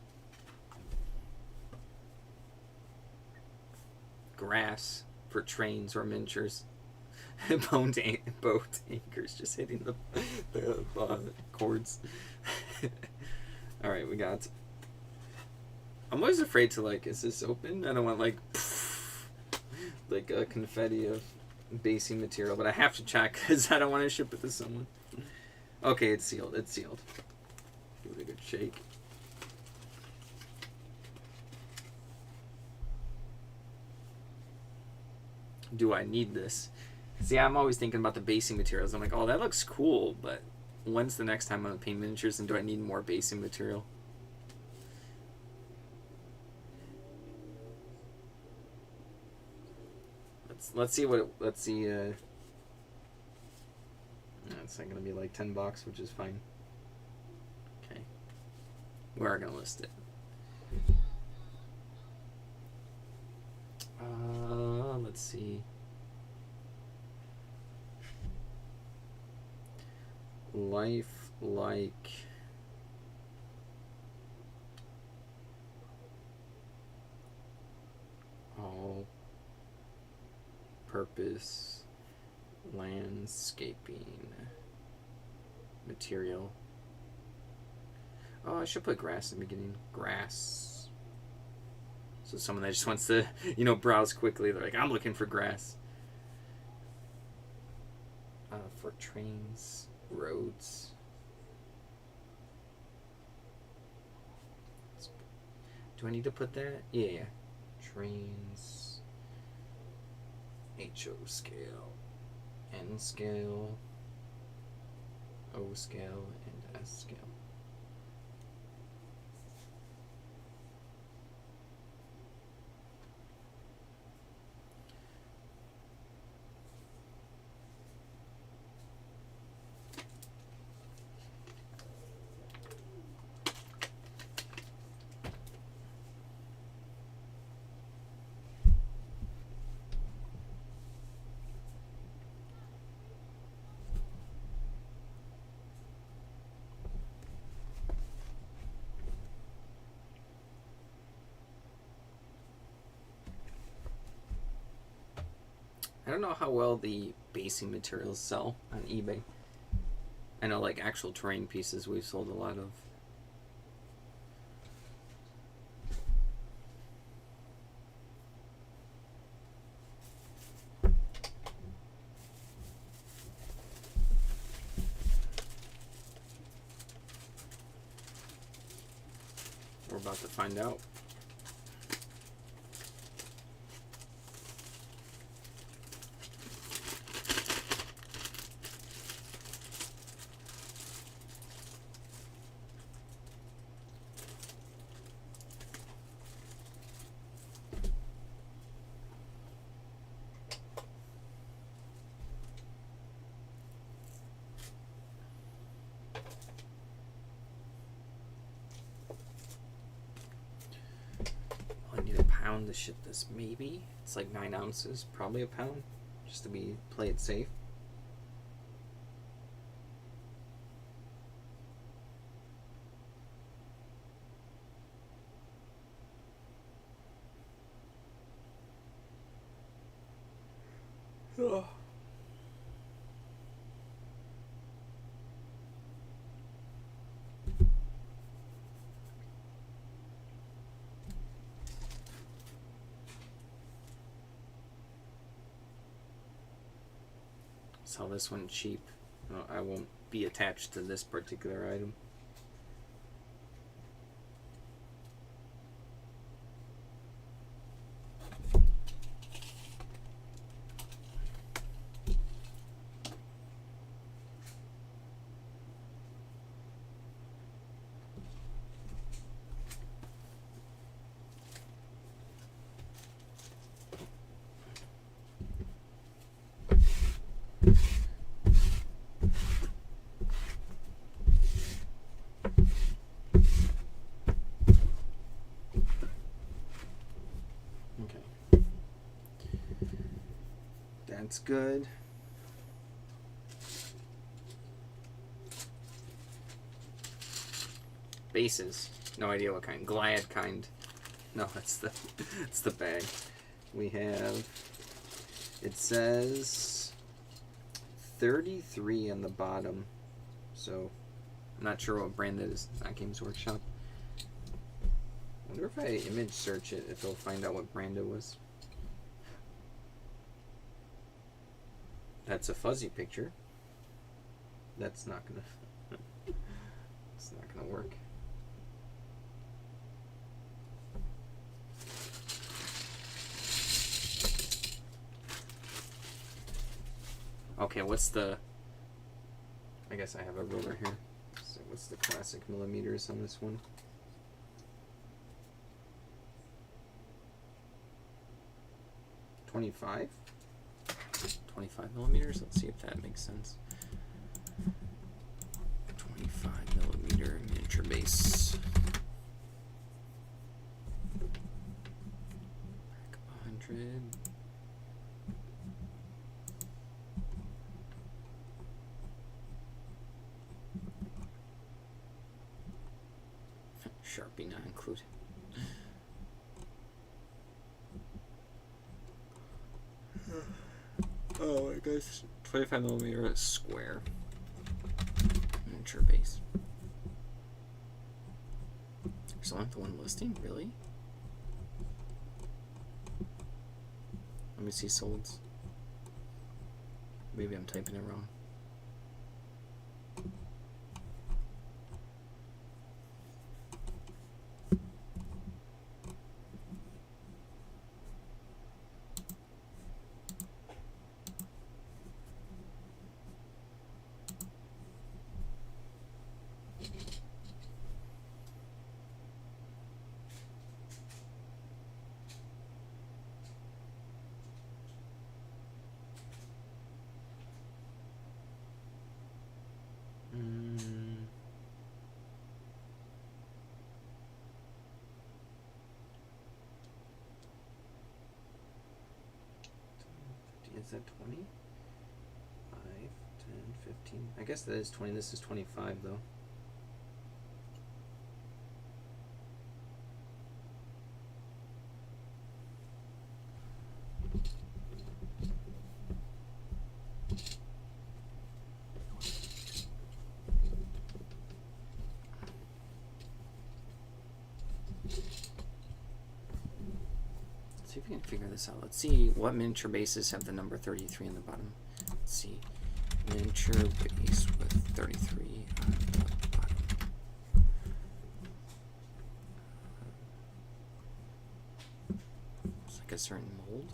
grass for trains or miniatures. Boat anchors just hitting the cords. Alright, we got... I'm always afraid to, like, is this open? I don't want, like a confetti of basing material, but I have to check because I don't want to ship it to someone. Okay, it's sealed. It's sealed. Give it a good shake. Do I need this? See, I'm always thinking about the basing materials. I'm like, oh, that looks cool, but when's the next time I'm going to paint miniatures, and do I need more basing material? Let's see what it, let's see. It's not going to be like $10, which is fine. Okay, we are going to list it. Let's see. Life like all purpose landscaping material. Oh, I should put grass in the beginning. Grass. So someone that just wants to, browse quickly, they're like, I'm looking for grass. For trains, roads. Do I need to put that? Yeah. Trains. HO scale. N scale. O scale and S scale. I don't know how well the basing materials sell on eBay. I know, like, actual terrain pieces we've sold a lot of. We're about to find out. To ship this, maybe it's like 9 ounces, probably a pound, just to play it safe. Oh. Sell this one cheap. I won't be attached to this particular item. That's good. Bases. No idea what kind. Glad kind. No, that's the bag. we have, it says 33 on the bottom. So, I'm not sure what brand that is. Not Games Workshop. I wonder if I image search it, if it'll find out what brand it was. That's a fuzzy picture. That's not gonna. It's not gonna work. Okay, what's the... I guess I have a ruler here. So what's the classic millimeters on this one? 25? 25 millimeters? Let's see if that makes sense. 25 millimeter miniature base. Back up 100. Sharpie not included. Oh my gosh. 25 millimeter square miniature base. There's only the one listing? Really? Let me see solds. Maybe I'm typing it wrong. Is that 20? 5, 10, 15. I guess that is 20. This is 25 though. See if we can figure this out. Let's see what miniature bases have the number 33 on the bottom. Let's see. Miniature base with 33 on the bottom. It's like a certain mold.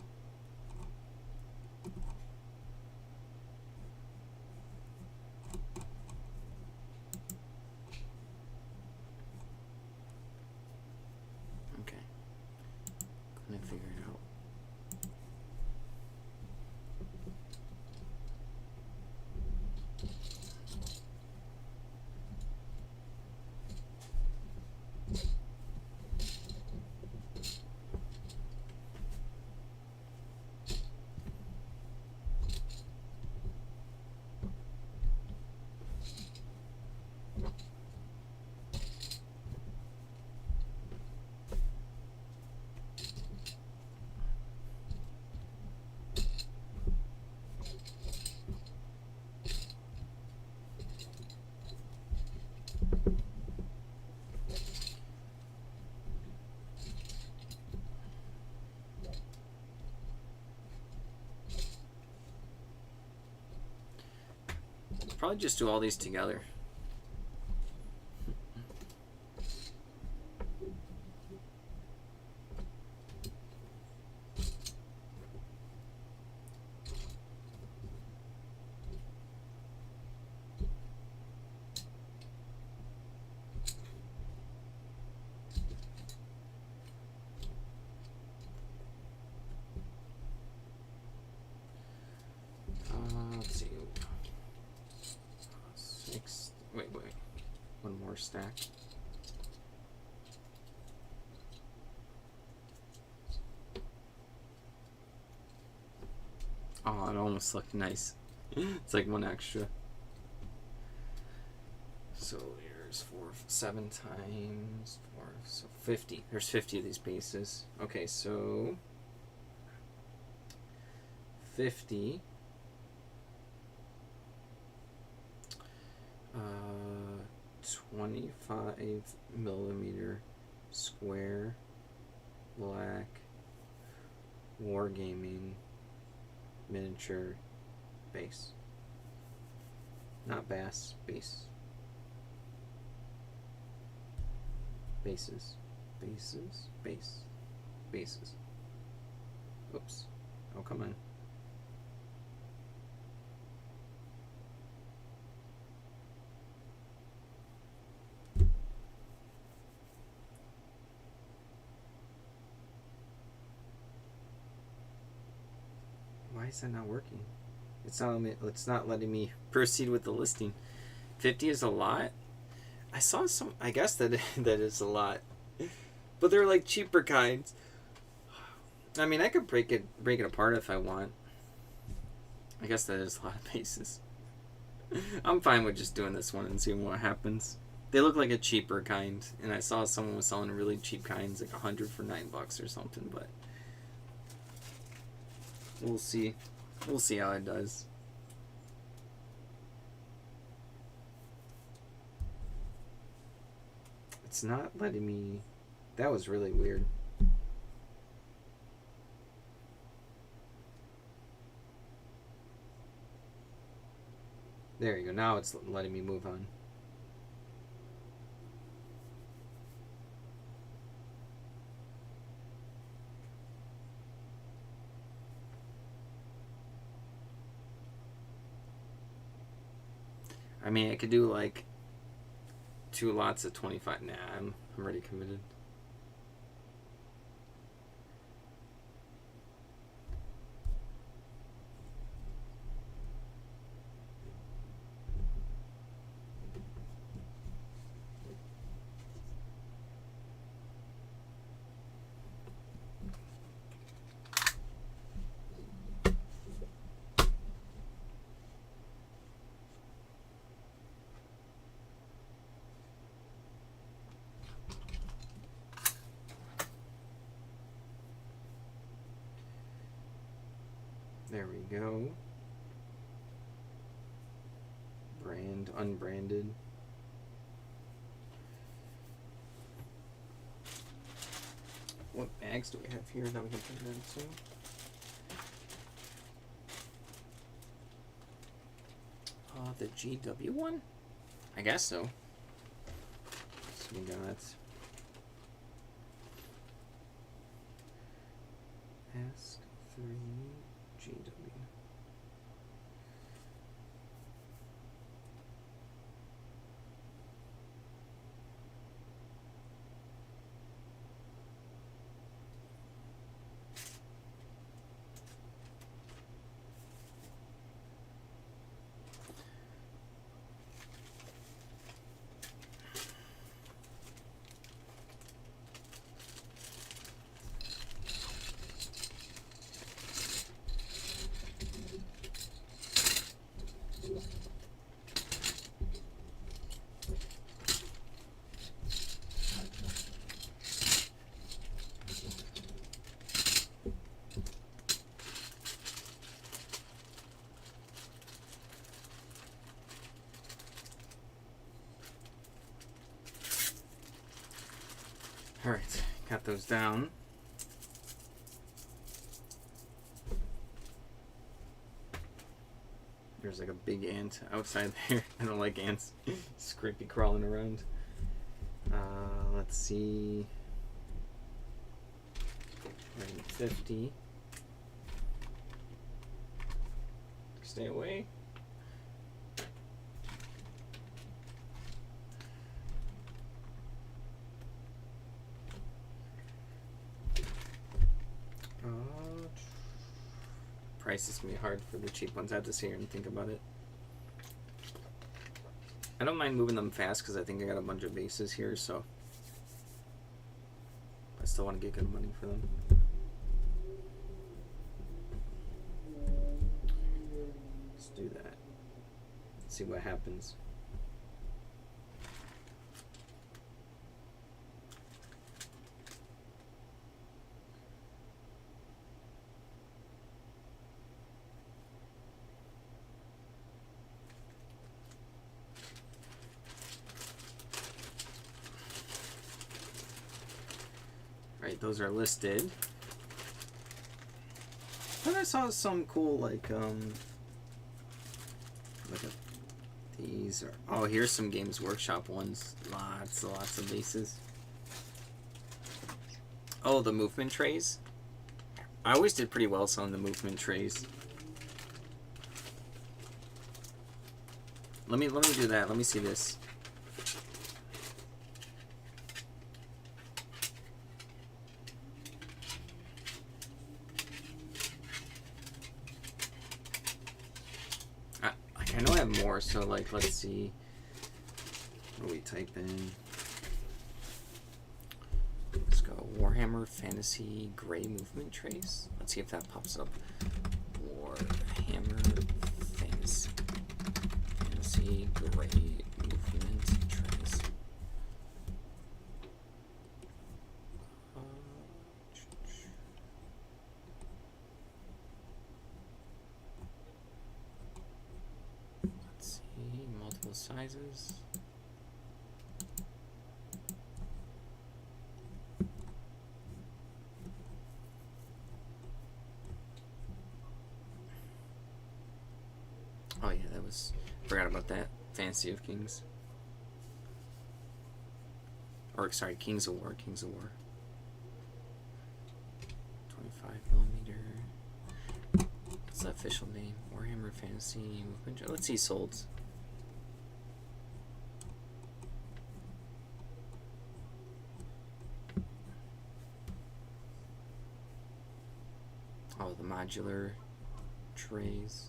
Figure it out. Probably just do all these together. Let's see. Wait. One more stack. Oh, it almost looked nice. It's like one extra. So here's 7 times 4, so 50. There's 50 of these bases. Okay, so 50. 25 millimeter square black wargaming miniature base. Not bass, base. Bases. Bases. Oops. Oh, come on. Why is that not working? It's not letting me proceed with the listing. 50 is a lot. I saw some. I guess that that is a lot, but they're like cheaper kinds. I mean, I could break it apart if I want. I guess that is a lot of bases. I'm fine with just doing this one and seeing what happens. They look like a cheaper kind, and I saw someone was selling really cheap kinds, like 100 for $9 or something. But we'll see. We'll see how it does. It's not letting me. That was really weird. There you go. Now it's letting me move on. I mean, I could do like 2 lots of 25. Nah, I'm already committed. There we go. Brand, unbranded. What bags do we have here that we can put it into? The GW one? I guess so. So we got S3 GW. Alright, got those down. There's like a big ant outside there. I don't like ants. It's creepy crawling around. Let's see. 50. Stay away. Price is gonna be hard for the cheap ones. I have to sit here and think about it. I don't mind moving them fast because I think I got a bunch of bases here, so I still want to get good money for them. Let's do that. Let's see what happens. those are listed. But I saw some cool, like these are... Oh, here's some Games Workshop ones. Lots of bases. Oh, the movement trays. I always did pretty well selling the movement trays. Let me do that. Let me see this. I know I have more, so like let's see. What do we type in? Let's go Warhammer Fantasy Gray Movement Trays. Let's see if that pops up. Warhammer Fantasy Gray Movement Trays. Let's see, multiple sizes. Oh yeah, that was... Forgot about that. Fantasy of Kings. Or, sorry, Kings of War. 25 millimeter. What's the official name? Warhammer Fantasy Movement. Let's see, sold. Oh, the modular trays.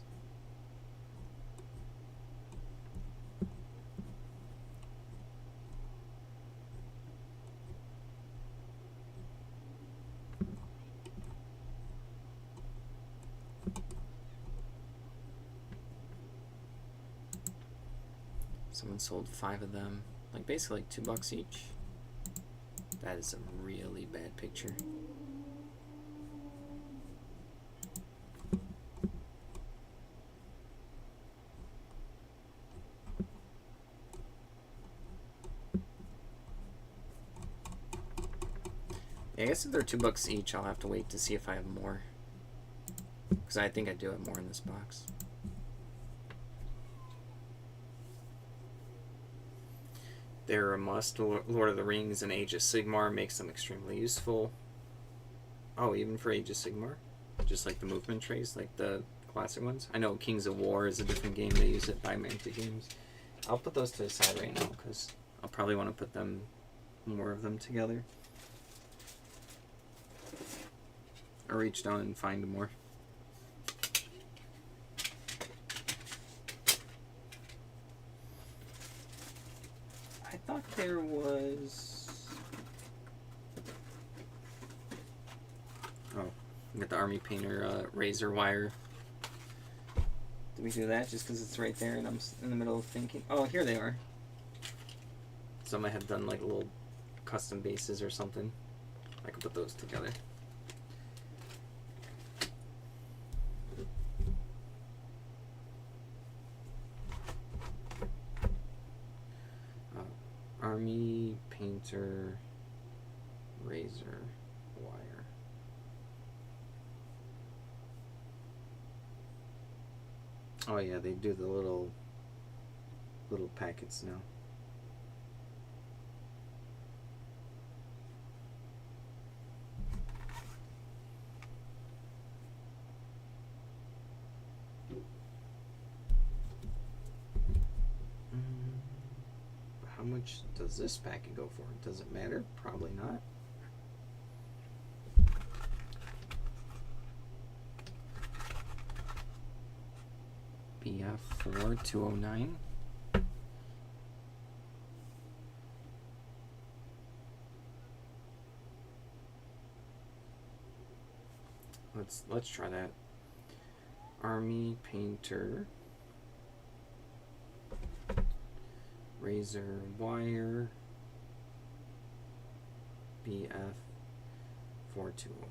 Someone sold 5 of them, like basically like $2 each. That is a really bad picture. Yeah, I guess if they're $2 each, I'll have to wait to see if I have more, because I think I do have more in this box. They're a must. Lord of the Rings and Age of Sigmar makes them extremely useful. Oh, even for Age of Sigmar? Just like the movement trays, like the classic ones? I know Kings of War is a different game. They use it by Mantic Games. I'll put those to the side right now because I'll probably want to put them, more of them together. Or reach down and find more. I thought there was... Oh, we got the Army Painter razor wire. Did we do that just because it's right there and I'm in the middle of thinking? Oh, here they are. Some I have done like little custom bases or something. I could put those together. Army Painter razor wire. Oh yeah, they do the little packets now. How much does this packet go for? Does it matter? Probably not. BF4209. Let's try that. Army Painter razor wire BF 4209.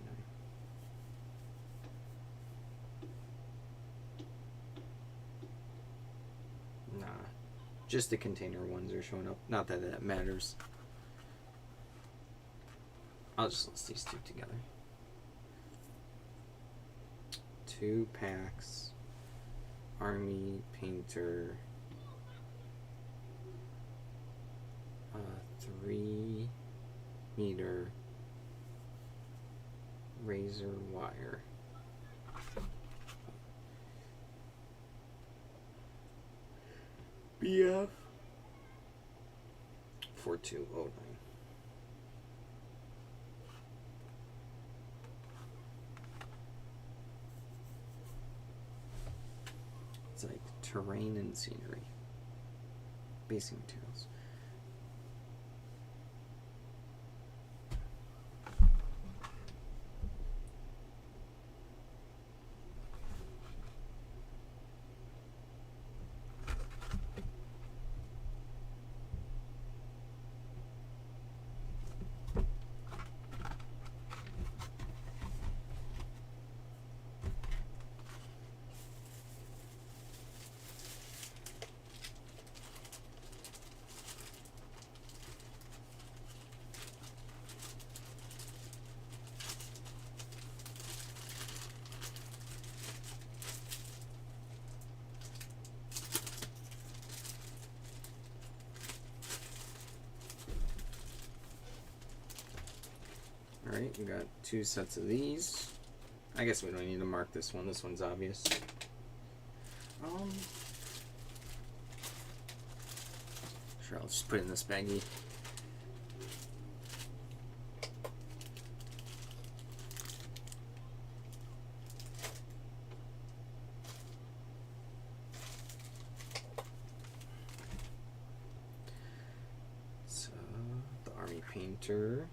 Nah, just the container ones are showing up. Not that that matters. I'll just list these two together. 2 packs. Army Painter. 3 meter razor wire. BF 4209. It's like terrain and scenery. Basic materials. Alright, we got 2 sets of these. I guess we don't need to mark this one. This one's obvious. Sure, I'll just put it in this baggie. So, the Army Painter.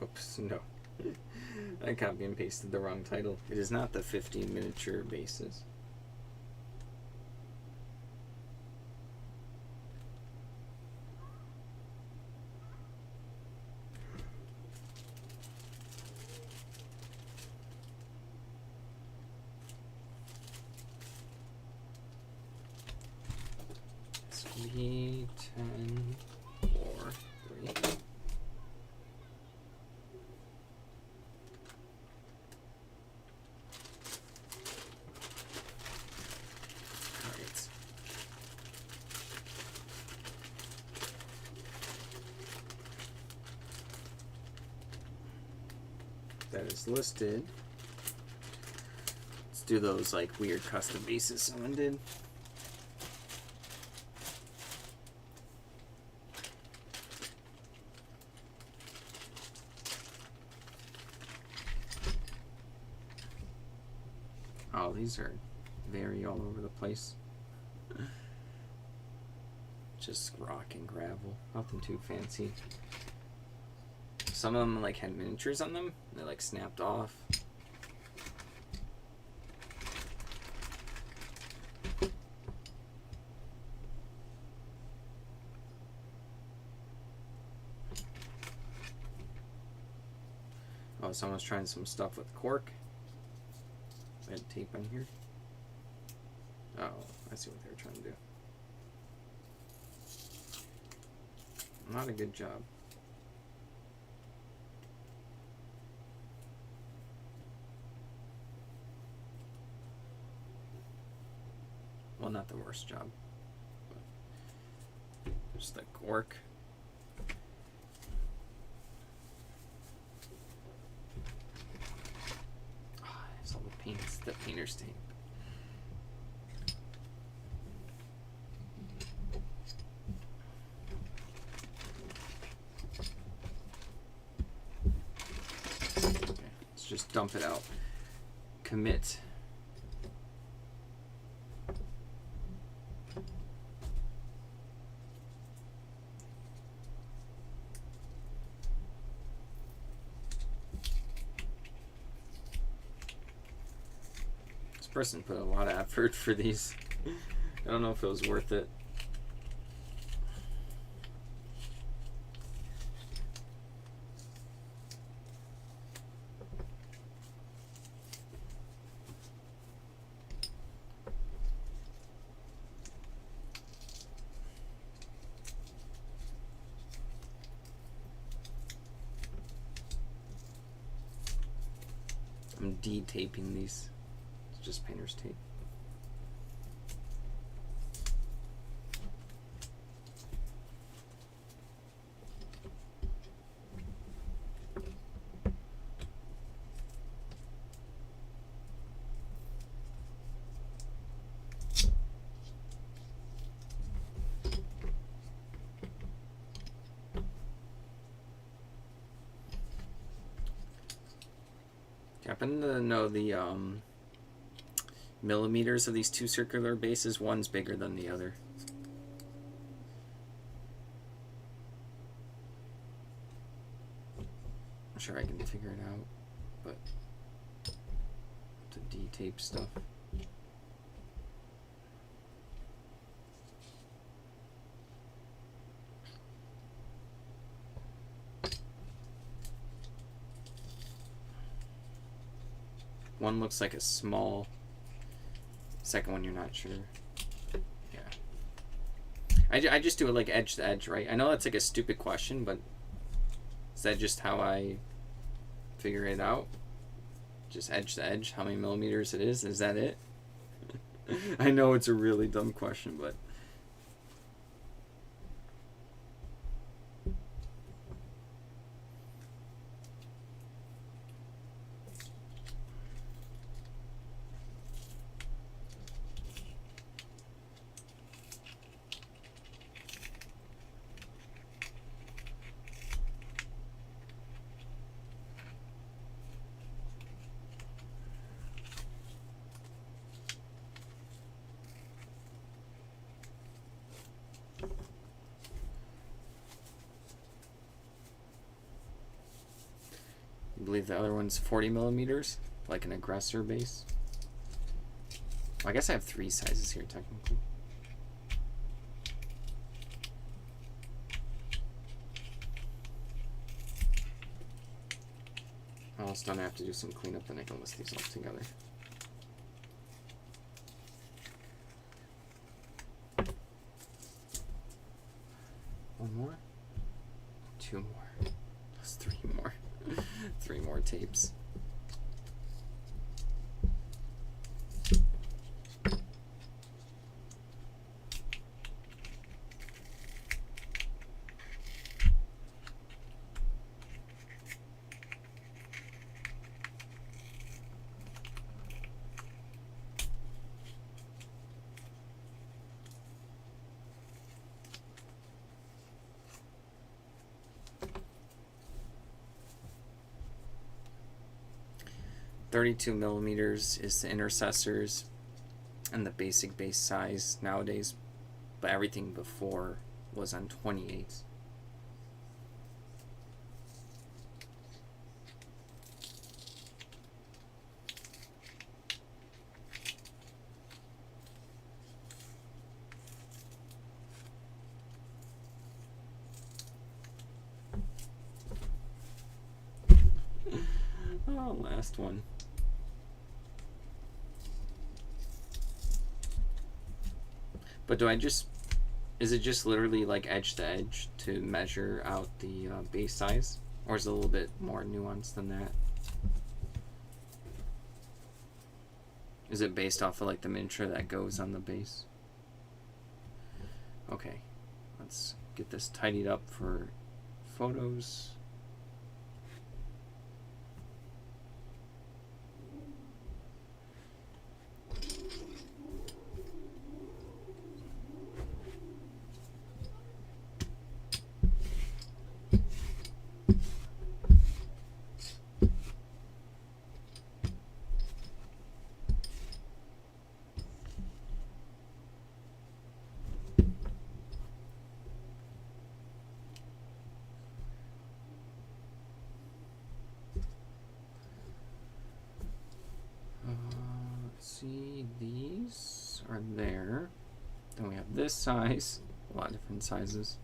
Oops, no. I copy and pasted the wrong title. It is not the 50 miniature bases. It's 10, 4, 3. That is listed. Let's do those like weird custom bases someone did. Oh, these are very all over the place. Just rock and gravel. Nothing too fancy. Some of them like had miniatures on them. They like snapped off. Oh, someone's trying some stuff with cork. Red tape on here. Oh, I see what they were trying to do. Not a good job. Well, not the worst job. Just the cork. Oh, it's all the paints, the painter's tape. Okay, let's just dump it out. Commit. Person put a lot of effort for these. I don't know if it was worth it. I'm de-taping these. It's just painter's tape. I happen to know the millimeters of these two circular bases. One's bigger than the other. I'm sure I can figure it out, but to de-tape stuff. One looks like a small. Second one, you're not sure. Yeah. I just do it like edge to edge, right? I know that's like a stupid question, but is that just how I figure it out? Just edge to edge, how many millimeters it is? Is that it? I know it's a really dumb question, but... I believe the other one's 40 millimeters, like an aggressor base. Well, I guess I have 3 sizes here, technically. Almost done. I have to do some cleanup, then I can list these all together. One more? 2 more. That's 3 more. 3 more tapes. .32 millimeters is the intercessors and the basic base size nowadays, but everything before was on 28. Oh, last one. But do I just, is it just literally like edge to edge to measure out the base size? Or is it a little bit more nuanced than that? Is it based off of like the miniature that goes on the base? Okay, let's get this tidied up for photos. These are there. Then we have this size, a lot of different sizes.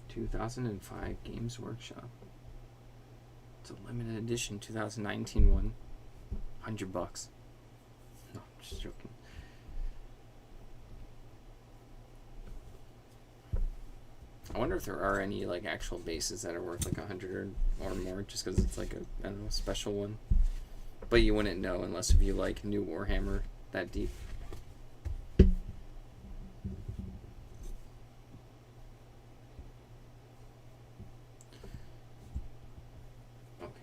(2005) Games Workshop. It's a limited edition 2019 one. $100. No, I'm just joking. I wonder if there are any like actual bases that are worth like 100 or more, just because it's like a, I don't know, special one. But you wouldn't know unless if you like knew Warhammer that deep. Okay,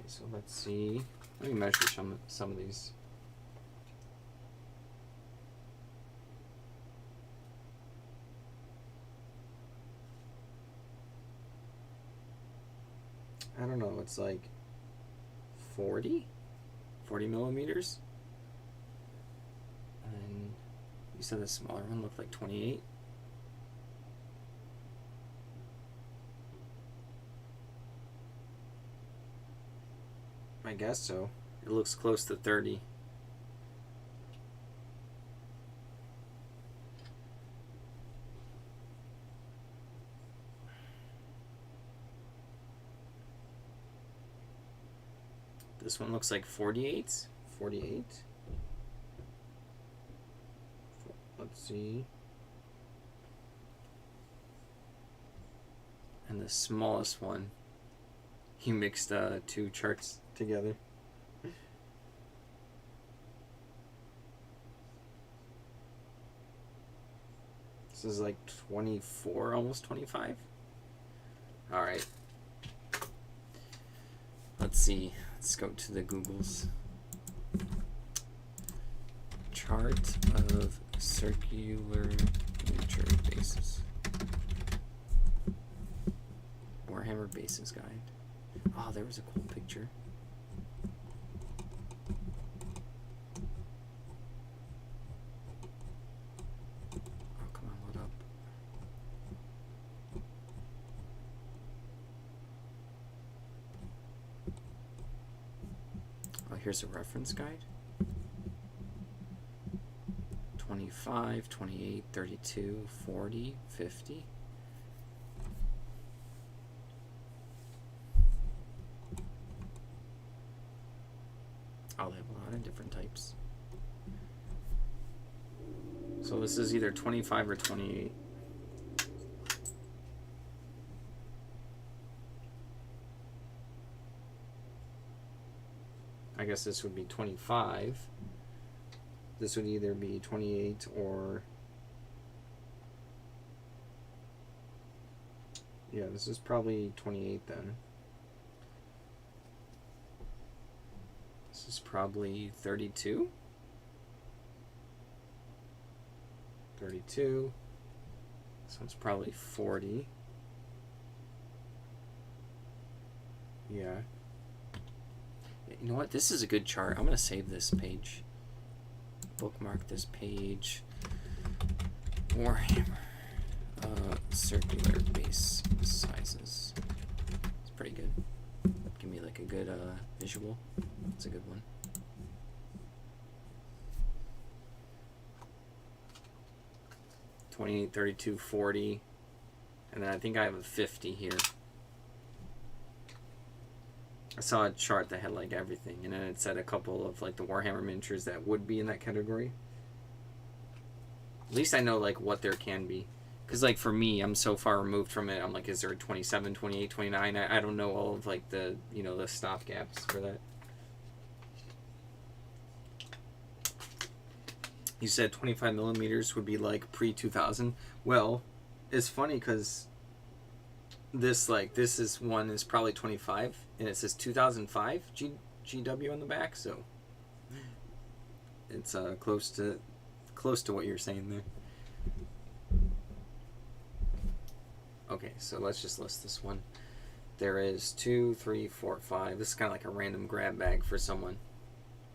so let's see. Let me measure some of these. I don't know, it's like 40 millimeters. And you said the smaller one looked like 28. I guess so. It looks close to 30. This one looks like 48. 48. Let's see. And the smallest one, he mixed two charts together. This is like 24, almost 25. All right. Let's see. Let's go to the Googles. Chart of circular miniature bases. Warhammer Bases Guide. Oh, there was a cool picture. Oh, come on, load up. Oh, here's a reference guide. 25, 28, 32, 40, 50. Oh, they have a lot of different types. So this is either 25 or 28. I guess this would be 25. This would either be 28 or... Yeah, this is probably 28 then. This is probably 32. 32. This one's probably 40. Yeah. You know what? This is a good chart. I'm going to save this page. Bookmark this page. Warhammer. Circular base sizes. It's pretty good. Give me like a good visual. It's a good one. $28, $32, $40, and then I think I have a 50 here. I saw a chart that had like everything, and then it said a couple of like the Warhammer miniatures that would be in that category. At least I know like what there can be. Because like for me, I'm so far removed from it. I'm like, is there a 27, 28, 29? I don't know all of like the, you know, the stop gaps for that. You said 25 millimeters would be like pre-2000. Well, it's funny because this is one is probably 25, and it says 2005 GW on the back, so it's close to what you're saying there. Okay, so let's just list this one. There is 2, 3, 4, 5. This is kind of like a random grab bag for someone.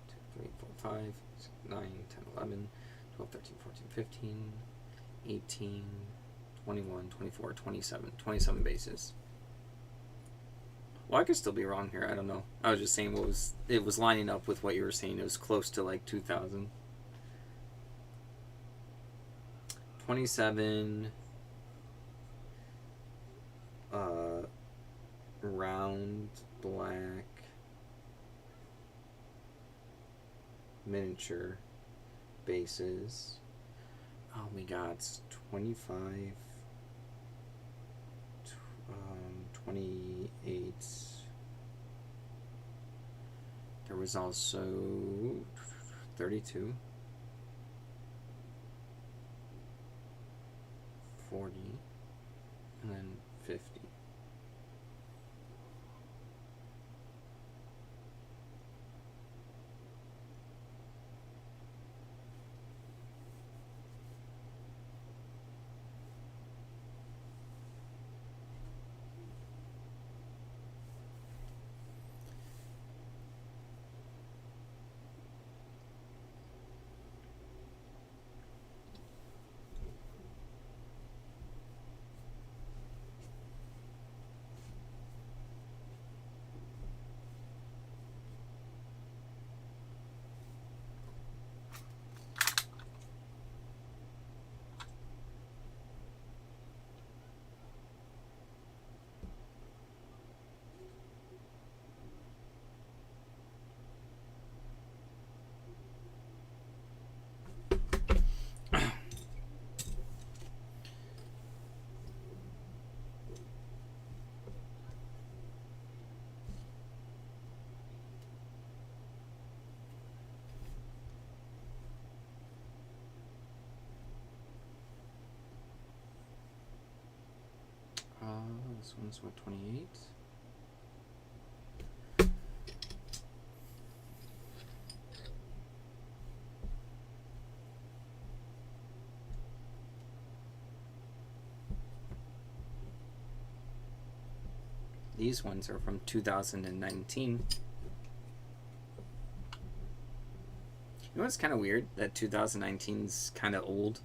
2, 3, 4, 5, 6, 9, 10, 11, 12, 13, 14, 15, 18, 21, 24, 27. 27 bases. Well, I could still be wrong here. I don't know. I was just saying it was lining up with what you were saying. It was close to like 2000. 27 round black miniature bases. Oh, we got 25, 28. There was also 32, 40, and then 50. This one's what, 28? These ones are from 2019. You know what's kind of weird? That 2019's kind of old.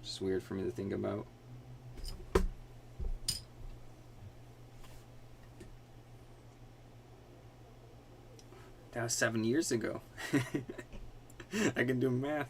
Just weird for me to think about. That was 7 years ago. I can do math.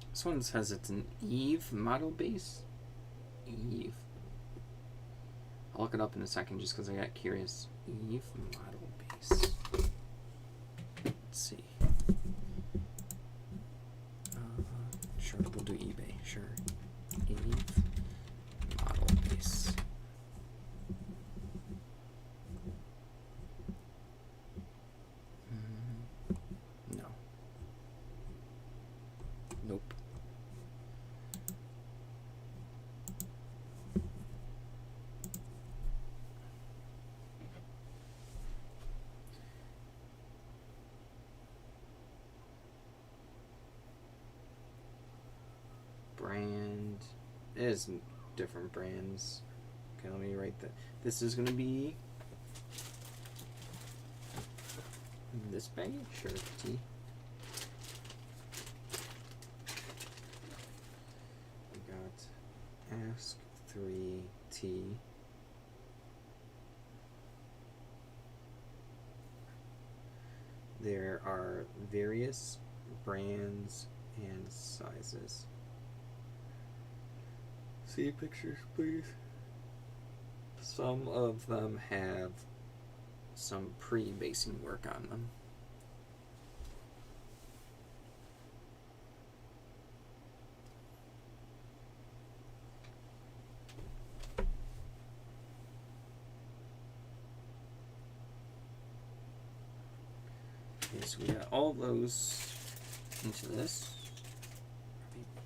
This one says it's an Eve model base. Eve. I'll look it up in a second just because I got curious. Eve model base. Let's see. Sure, we'll do eBay. Sure. Eve model base. No. Nope. Brand is different brands. Okay, let me write that. This is gonna be this bag. Sure, T. We got Ask 3T. There are various brands and sizes. See pictures, please. Some of them have some pre-basing work on them. Okay, so we got all those into this.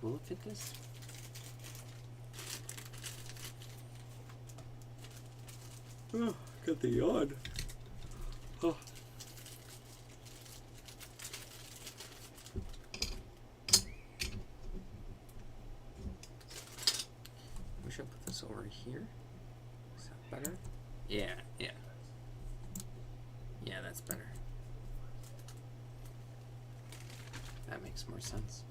Will it fit this? Oh, got the yawn. Oh. We should put this over here. Is that better? Yeah, yeah. Yeah, that's better. That makes more sense.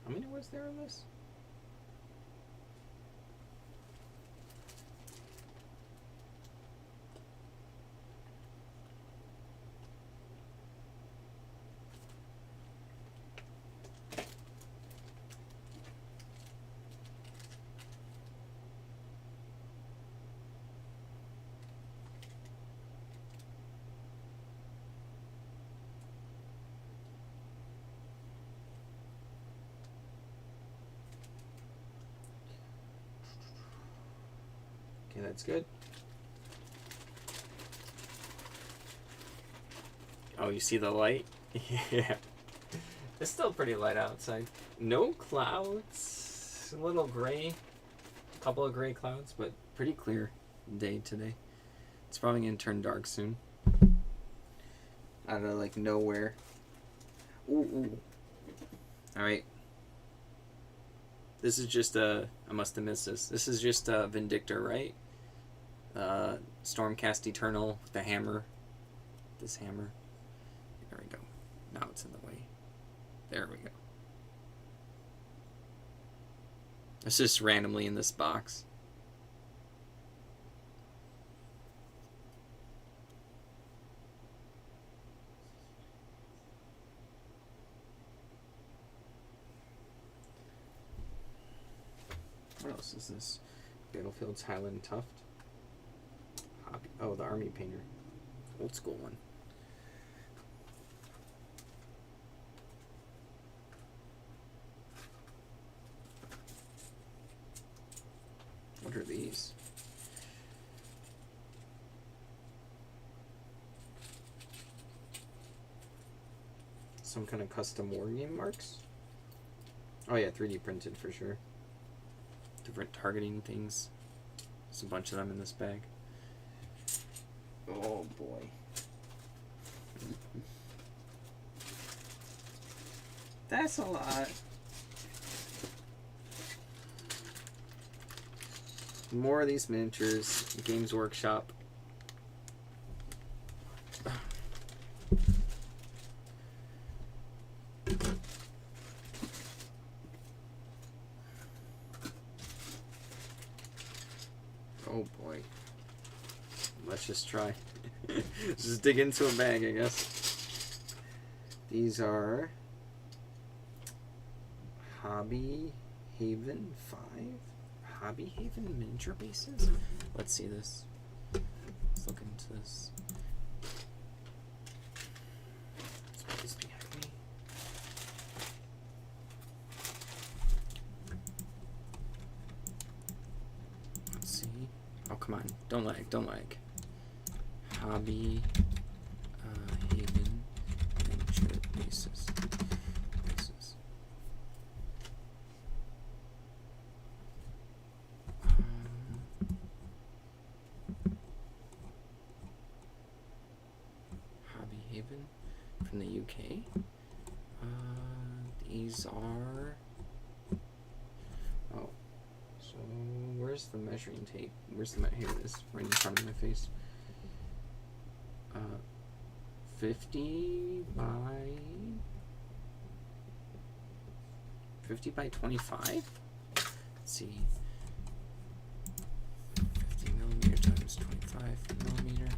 How many was there in this? Okay, that's good. Oh, you see the light? Yeah. It's still pretty light outside. No clouds. A little gray. A couple of gray clouds, but pretty clear day today. It's probably going to turn dark soon. Out of like nowhere. Ooh. Alright. This is just a... I must have missed this. This is just a Vindictor, right? Stormcast Eternal with the hammer. This hammer. There we go. Now it's in the way. There we go. It's just randomly in this box. What else is this? Battlefield's Highland Tuft. Hobby. Oh, the Army Painter. Old school one. What are these? Some kind of custom war game marks? Oh yeah, 3D printed for sure. Different targeting things. There's a bunch of them in this bag. Oh boy. That's a lot. More of these miniatures. Games Workshop. Oh boy. Let's just try. Just dig into a bag, I guess. These are Hobby Haven 5. Hobby Haven miniature bases? Let's see this. Let's look into this. Let's put this behind me. Let's see. Oh, come on. Don't lag. Don't lag. Hobby Haven miniature bases. Hobby Haven from the UK. These are... Oh. So, where's the measuring tape? Where's the... Here it is. Right in front of my face. 50 by 25? Let's see. 50 millimeter times 25 millimeter.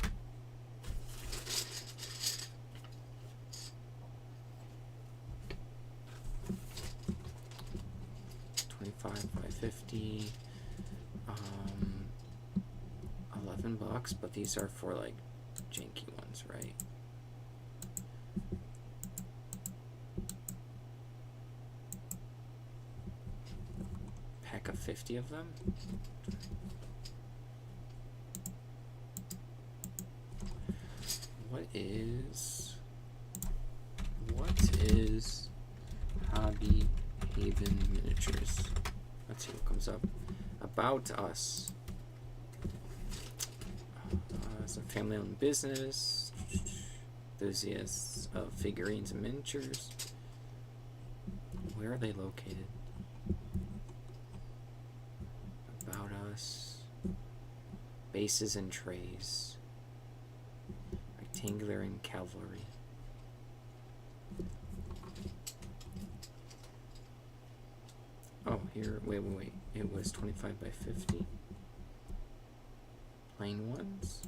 25 by 50. $11, but these are for like janky ones, right? Pack of 50 of them. What is Hobby Haven Miniatures? Let's see what comes up. About Us. It's a family-owned business. Enthusiasts of figurines and miniatures. Where are they located? About Us. Bases and trays. Rectangular and cavalry. here. Wait. It was 25 by 50. Plain ones.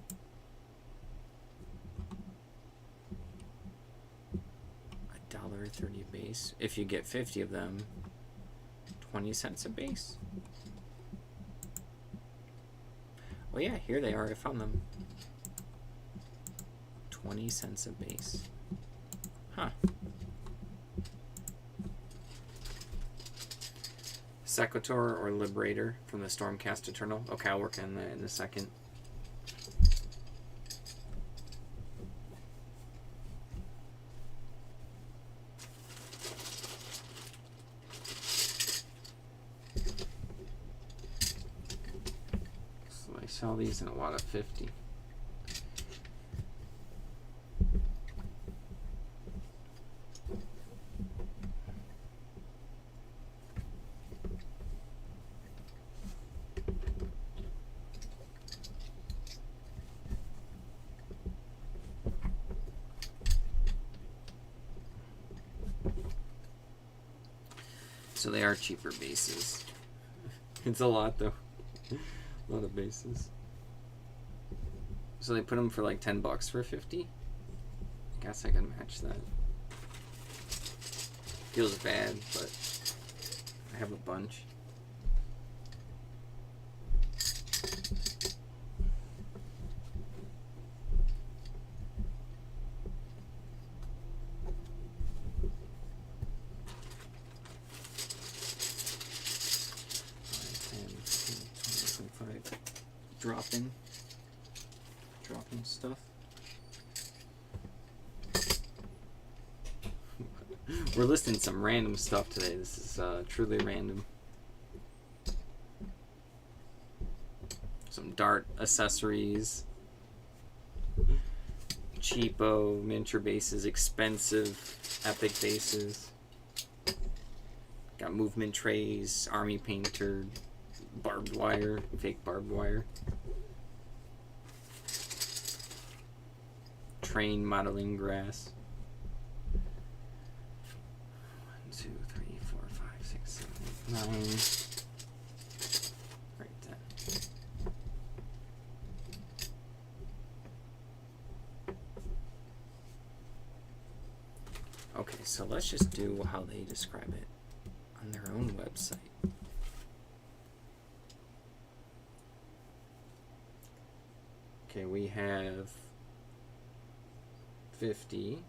$1.30 a base. If you get 50 of them, 20 cents a base. Oh yeah, here they are. I found them. 20 cents a base. Huh. Sequitur or Liberator from the Stormcast Eternal. Okay, I'll work on that in a second. So I sell these in a lot of 50. So they are cheaper bases. It's a lot though. A lot of bases. So they put them for like $10 for 50. I guess I can match that. Feels bad, but I have a bunch. Dropping stuff. We're listing some random stuff today. This is truly random. Some dart accessories. Cheapo miniature bases, expensive epic bases. Got movement trays, army painter, barbed wire, fake barbed wire. Train modeling grass. 1, 2, 3, 4, 5, 6, 7, 8, 9. Right then. Okay, so let's just do how they describe it on their own website. Okay, we have 50.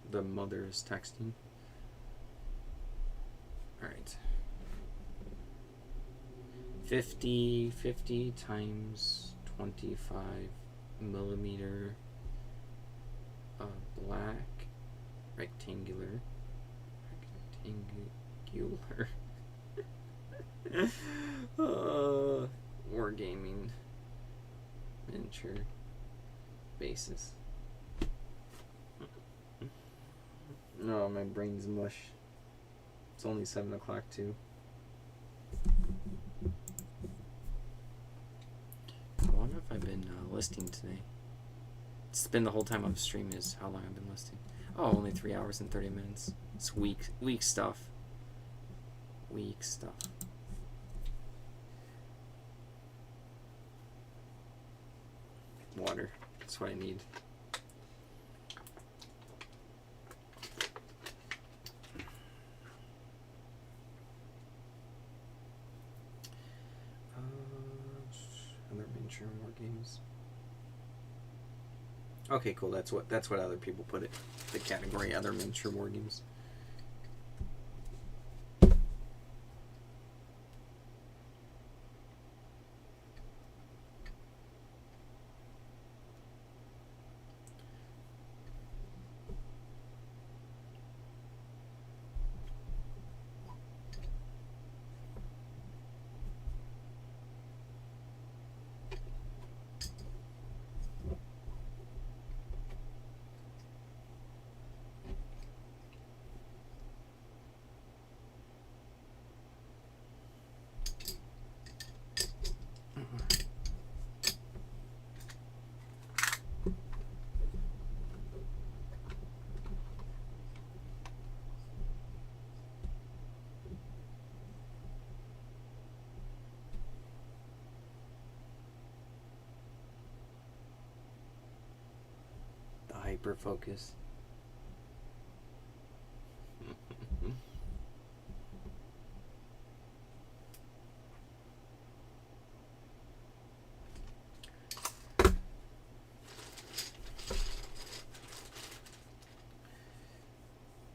The mother is texting. All right. 50 times 25 millimeter black rectangular wargaming miniature bases. No, my brain's mush. It's only 7 o'clock too. How long have I been listing today? It's been the whole time I'm streaming is how long I've been listing. Oh, only 3 hours and 30 minutes. It's weak stuff. Weak stuff. Water. That's what I need. More games. Okay, cool. That's what other people put it. The category other miniature war games. hyper focus.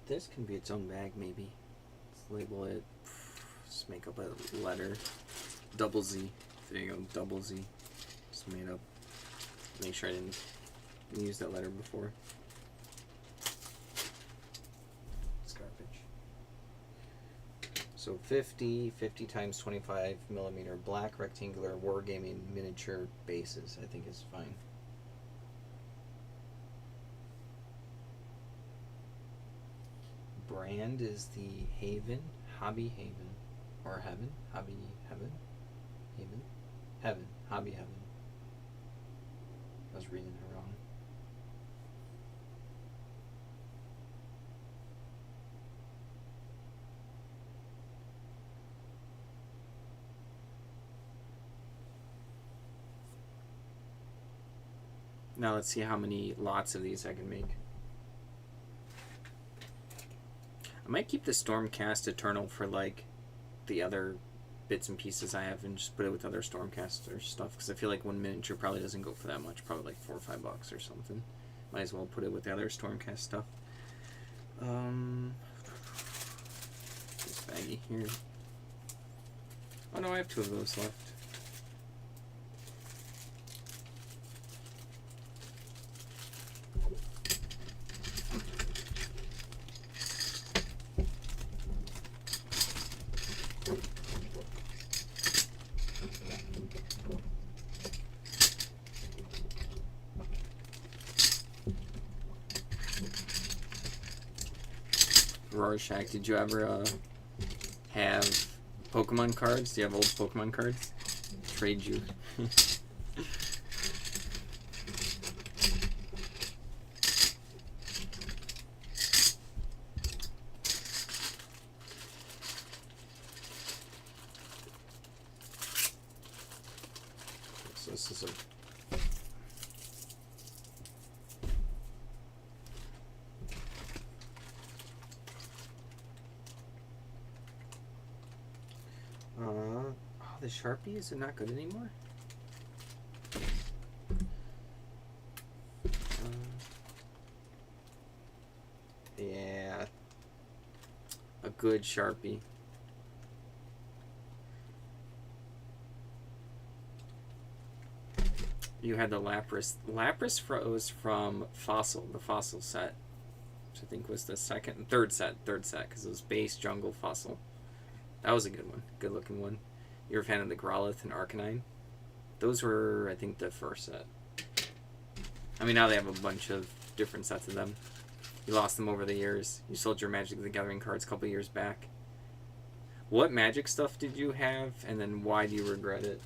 This can be its own bag, maybe. Let's label it. Just make up a letter. Double Z. There you go, double Z. Just made up. Make sure I didn't use that letter before. It's garbage. So 50 times 25 millimeter black rectangular wargaming miniature bases, I think is fine. Brand is the Haven, Hobby Haven, or Heaven, Hobby Heaven, Haven, Heaven, Hobby Heaven. I was reading it wrong. Now let's see how many lots of these I can make. I might keep the Stormcast Eternal for like the other bits and pieces I have and just put it with other Stormcaster stuff, because I feel like one miniature probably doesn't go for that much, probably like $4 or $5 or something. Might as well put it with the other Stormcast stuff. This baggie here. Oh no, I have 2 of those left. Rorschach, did you ever have Pokemon cards? Do you have old Pokemon cards? Trade you. So this is a the Sharpie, is it not good anymore? Yeah, a good Sharpie. You had the Lapras. Lapras was from Fossil, the Fossil set, which I think was the third set, because it was base, jungle, Fossil. That was a good one, good looking one. You're a fan of the Growlithe and Arcanine? Those were, I think, the first set. I mean, now they have a bunch of different sets of them. You lost them over the years. You sold your Magic the Gathering cards a couple years back. What Magic stuff did you have, and then why do you regret it?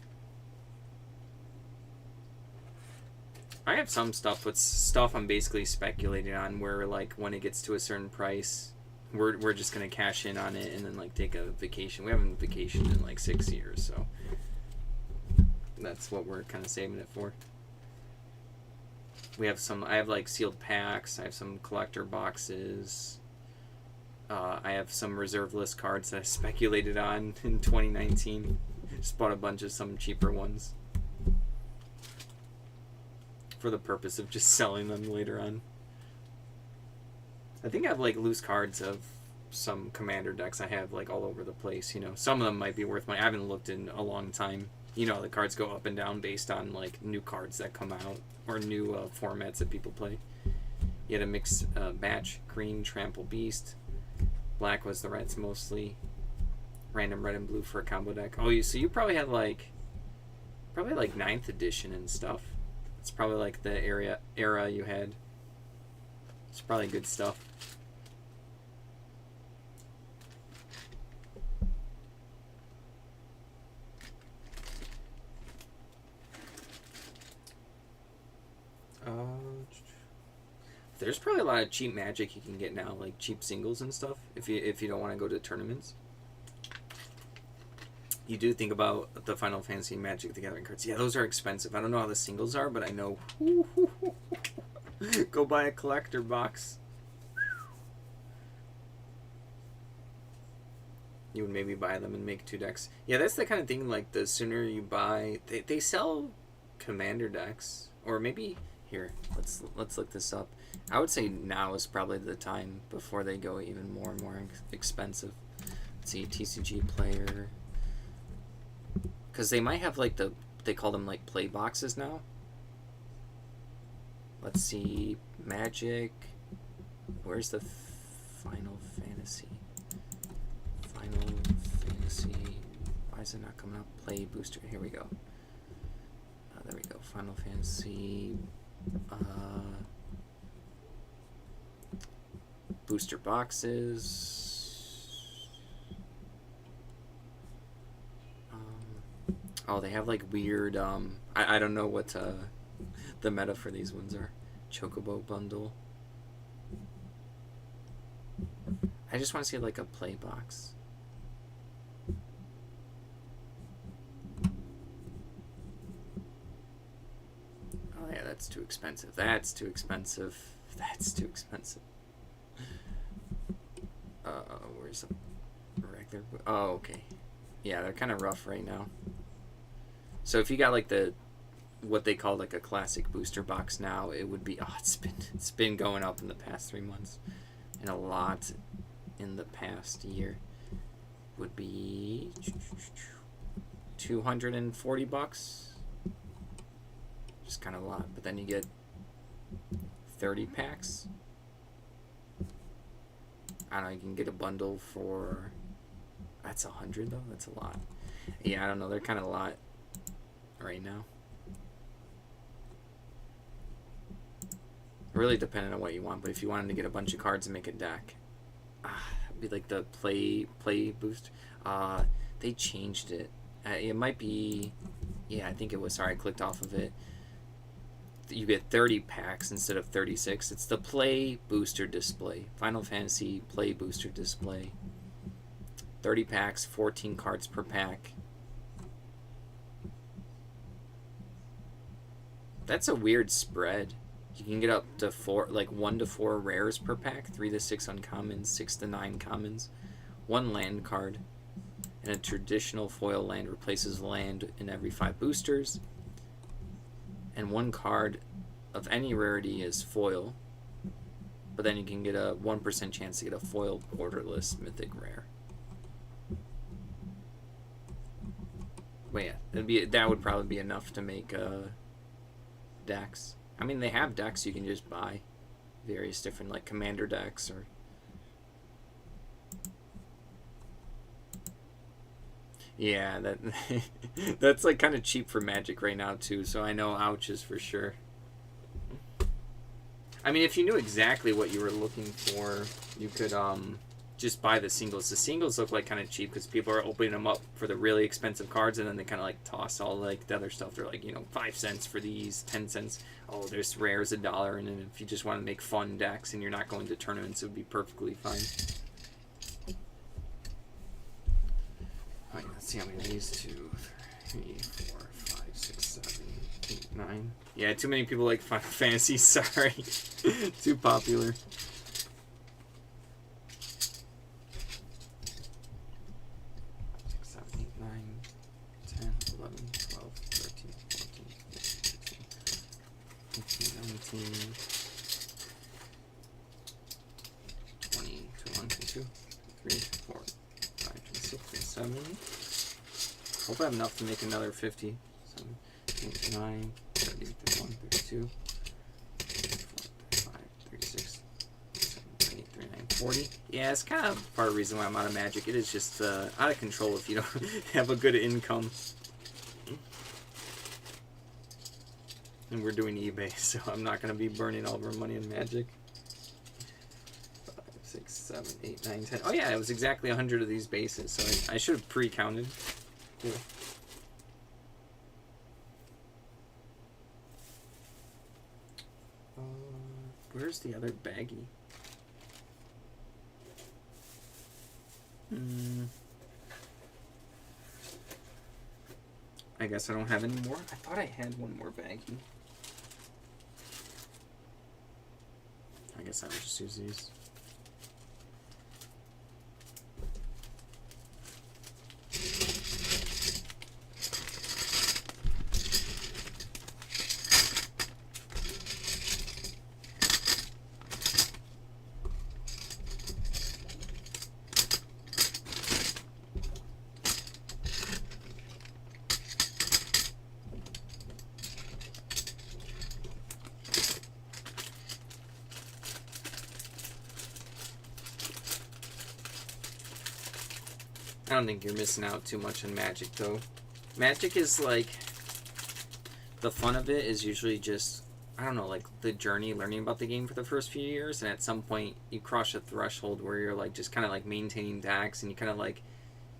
I have some stuff, but stuff I'm basically speculating on, where, like, when it gets to a certain price, we're just going to cash in on it and then, like, take a vacation. We haven't vacationed in, like, 6 years, so that's what we're kind of saving it for. We have some, I have, like, sealed packs. I have some collector boxes. I have some reserve list cards that I speculated on in 2019. Just bought a bunch of some cheaper ones for the purpose of just selling them later on. I think I have, like, loose cards of some Commander decks I have, like, all over the place, you know. Some of them might be worth money. I haven't looked in a long time. You know, the cards go up and down based on, like, new cards that come out or new formats that people play. You had a mixed batch. Green, Trample Beast. Black was the reds mostly. Random red and blue for a combo deck. Oh, so you probably had, like, 9th edition and stuff. It's probably, like, the era you had. It's probably good stuff. There's probably a lot of cheap Magic you can get now, like cheap singles and stuff, if you don't want to go to tournaments. You do think about the Final Fantasy Magic the Gathering cards. Yeah, those are expensive. I don't know how the singles are, but I know Go buy a collector box. You would maybe buy them and make 2 decks. Yeah, that's the kind of thing, like, the sooner you buy... They sell commander decks. Or maybe... Here, let's look this up. I would say now is probably the time before they go even more and more expensive. Let's see, TCG player... Because they might have, like, they call them, like, play boxes now. Let's see, Magic... Where's the Final Fantasy? Final Fantasy. Why is it not coming up? Play booster. Here we go. There we go. Final Fantasy. Booster boxes. Oh, they have like weird. I don't know what the meta for these ones are. Chocobo bundle. I just want to see like a play box. Oh yeah, that's too expensive. That's too expensive. That's too expensive. Where's the regular? Oh, okay. Yeah, they're kind of rough right now. So if you got like what they call like a classic booster box now, it would be it's been going up in the past 3 months, and a lot in the past year. Would be $240. Just kind of a lot, but then you get 30 packs. I don't know, you can get a bundle for, that's 100 though, that's a lot. Yeah, I don't know, they're kind of a lot right now. Really dependent on what you want, but if you wanted to get a bunch of cards and make a deck, it'd be like the play boost. They changed it. It might be, yeah, I think it was, sorry, I clicked off of it. You get 30 packs instead of 36. It's the Play Booster Display. Final Fantasy Play Booster Display. 30 packs, 14 cards per pack. That's a weird spread. You can get up to 1 to 4 rares per pack, 3 to 6 uncommons, 6 to 9 commons, 1 land card, and a traditional foil land replaces land in every 5 boosters. And 1 card of any rarity is foil, but then you can get a 1% chance to get a foil borderless mythic rare. But yeah, that would probably be enough to make decks. I mean, they have decks you can just buy, various different like commander decks or. Yeah, that's like kind of cheap for Magic right now too. So I know ouches for sure. I mean, if you knew exactly what you were looking for, you could just buy the singles. The singles look like kind of cheap because people are opening them up for the really expensive cards, and then they kind of like toss all like the other stuff. They're like, 5 cents for these, 10 cents. Oh, there's rares $1, and then if you just want to make fun decks and you're not going to tournaments, it would be perfectly fine. Alright, let's see how many of these. 2, 3, 4, 5, 6, 7, 8, 9. Yeah, too many people like Final Fantasy, sorry. Too popular. 6, 7, 8, 9, 10, 11, 12, 13, 14, 15, 16, 18, 19, 20, 21, 22, 23, 24, 5, 26, 27. Hope I have enough to make another 50. 7, 8, 9, 30, 31, 32, 34, 35, 36, 37, 38, 39, 40. Yeah, it's kind of part of the reason why I'm out of Magic. It is just out of control if you don't have a good income. And we're doing eBay, so I'm not going to be burning all of our money in Magic. 5, 6, 7, 8, 9, 10. Oh yeah, it was exactly 100 of these bases, so I should have pre-counted. Cool. Where's the other baggie? I guess I don't have any more. I thought I had one more baggie. guess I would just use these. I don't think you're missing out too much on Magic, though. Magic is like, the fun of it is usually just, I don't know, like the journey, learning about the game for the first few years, and at some point you cross a threshold where you're like just kind of like maintaining decks, and you kind of like,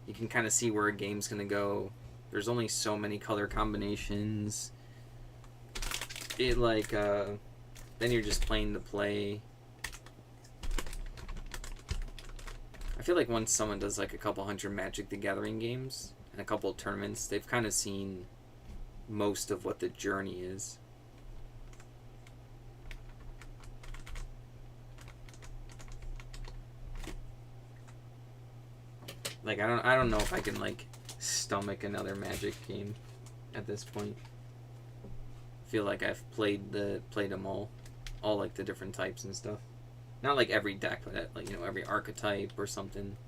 you can kind of see where a game's gonna go. There's only so many color combinations. It like, then you're just playing the play. I feel like once someone does like a couple hundred Magic the Gathering games and a couple of tournaments, they've kind of seen most of what the journey is. Like I don't know if I can like stomach another Magic game at this point. I feel like I've played them all like the different types and stuff. Not like every deck, but like, you know, every archetype or something.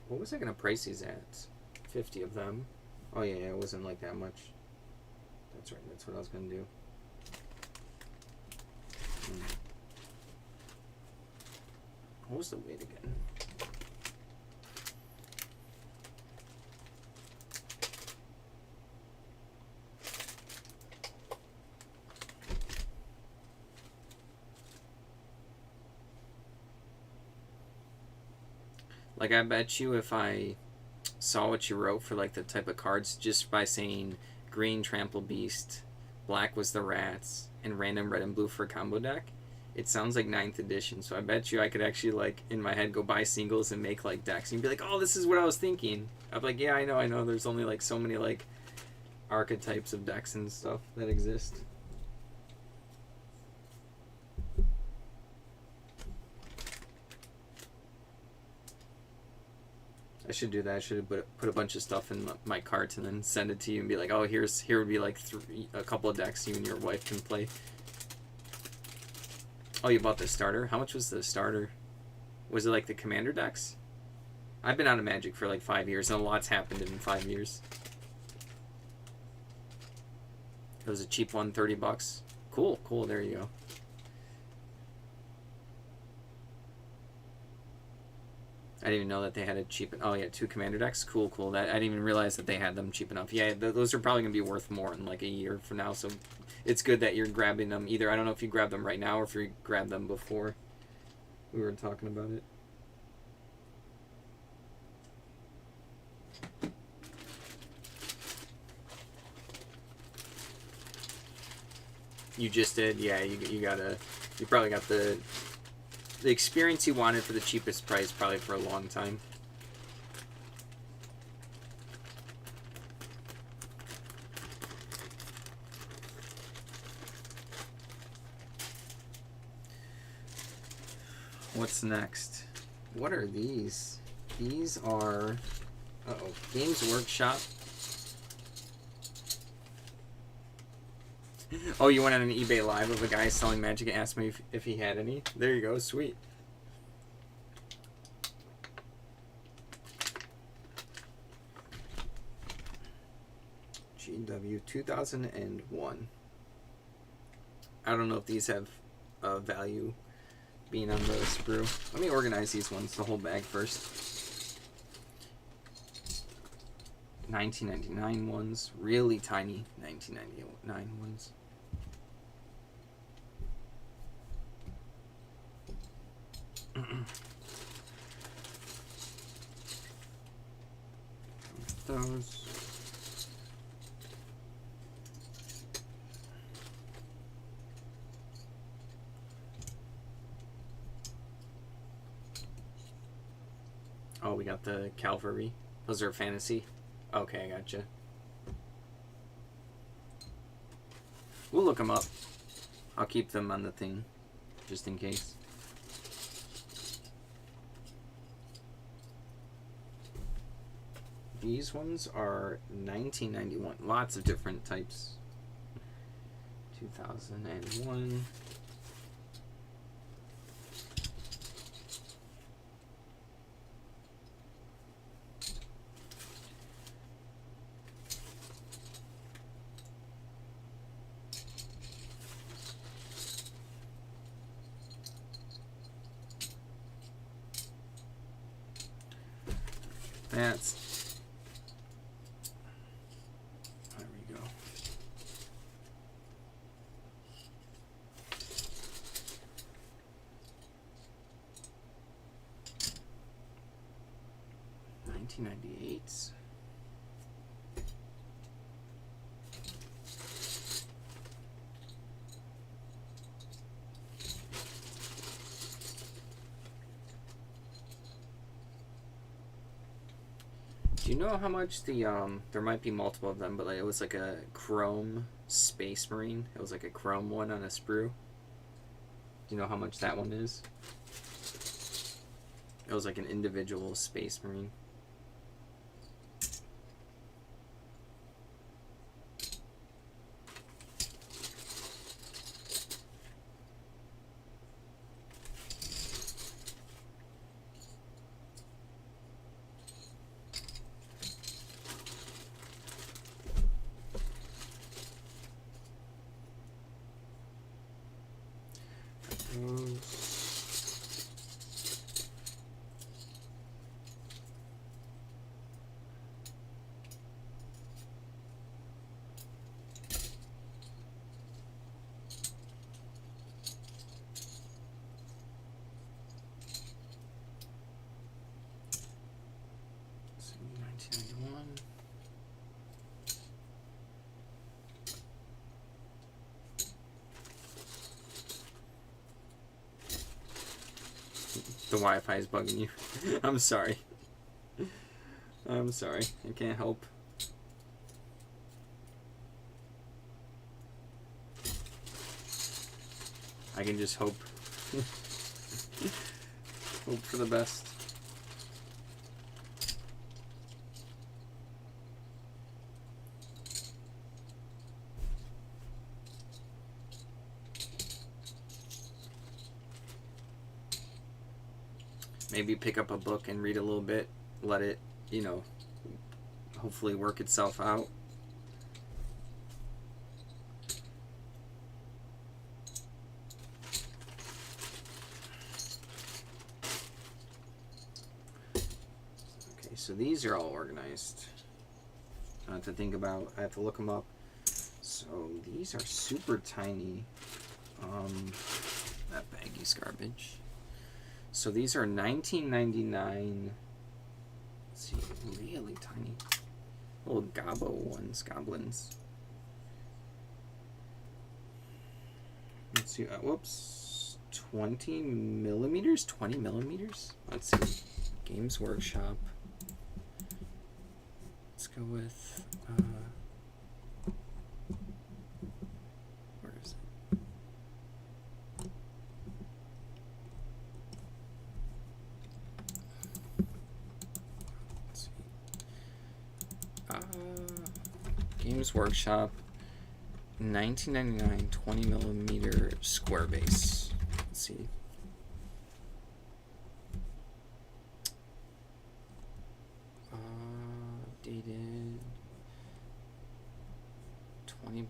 What was I gonna price these at? 50 of them. Oh yeah, it wasn't like that much. That's right. That's what I was gonna do. What was the weight again? Like, I bet you if I saw what you wrote for, like, the type of cards, just by saying green Trample Beast, black was the Rats, and random red and blue for a combo deck, it sounds like 9th edition. So I bet you I could actually, like, in my head, go buy singles and make, like, decks. And you'd be like, oh, this is what I was thinking. I'd be like, yeah, I know. There's only, like, so many, like, archetypes of decks and stuff that exist. I should do that. I should put a bunch of stuff in my cart and then send it to you and be like, oh, here would be like a couple of decks you and your wife can play. Oh, you bought the starter? How much was the starter? Was it like the commander decks? I've been out of Magic for like 5 years, and a lot's happened in 5 years. It was a cheap one, $30. Cool, there you go. I didn't even know that they had a cheap... Oh, yeah, 2 commander decks. Cool. That I didn't even realize that they had them cheap enough. Yeah, those are probably going to be worth more in like a year from now, so it's good that you're grabbing them. Either, I don't know if you grab them right now or if you grabbed them before we were talking about it. You just did? Yeah, you probably got the experience you wanted for the cheapest price, probably for a long time. What's next? What are these? These are... Uh-oh. Games Workshop. Oh, you went on an eBay Live of a guy selling Magic and asked me if he had any? There you go, sweet. GW 2001. I don't know if these have value being on the sprue. Let me organize these ones, the whole bag first. 1999 ones, really tiny 1999 ones. Those. Oh, we got the cavalry. Those are fantasy. Okay, I gotcha. We'll look them up. I'll keep them on the thing, just in case. These ones are 1991. Lots of different types. 2001. That's, there we go. $1998. Do you know how much the there might be multiple of them, but like it was like a chrome Space Marine. It was like a chrome one on a sprue. Do you know how much that one is? It was like an individual Space Marine. The Wi-Fi is bugging you. I'm sorry. I'm sorry. I can't help. I can just hope. Hope for the best. Maybe pick up a book and read a little bit. Let it, you know, hopefully work itself out. Okay, so these are all organized. I have to think about, I have to look them up. So these are super tiny. That baggy's garbage. So these are $19.99. Let's see, really tiny. Little gobbo ones, goblins. Let's see, whoops. 20 millimeters? 20 millimeters? Let's see. Games Workshop. Let's go with, where is it? Let's see. Games Workshop. 1999 20 millimeter square base. Let's see. Dated $20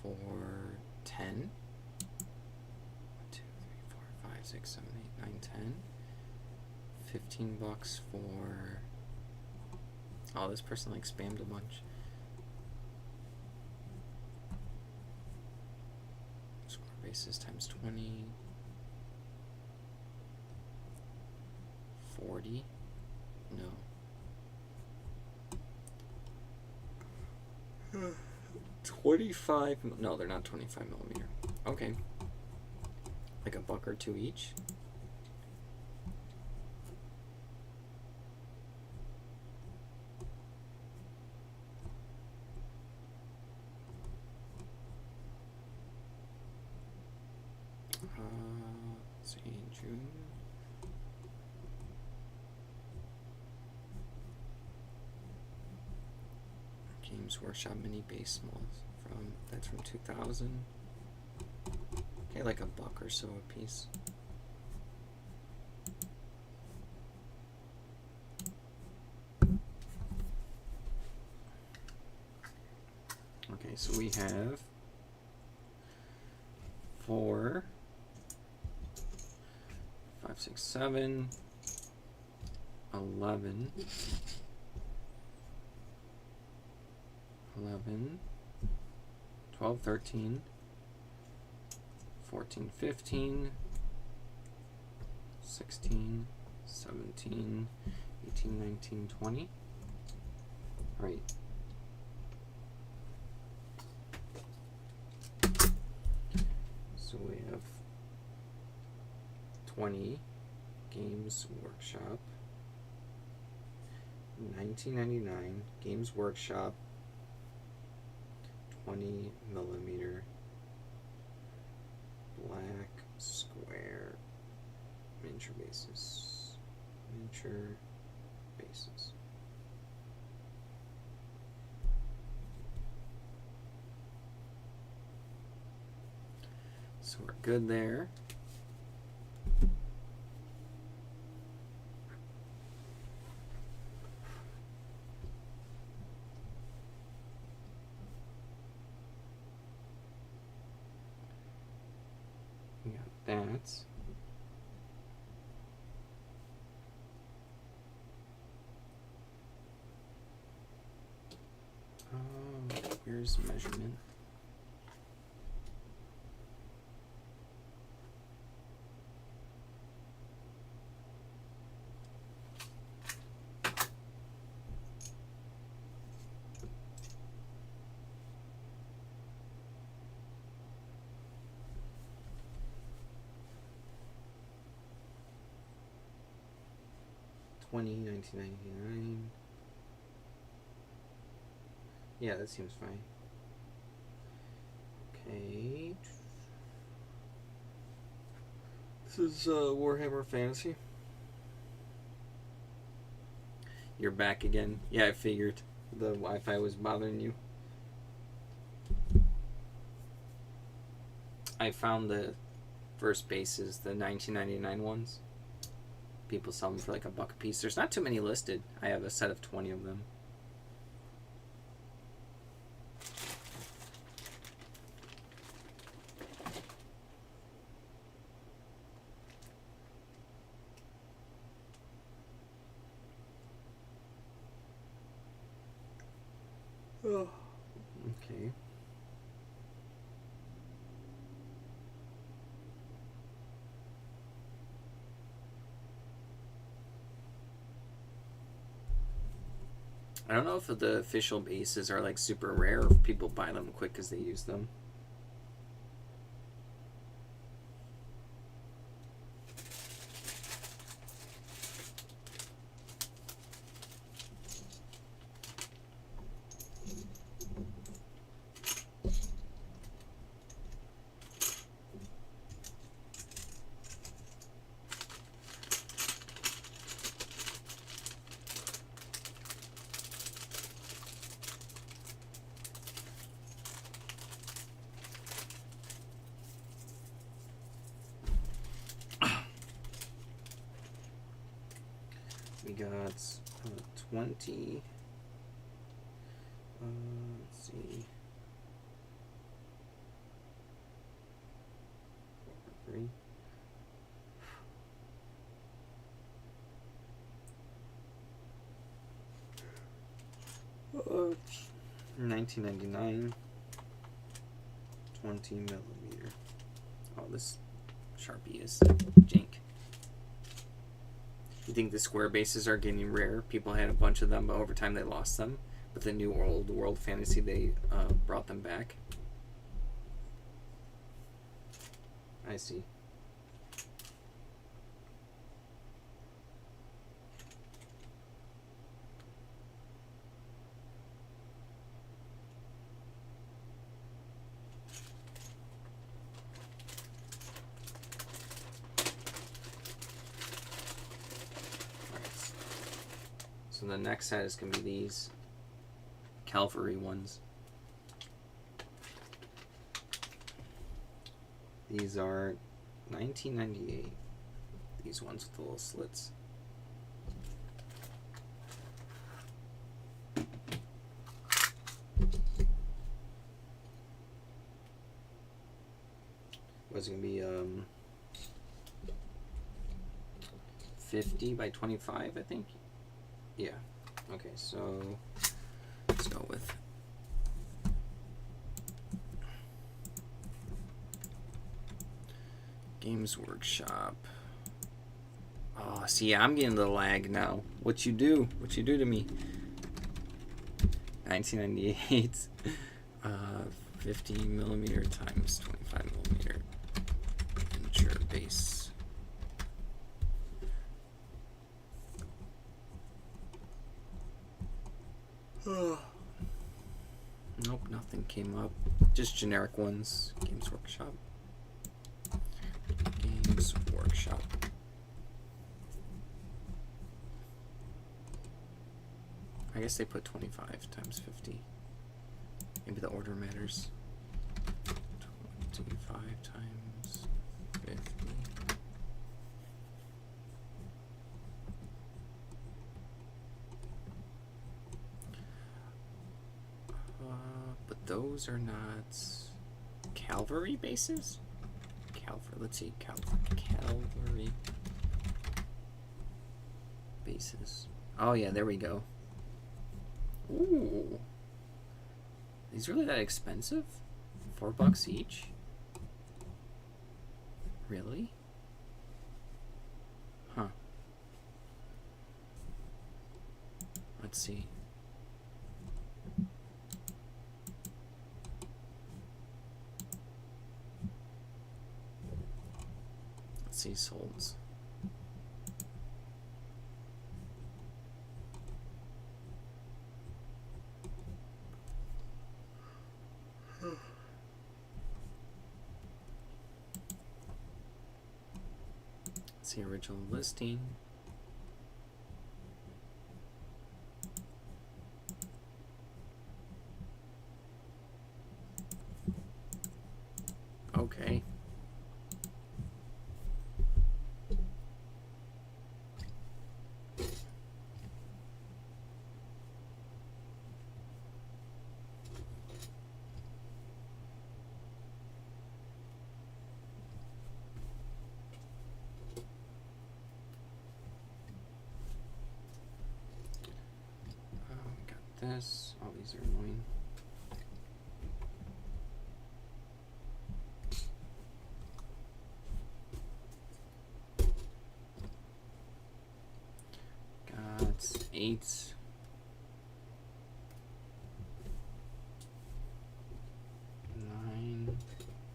for 10. 1, 2, 3, 4, 5, 6, 7, 8, 9, 10. $15 for. Oh, this person like spammed a bunch. Square bases times 20. 40. No. 25. No, they're not 25 millimeter. Okay. Like a buck or two each. see, June. Games Workshop mini base models that's from 2000. Okay, like $1 or so a piece. Okay, so we have 4, 5, 6, 7, 11, 12, 13, 14, 15, 16, 17, 18, 19, 20. All right. So we have 20 Games Workshop, 1999 Games Workshop 20mm black square miniature bases. So we're good there. We got that. Where's measurement? $19.99. Yeah, that seems fine. Okay. This is Warhammer Fantasy. You're back again. Yeah, I figured the Wi-Fi was bothering you. I found the first bases, the 1999 ones. People sell them for like $1 a piece. There's not too many listed. I have a set of 20 of them. Oh. Okay. I don't know if the official bases are like super rare or if people buy them quick because they use them. We got 20. Let's see. 3. $19.99. 20mm. Oh, this Sharpie is jank. You think the square bases are getting rare? People had a bunch of them, but over time they lost them. But the new Old World Fantasy, they brought them back. I see. So the next set is going to be these cavalry ones. These are 1998. These ones with the little slits. What's it going to be? 50 by 25, I think. Yeah. Okay, so let's go with Games Workshop. Oh, see, I'm getting the lag now. What you do? What you do to me? 1998. 50 millimeter times 25 millimeter miniature base. Nope, nothing came up. Just generic ones. Games Workshop. Games Workshop. I guess they put 25 times 50. Maybe the order matters. 25 times 50. But those are not cavalry bases? Let's see, cavalry bases. Oh yeah, there we go. Ooh. These really that expensive? $4 each? Really? Huh. Let's see. Let's see, solds. Let's see, original listing. Okay. This. Oh, these are annoying. Got 8. 9,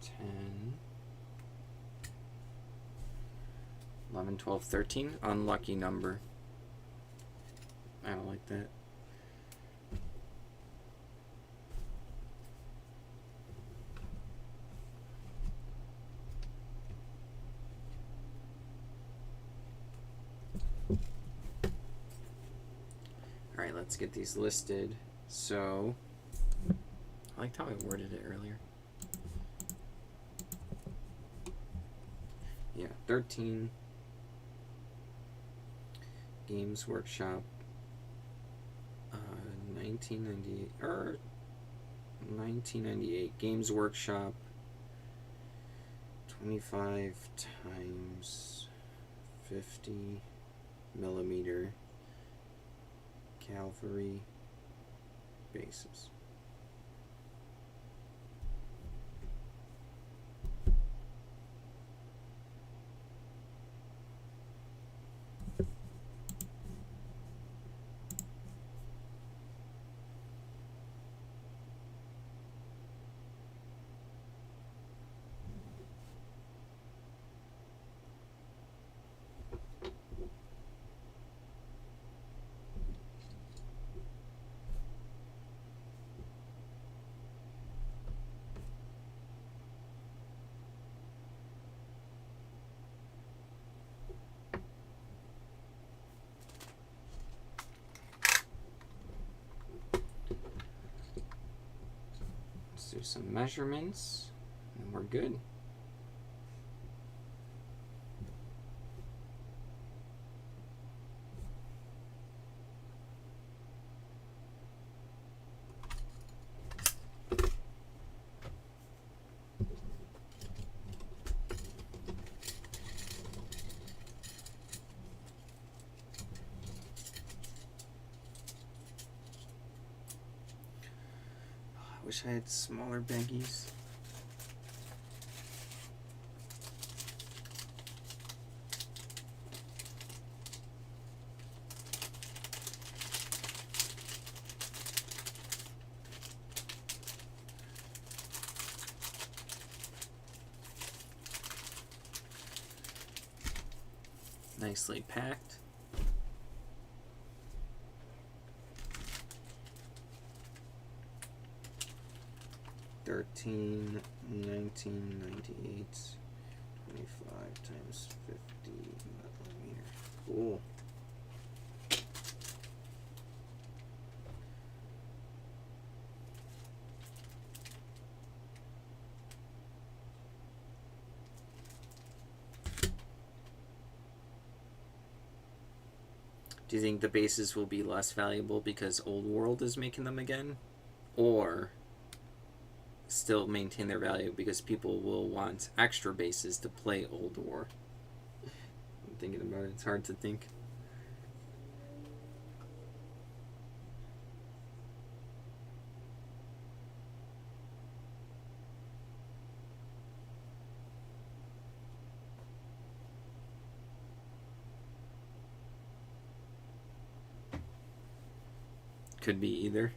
10, 11, 12, 13. Unlucky number. I don't like that. Alright, let's get these listed. So, I liked how I worded it earlier. Yeah, 13. Games Workshop. 1998, or 1998. Games Workshop. 25 times 50 millimeter cavalry bases. do some measurements, and we're good. I wish I had smaller baggies. Nicely packed. $13, $19.98, 25 times 50 millimeter. Cool. Do you think the bases will be less valuable because Old World is making them again? Or still maintain their value because people will want extra bases to play Old War? I'm thinking about it. It's hard to think. Could be either.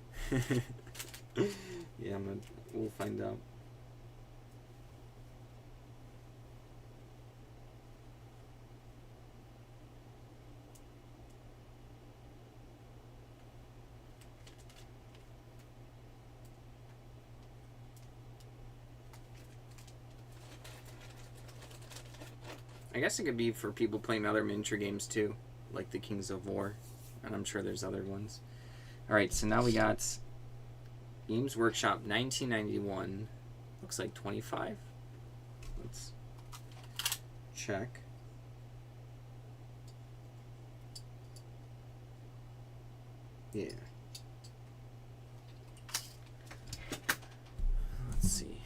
Yeah, we'll find out. I guess it could be for people playing other miniature games too, like the Kings of War, and I'm sure there's other ones. Alright, so now we got Games Workshop 1991. Looks like 25. Let's check. Yeah. Let's see.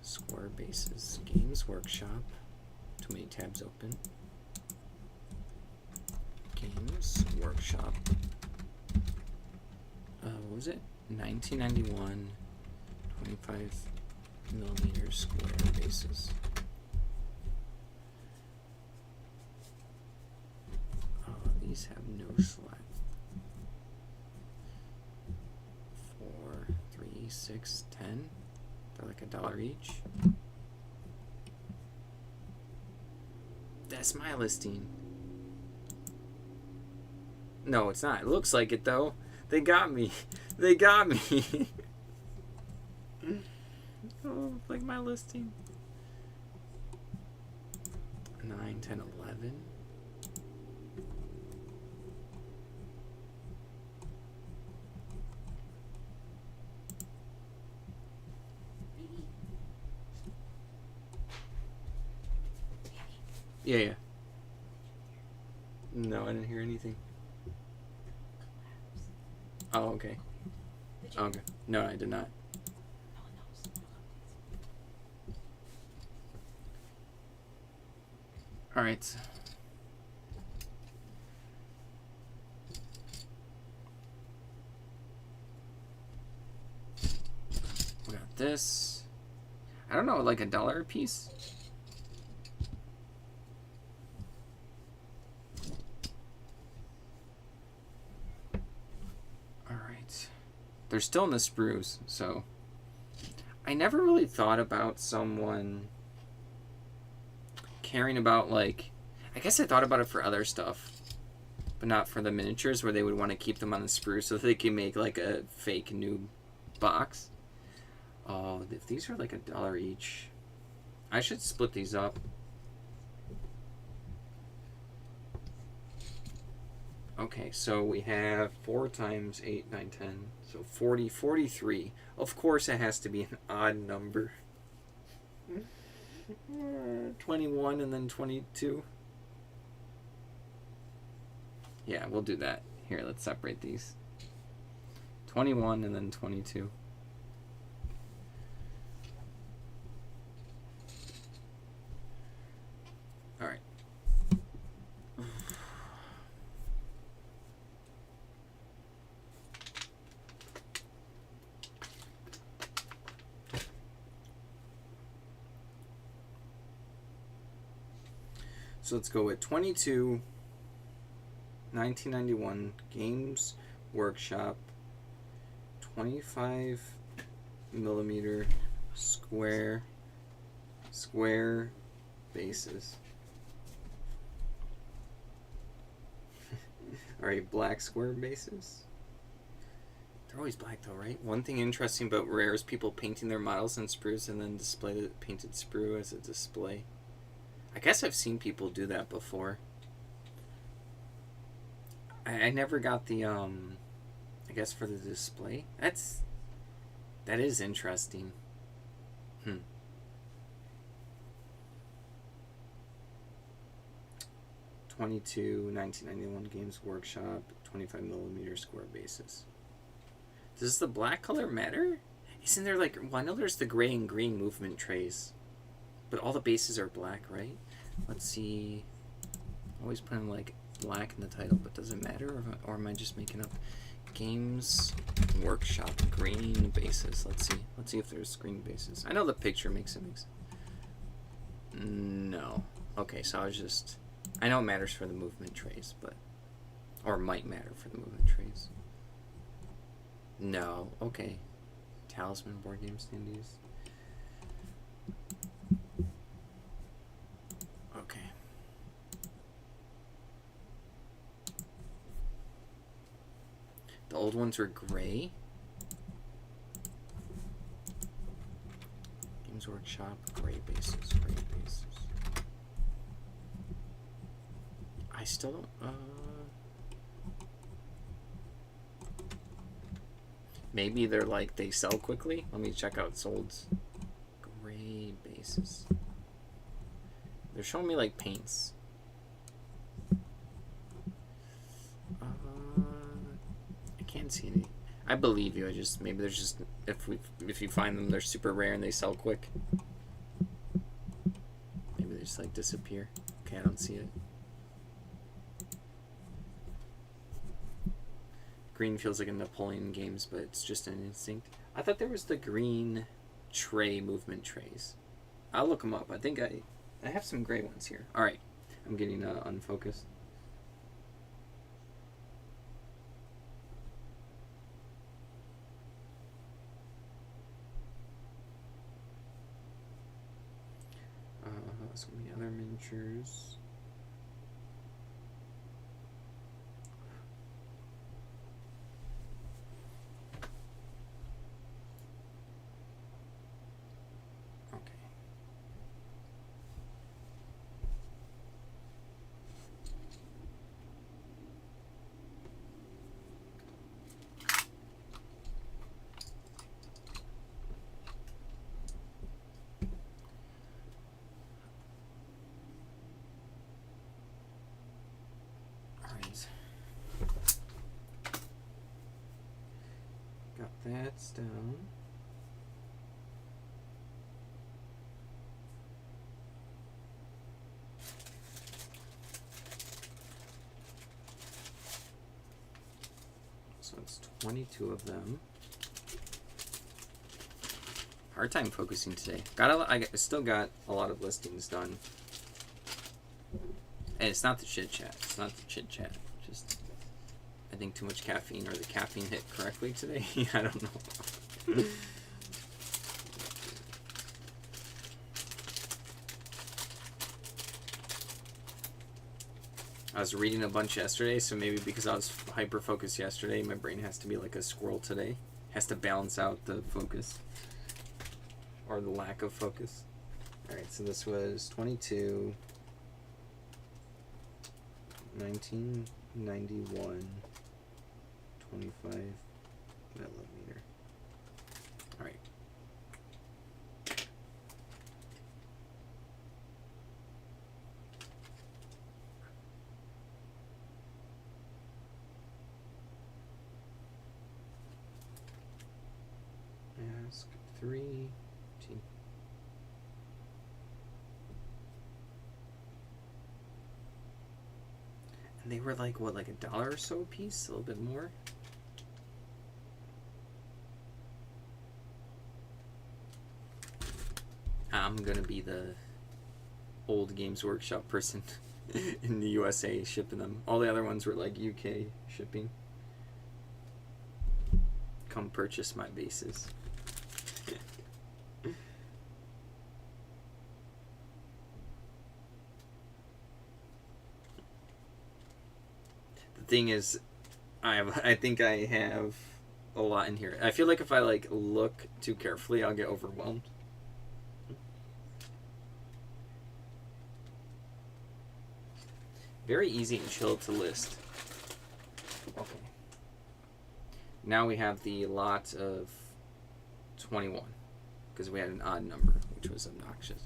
Square bases. Games Workshop. Too many tabs open. Games Workshop. What was it? 1991, 25 millimeter square bases. Oh, these have no slack. 4, 3, 6, 10. They're like $1 each. That's my listing. No, it's not. It looks like it though. They got me. They got me. Oh, like my listing. 9, 10, 11. Yeah. No, I didn't hear anything. Oh, okay. Okay. No, I did not. All right. We got this. I don't know, like $1 a piece. They're still in the sprues, so I never really thought about someone caring about, like, I guess I thought about it for other stuff, but not for the miniatures where they would want to keep them on the sprue so that they can make like a fake new box. Oh, if these are like $1 each, I should split these up. Okay, so we have 4 times 8, 9, 10. So 40, 43. Of course it has to be an odd number. 21 and then 22. Yeah, we'll do that. Here, let's separate these. 21 and then 22. All right. So let's go with 22, 1991, Games Workshop, 25 millimeter square bases. Alright, black square bases. They're always black though, right? One thing interesting about Rare is people painting their models in sprues and then display the painted sprue as a display. I guess I've seen people do that before. I never got the, I guess for the display. That is interesting. 22, 1991 Games Workshop, 25 millimeter square bases. Does the black color matter? Isn't there like, well, I know there's the gray and green movement trays, but all the bases are black, right? Let's see. Always putting like black in the title, but does it matter, or am I just making up? Games Workshop green bases. Let's see if there's green bases. I know the picture makes it make sense. No. Okay, so I know it matters for the movement trays, but or might matter for the movement trays. No. Okay. Talisman board game standees. Okay. The old ones were gray. Games Workshop, gray bases, gray bases. I still don't, maybe they're like, they sell quickly? Let me check out solds. Gray bases. They're showing me like paints. I can't see any. I believe you. Maybe there's just, if you find them, they're super rare and they sell quick. Maybe they just like disappear. Okay, I don't see it. Green feels like a Napoleon games, but it's just an instinct. I thought there was the green tray movement trays. I'll look them up. I think I have some gray ones here. All right, I'm getting unfocused. Some of the other miniatures. That's down. So it's 22 of them. Hard time focusing today. I still got a lot of listings done. And it's not the chit chat. It's not the chit chat. Just I think too much caffeine, or the caffeine hit correctly today. I don't know. I was reading a bunch yesterday, so maybe because I was hyper focused yesterday, my brain has to be like a squirrel today. Has to balance out the focus or the lack of focus. All right, so this was 22, 19, millimeter. All right. Ask 3T. And they were like, what, like $1 or so a piece? A little bit more? I'm gonna be the old Games Workshop person in the USA shipping them. All the other ones were like UK shipping. Come purchase my bases. The thing is, I think I have a lot in here. I feel like if I like look too carefully, I'll get overwhelmed. Very easy and chill to list. Okay. Now we have the lot of 21, because we had an odd number, which was obnoxious.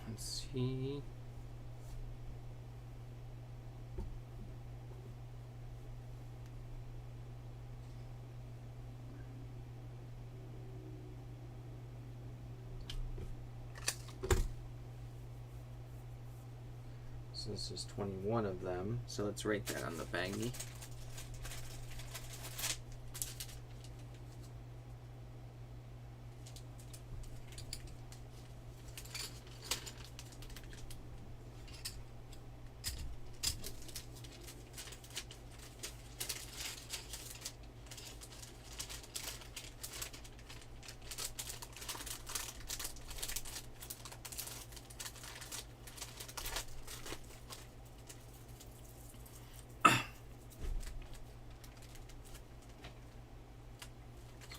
Let's see. So this is 21 of them. So let's write that on the baggie.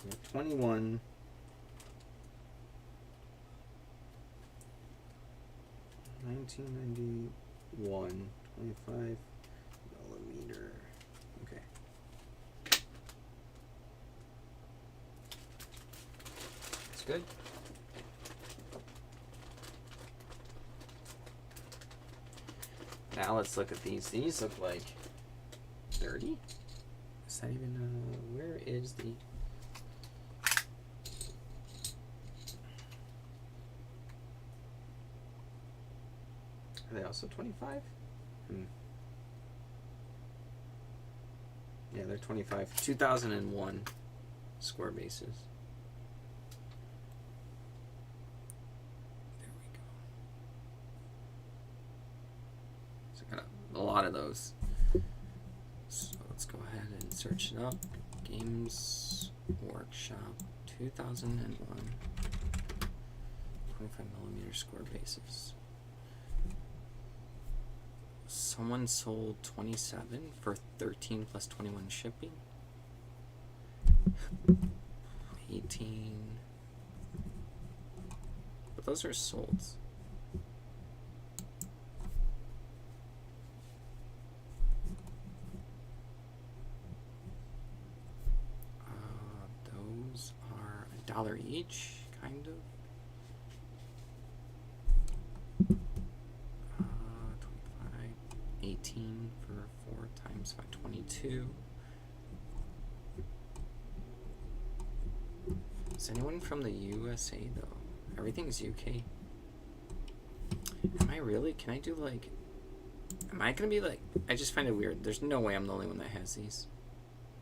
So 21. 1991, 25 millimeter. Okay. That's good. Now let's look at these. These look like 30. Is that even, where is the... Are they also 25? Yeah, they're 25. 2001 square bases. There we go. So I got a lot of those. So let's go ahead and search it up. Games Workshop 2001. 25 millimeter square bases. Someone sold 27 for 13 plus 21 shipping. 18. But those are sold. Those are $1 each, kind of. 18 for 4 times times by 22. Is anyone from the USA though? Everything's UK. Am I really? Can I do like... Am I gonna be like... I just find it weird. There's no way I'm the only one that has these.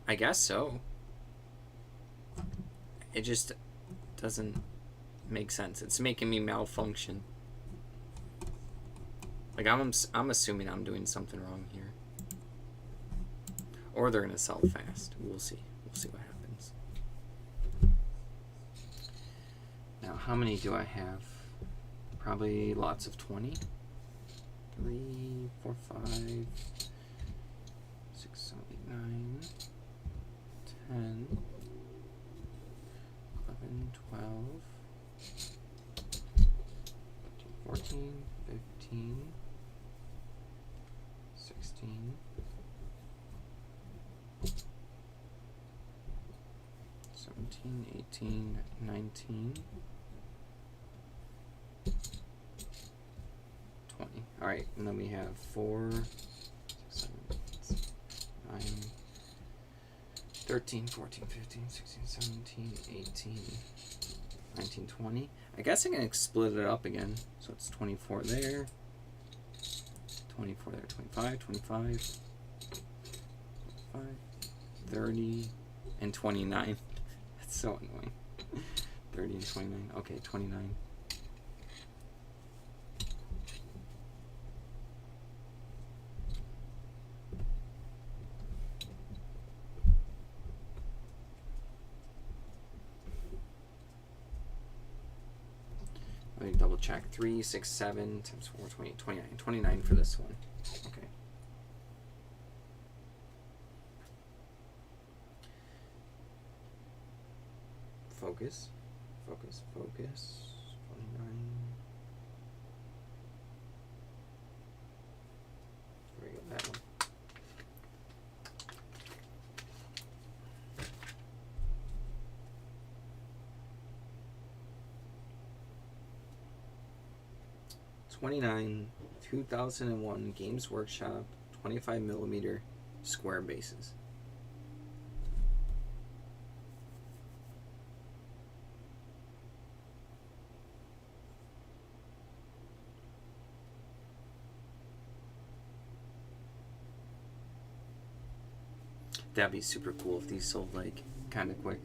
I guess so. It just doesn't make sense. It's making me malfunction. Like, I'm assuming I'm doing something wrong here. Or they're gonna sell fast. We'll see. We'll see what happens. Now, how many do I have? Probably lots of 20. 3, 4, 5, 6, 7, 8, 9, 10, 11, 12, 14, 15, 16, 17, 18, 19, 20. All right, and then we have 4, 6, 7, 8, 9, 13, 14, 15, 16, 17, 18, 19, 20. I guess I can split it up again. So it's 24 there, 24 there, 25, 25, 25, 30, and 29. That's so annoying. 30 and 29. Okay, 29. Let me double check. 3, 6, 7 times 4, 28, 29. 29 for this one. Okay. Focus. Focus. Focus. 29. There we go. That one. '29, 2001 Games Workshop 25mm square bases. That'd be super cool if these sold like kind of quick.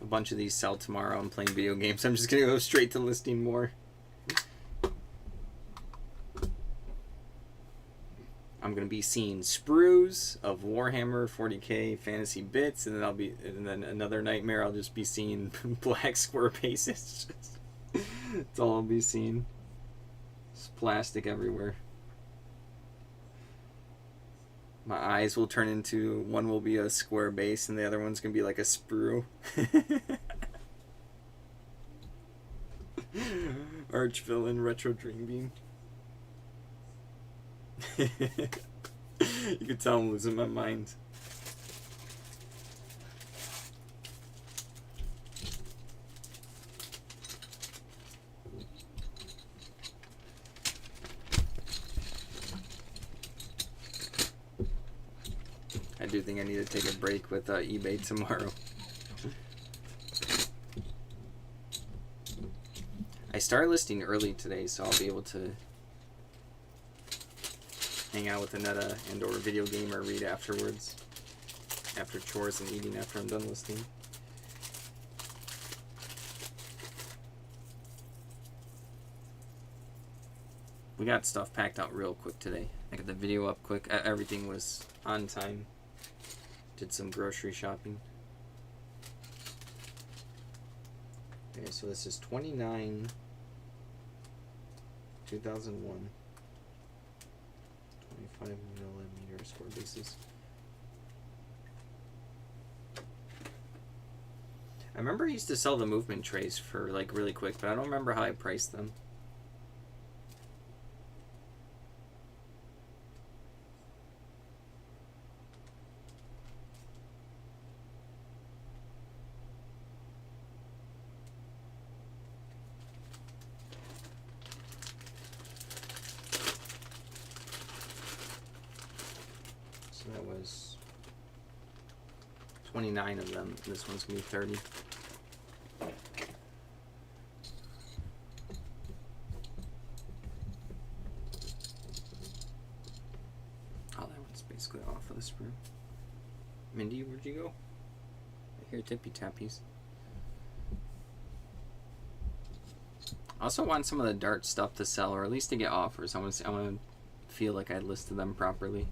A bunch of these sell tomorrow. I'm playing video games. I'm just gonna go straight to listing more. I'm gonna be seeing sprues of Warhammer 40k fantasy bits, and then another nightmare I'll just be seeing black square bases. That's all I'll be seeing. It's plastic everywhere. My eyes will turn into, one will be a square base and the other one's gonna be like a sprue. Archvillain Retro Dream Beam. You can tell I'm losing my mind. I do think I need to take a break with eBay tomorrow. I started listing early today, so I'll be able to hang out with Annetta and or video game or read afterwards, after chores and eating after I'm done listing. We got stuff packed out real quick today. I got the video up quick. Everything was on time. Did some grocery shopping. Okay, so this is 29, 2001. 25mm square bases. I remember I used to sell the movement trays for like really quick, but I don't remember how I priced them. was 29 of them. This one's gonna be 30. Oh, that one's basically off of the sprue. Mindy, where'd you go? I hear tippy tappies. I also want some of the DARTS stuff to sell, or at least to get offers. I want to feel like I listed them properly.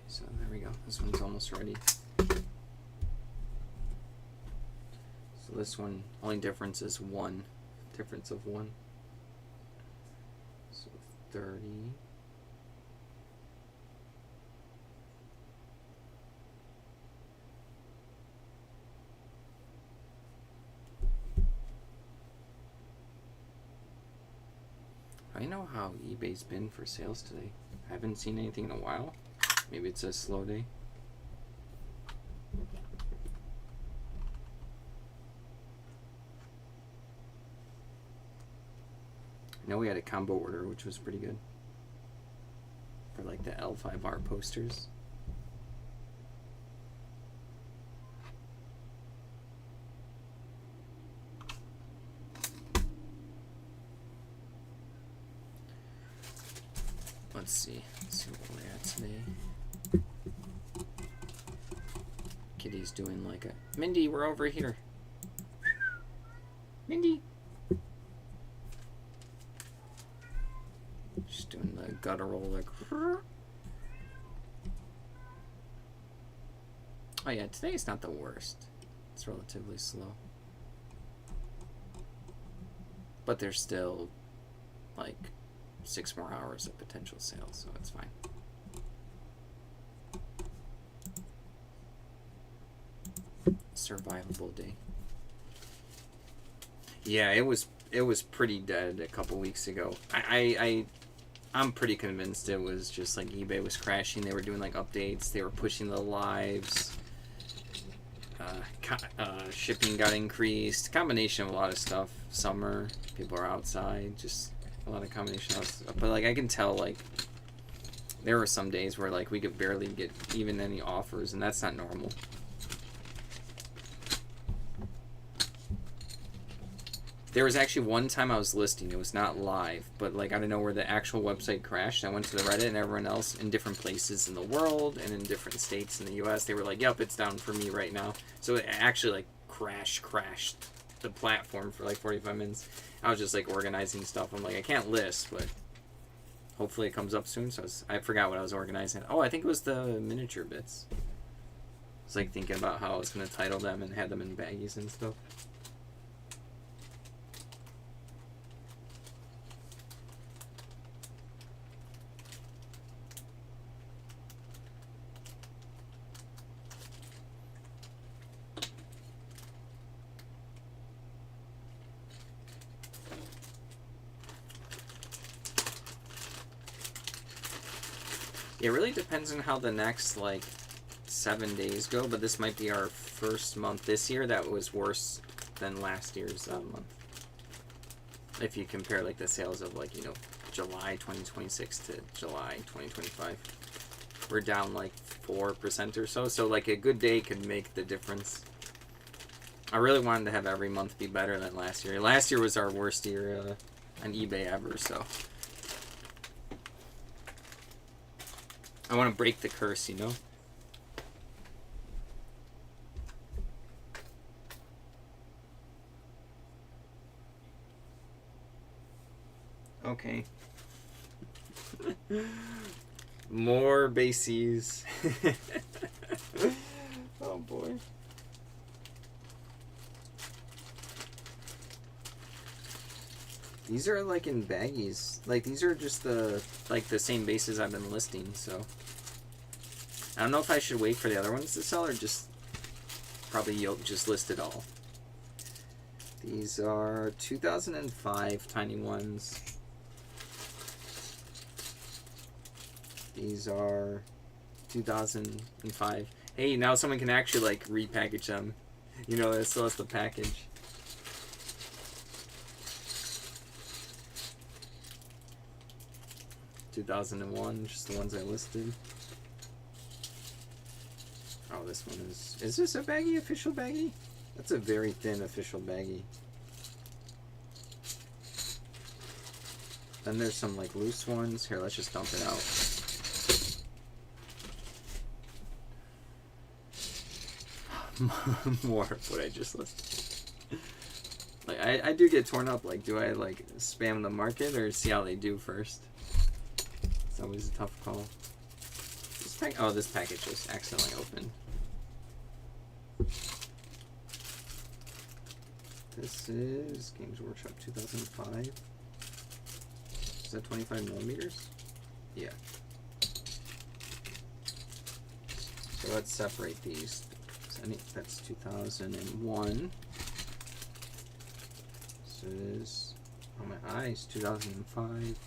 So there we go. This one's almost ready. So this one, only difference is one. Difference of one. So 30. I know how eBay's been for sales today. I haven't seen anything in a while. Maybe it's a slow day. I know we had a combo order, which was pretty good. For like the L5R posters. Let's see what we're at today. Kitty's doing like a Mindy, we're over here. Mindy. She's doing the guttural like. Oh yeah, today's not the worst. It's relatively slow. But there's still like 6 more hours of potential sales, so it's fine. Survivable day. Yeah, it was pretty dead a couple weeks ago. I'm pretty convinced it was just like eBay was crashing. They were doing like updates. They were pushing the lives. Shipping got increased. Combination of a lot of stuff. Summer, people are outside. Just a lot of combination of stuff. But like I can tell, like there were some days where like we could barely get even any offers, and that's not normal. There was actually one time I was listing, it was not live, but like I don't know where the actual website crashed. I went to the Reddit, and everyone else in different places in the world and in different states in the US, they were like, yep, it's down for me right now. So it actually like crashed the platform for like 45 minutes. I was just like organizing stuff. I'm like, I can't list, but hopefully it comes up soon. So I forgot what I was organizing. Oh, I think it was the miniature bits. I was like thinking about how I was going to title them and have them in baggies and stuff. It really depends on how the next like 7 days go, but this might be our first month this year that was worse than last year's month. If you compare like the sales of like, you know, July 2026 to July 2025, we're down like 4% or so. So like a good day could make the difference. I really wanted to have every month be better than last year. Last year was our worst year on eBay ever, so I want to break the curse, you know? Okay. More bases. Oh boy. These are like in baggies. Like these are just the same bases I've been listing. So I don't know if I should wait for the other ones to sell or just probably you'll just list it all. These are 2005 tiny ones. These are 2005. Hey, now someone can actually like repackage them. You know, it still has the package. $2001, just the ones I listed. Oh, this one is this a baggie, official baggie? That's a very thin official baggie. Then there's some like loose ones. Here, let's just dump it out. More of what I just listed. Like I do get torn up. Like, do I like spam the market or see how they do first? It's always a tough call. This package just accidentally opened. This is Games Workshop 2005. Is that 25 millimeters? Yeah. So let's separate these. That's 2001. This is, oh my eyes, 2005.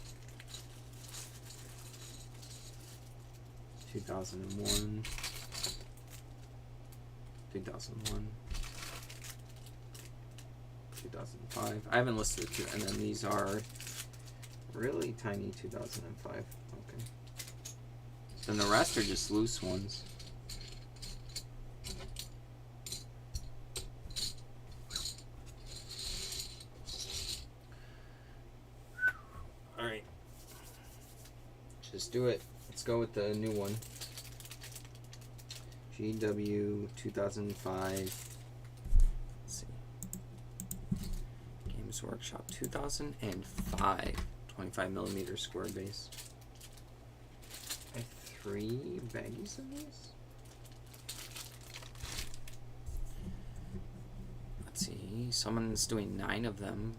2001. 2001. 2005. I haven't listed the two, and then these are really tiny 2005. Okay. Then the rest are just loose ones. Alright. Just do it. Let's go with the new one. GW 2005. Let's see. Games Workshop 2005. 25 millimeter square base. I have 3 baggies of these. Let's see. Someone's doing 9 of them.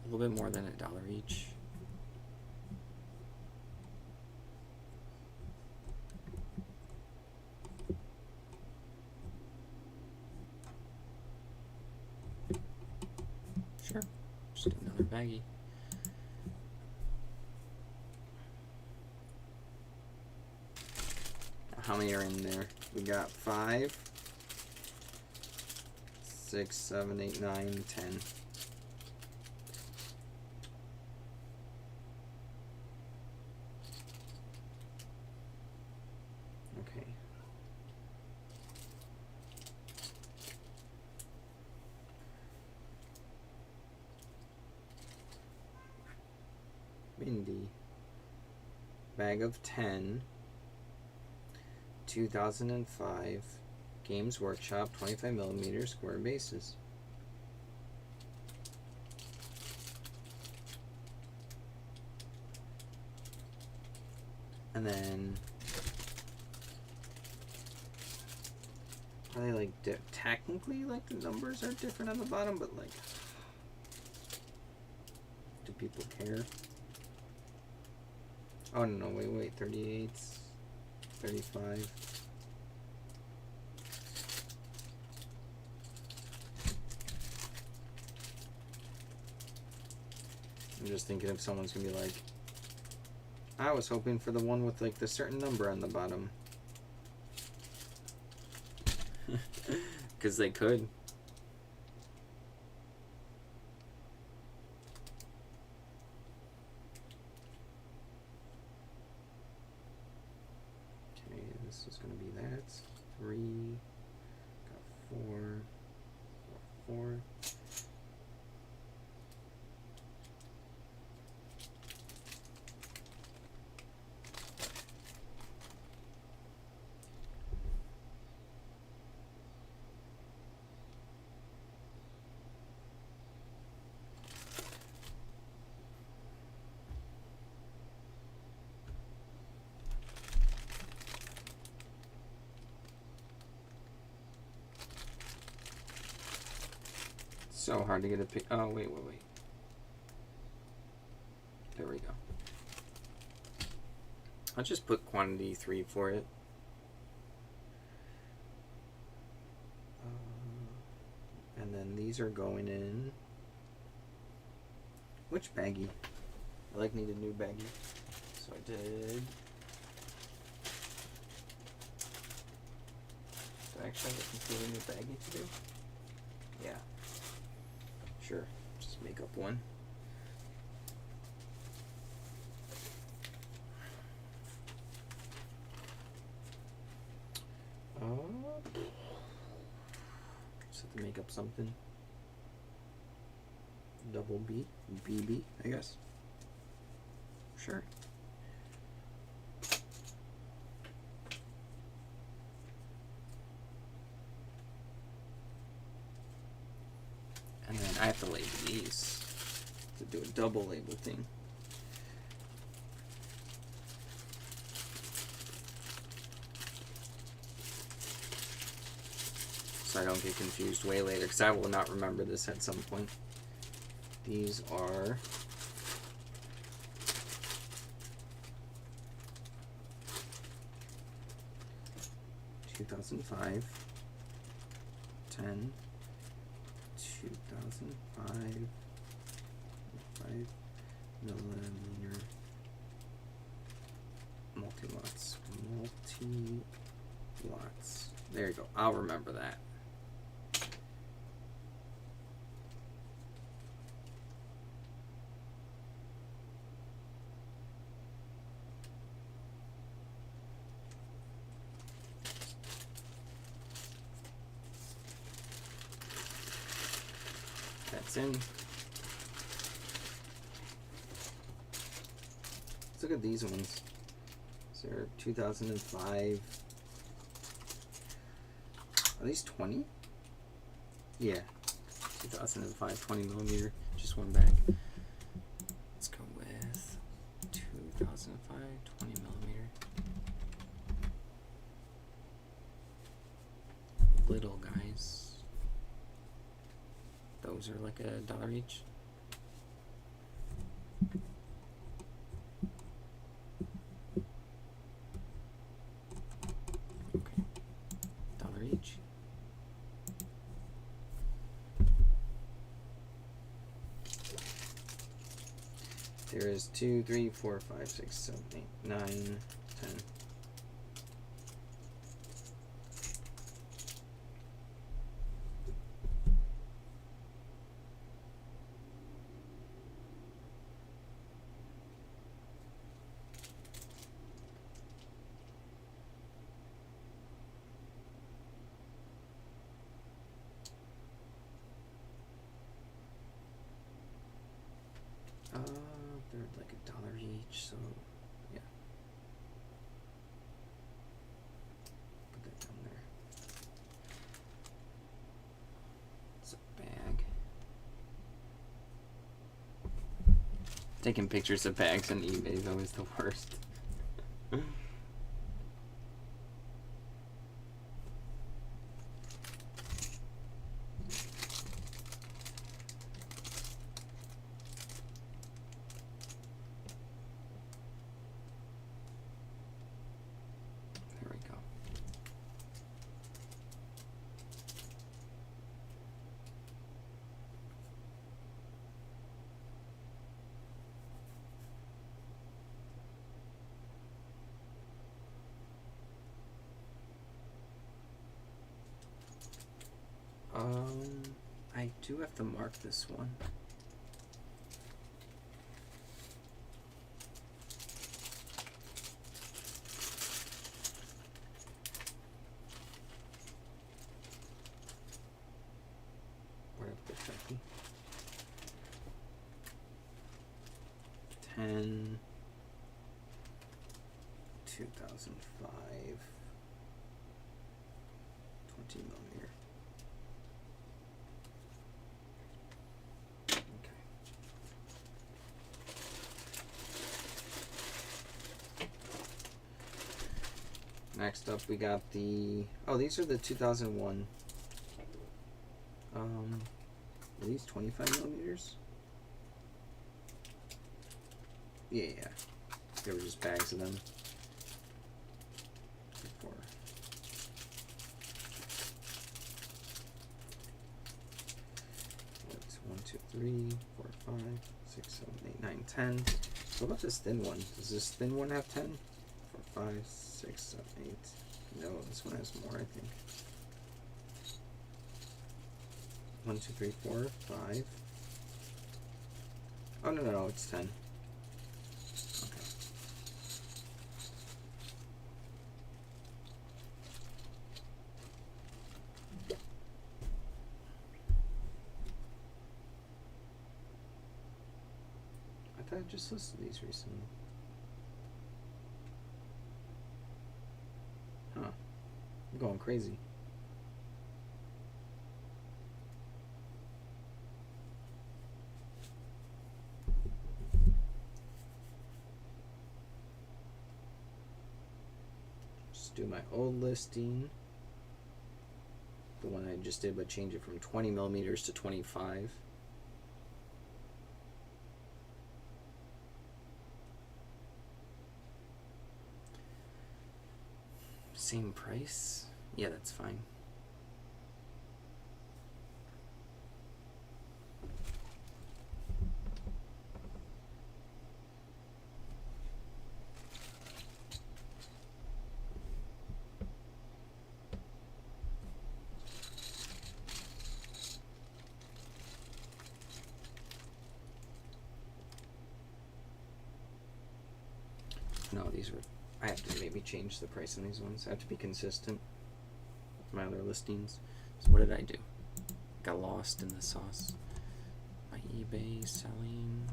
A little bit more than $1 each. Sure. Just do another baggie. How many are in there? We got 5, 6, 7, 8, 9, 10. Okay. Mindy. Bag of 10. 2005 Games Workshop 25 millimeter square bases. And then are they like technically like the numbers are different on the bottom, but like do people care? Oh no, wait, 38, 35. I'm just thinking if someone's gonna be like, I was hoping for the one with like the certain number on the bottom. Because they could. Okay, this is gonna be that. 3, got 4, 4. So hard to get a pic. Oh, wait. I'll just put quantity 3 for it. And then these are going in. Which baggie? I need a new baggie. So I did. Do I actually have a completely new baggie to do? Yeah. Sure. Just make up one. Just have to make up something. Double B, BB, I guess. Sure. And then I have to label these to do a double label thing. So I don't get confused way later, because I will not remember this at some point. These are 2005, 10, 2005, 5 millimeter multi-lots. Multi-lots. There you go. I'll remember that. That's in. Let's look at these ones. So they're 2005. Are these 20? Yeah. 2005 20 millimeter. Just one bag. Let's go with 2005 20 millimeter. Little guys. Those are like $1 each. Okay, $1 each. There is 2, 3, 4, 5, 6, 7, 8, 9, 10. They're like $1 each, so yeah. Put that down there. It's a bag. Taking pictures of bags on eBay is always the worst. I do have to mark this one. Where did I put Sharpie? 10, 2005, 20 millimeter. Next up, we got the. Oh, these are the 2001. Are these 25 millimeters? Yeah. They were just bags of them. 3, 4, 5, 6, 7, 8, 9, 10. What about this thin one? Does this thin one have 10? 4, 5, 6, 7, 8. No, this one has more, I think. 1, 2, 3, 4, 5. Oh, no, it's 10. Okay. I thought I just listed these recently. Huh. I'm going crazy. Just do my old listing. The one I just did, but change it from 20 millimeters to 25. Same price? Yeah, that's fine. No, these were... I have to maybe change the price on these ones. I have to be consistent with my other listings. So what did I do? Got lost in the sauce. My eBay selling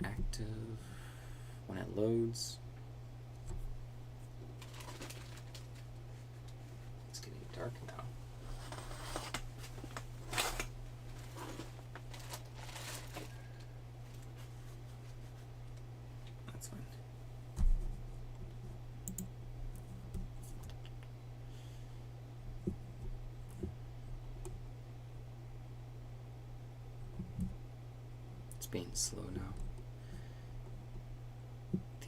active when it loads. It's getting dark now. That's fine. It's being slow now.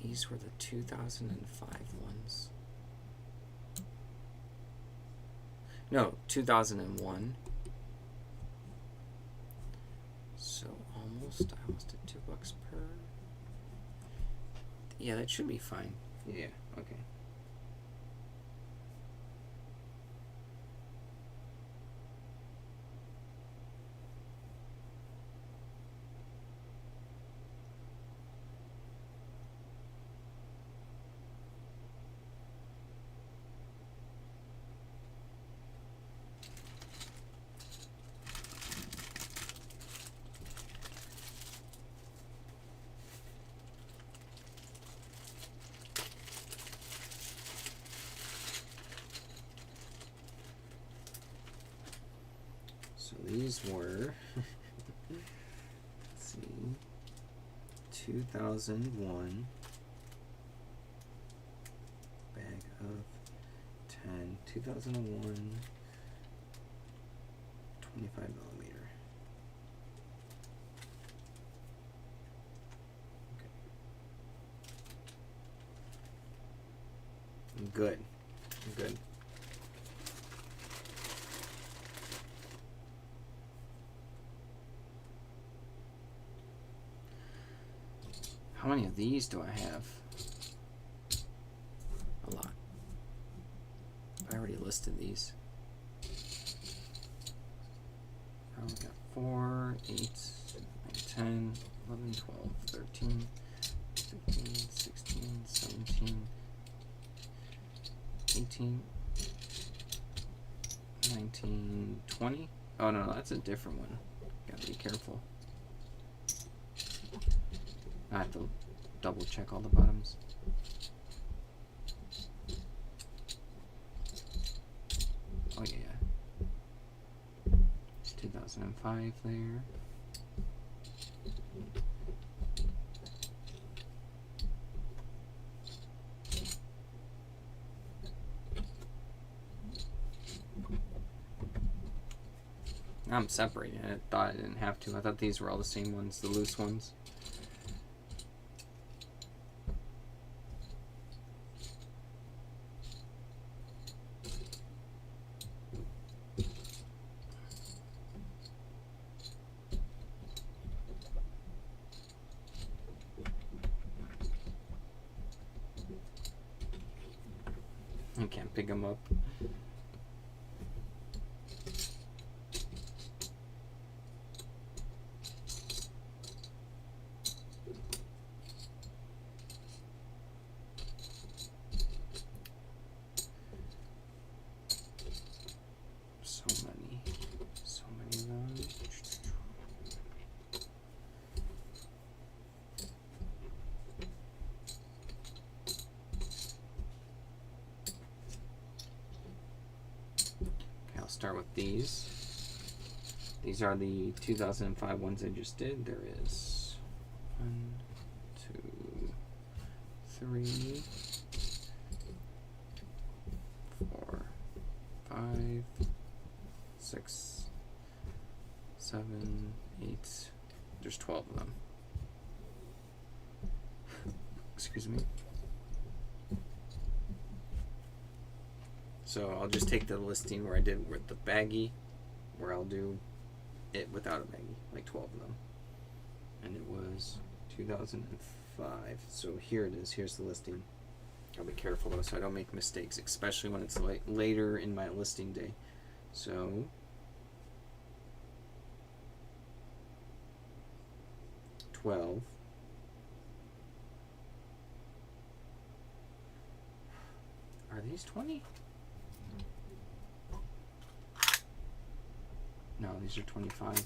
These were the 2005 ones. No, 2001. So I almost did $2 per. Yeah, that should be fine. Yeah, okay. So these were, let's see, 2001, bag of 10, 2001, 25 millimeter. Okay. Good. Good. How many of these do I have? A lot. I already listed these. We got 4, 8, 9, 10, 11, 12, 13, 15, 16, 17, 18, 19, 20. Oh no, that's a different one. Gotta be careful. I have to double check all the bottoms. Oh yeah. It's 2005 there. I'm separating it. I thought I didn't have to. I thought these were all the same ones, the loose ones. can't pick them up. So many of them. I'll start with these. These are the 2005 ones I just did. There is 1, 2, 3, 4, 5, 6, 7, 8. There's 12 of them. Excuse me. So I'll just take the listing where I did with the baggie, where I'll do it without a baggie, like 12 of them. And it was 2005. So here it is. Here's the listing. I'll be careful though, so I don't make mistakes, especially when it's like later in my listing day. So $12. Are these 20? No, these are 25.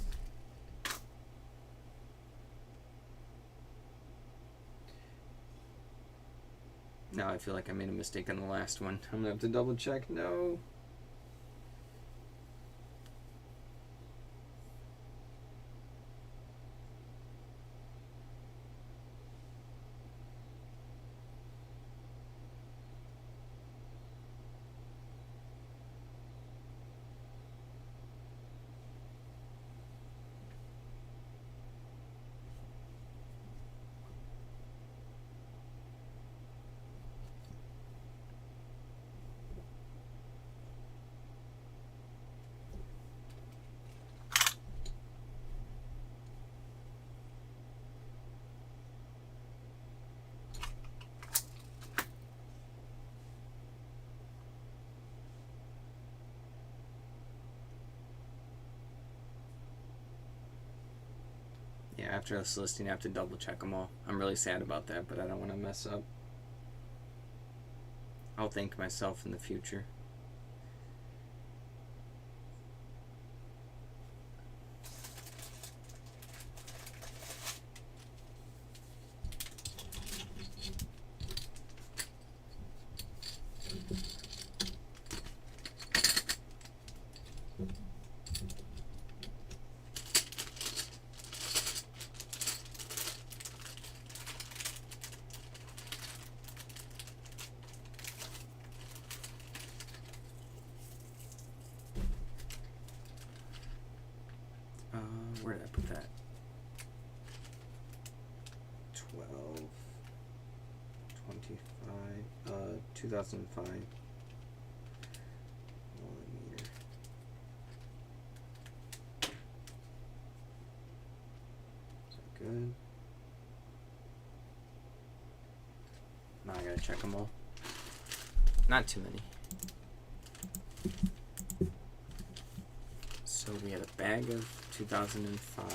Now I feel like I made a mistake on the last one. I'm gonna have to double check. No. Yeah, after this listing, I have to double check them all. I'm really sad about that, but I don't want to mess up. I'll thank myself in the future. Where did I put that? 12, 25, 2005 millimeter. Is that good? Now I gotta check them all. Not too many. So we had a bag of 2005,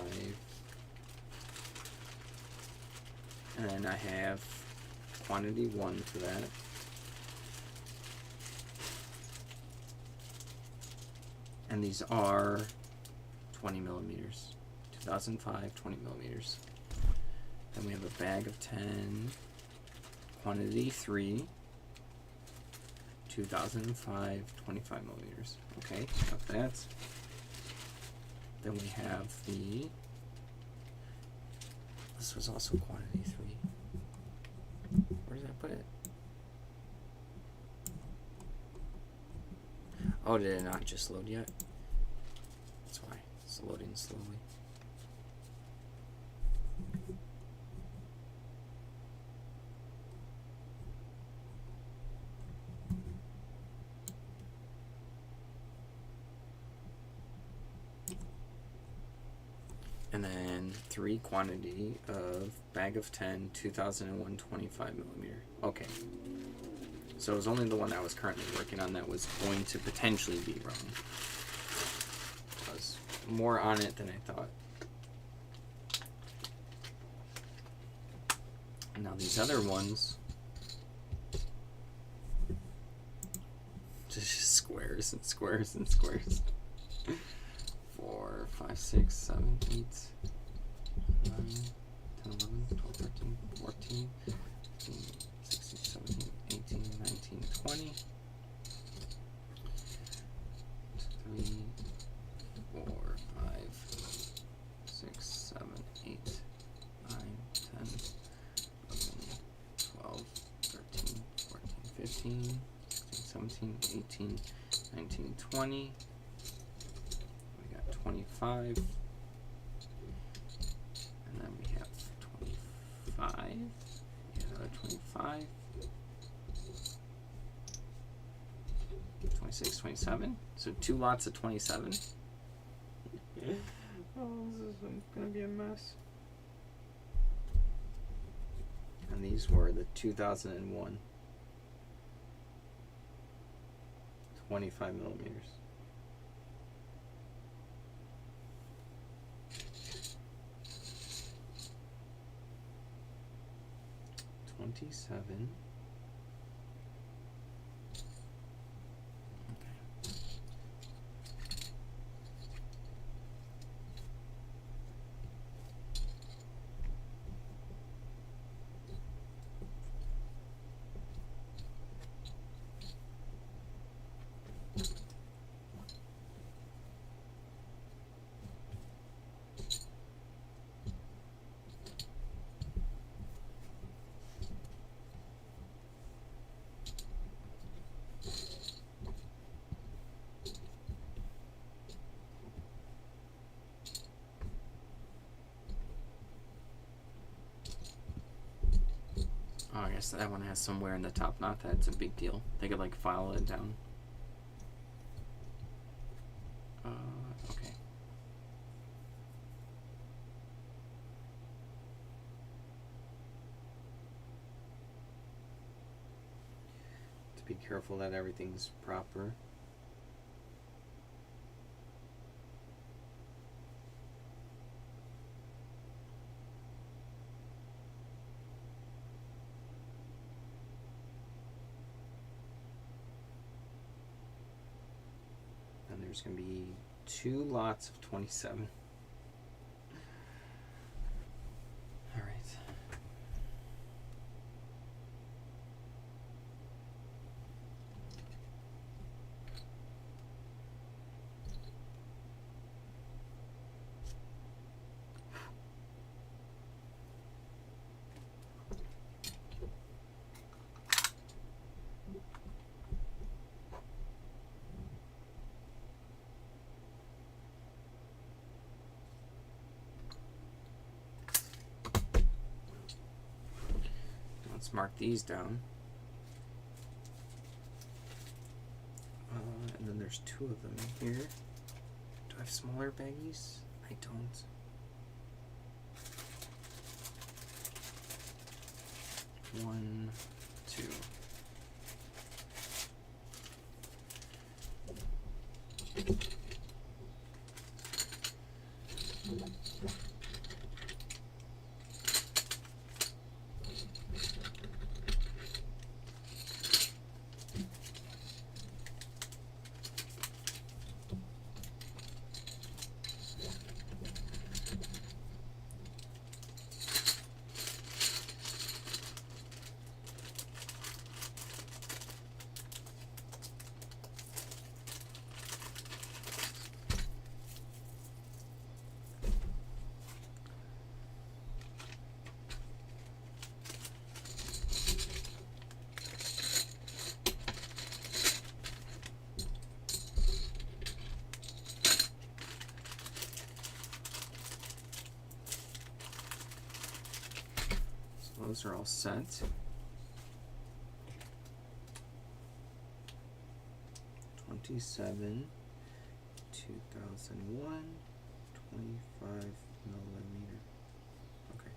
and then I have quantity 1 for that, and these are 20 millimeters, 2005 20 millimeters. Then we have a bag of 10, quantity 3, 2005 25 millimeters. Okay, got that. Then we have this was also quantity 3. Where did I put it? Oh, did it not just load yet? That's why it's loading slowly. And then 3 quantity of bag of 10, 2001 25 millimeter. Okay. So it was only the one I was currently working on that was going to potentially be wrong. I was more on it than I thought. Now these other ones, just squares and squares and squares. 4, 5, 6, 7, 8, 9, 10, 11, 12, 13, 14, 15, 16, 17, 18, 19, 20. 3, 4, 5, 6, 7, 8, 9, 10, 11, 12, 13, 14, 15, 16, 17, 18, 19, 20. We got 25. And then we have 25. Another 25. 26, 27. So 2 lots of 27. Oh, this is going to be a mess. And these were the 2001 25 millimeters. $27. Oh, I guess that one has some wear in the top. Not that it's a big deal. They could like file it down. Okay. To be careful that everything's proper. There's going to be 2 lots of 27. All right. Let's mark these down. And then there's 2 of them in here. Do I have smaller baggies? I don't. One, 2. Those are all set. 27, 2001, 25 millimeter. Okay.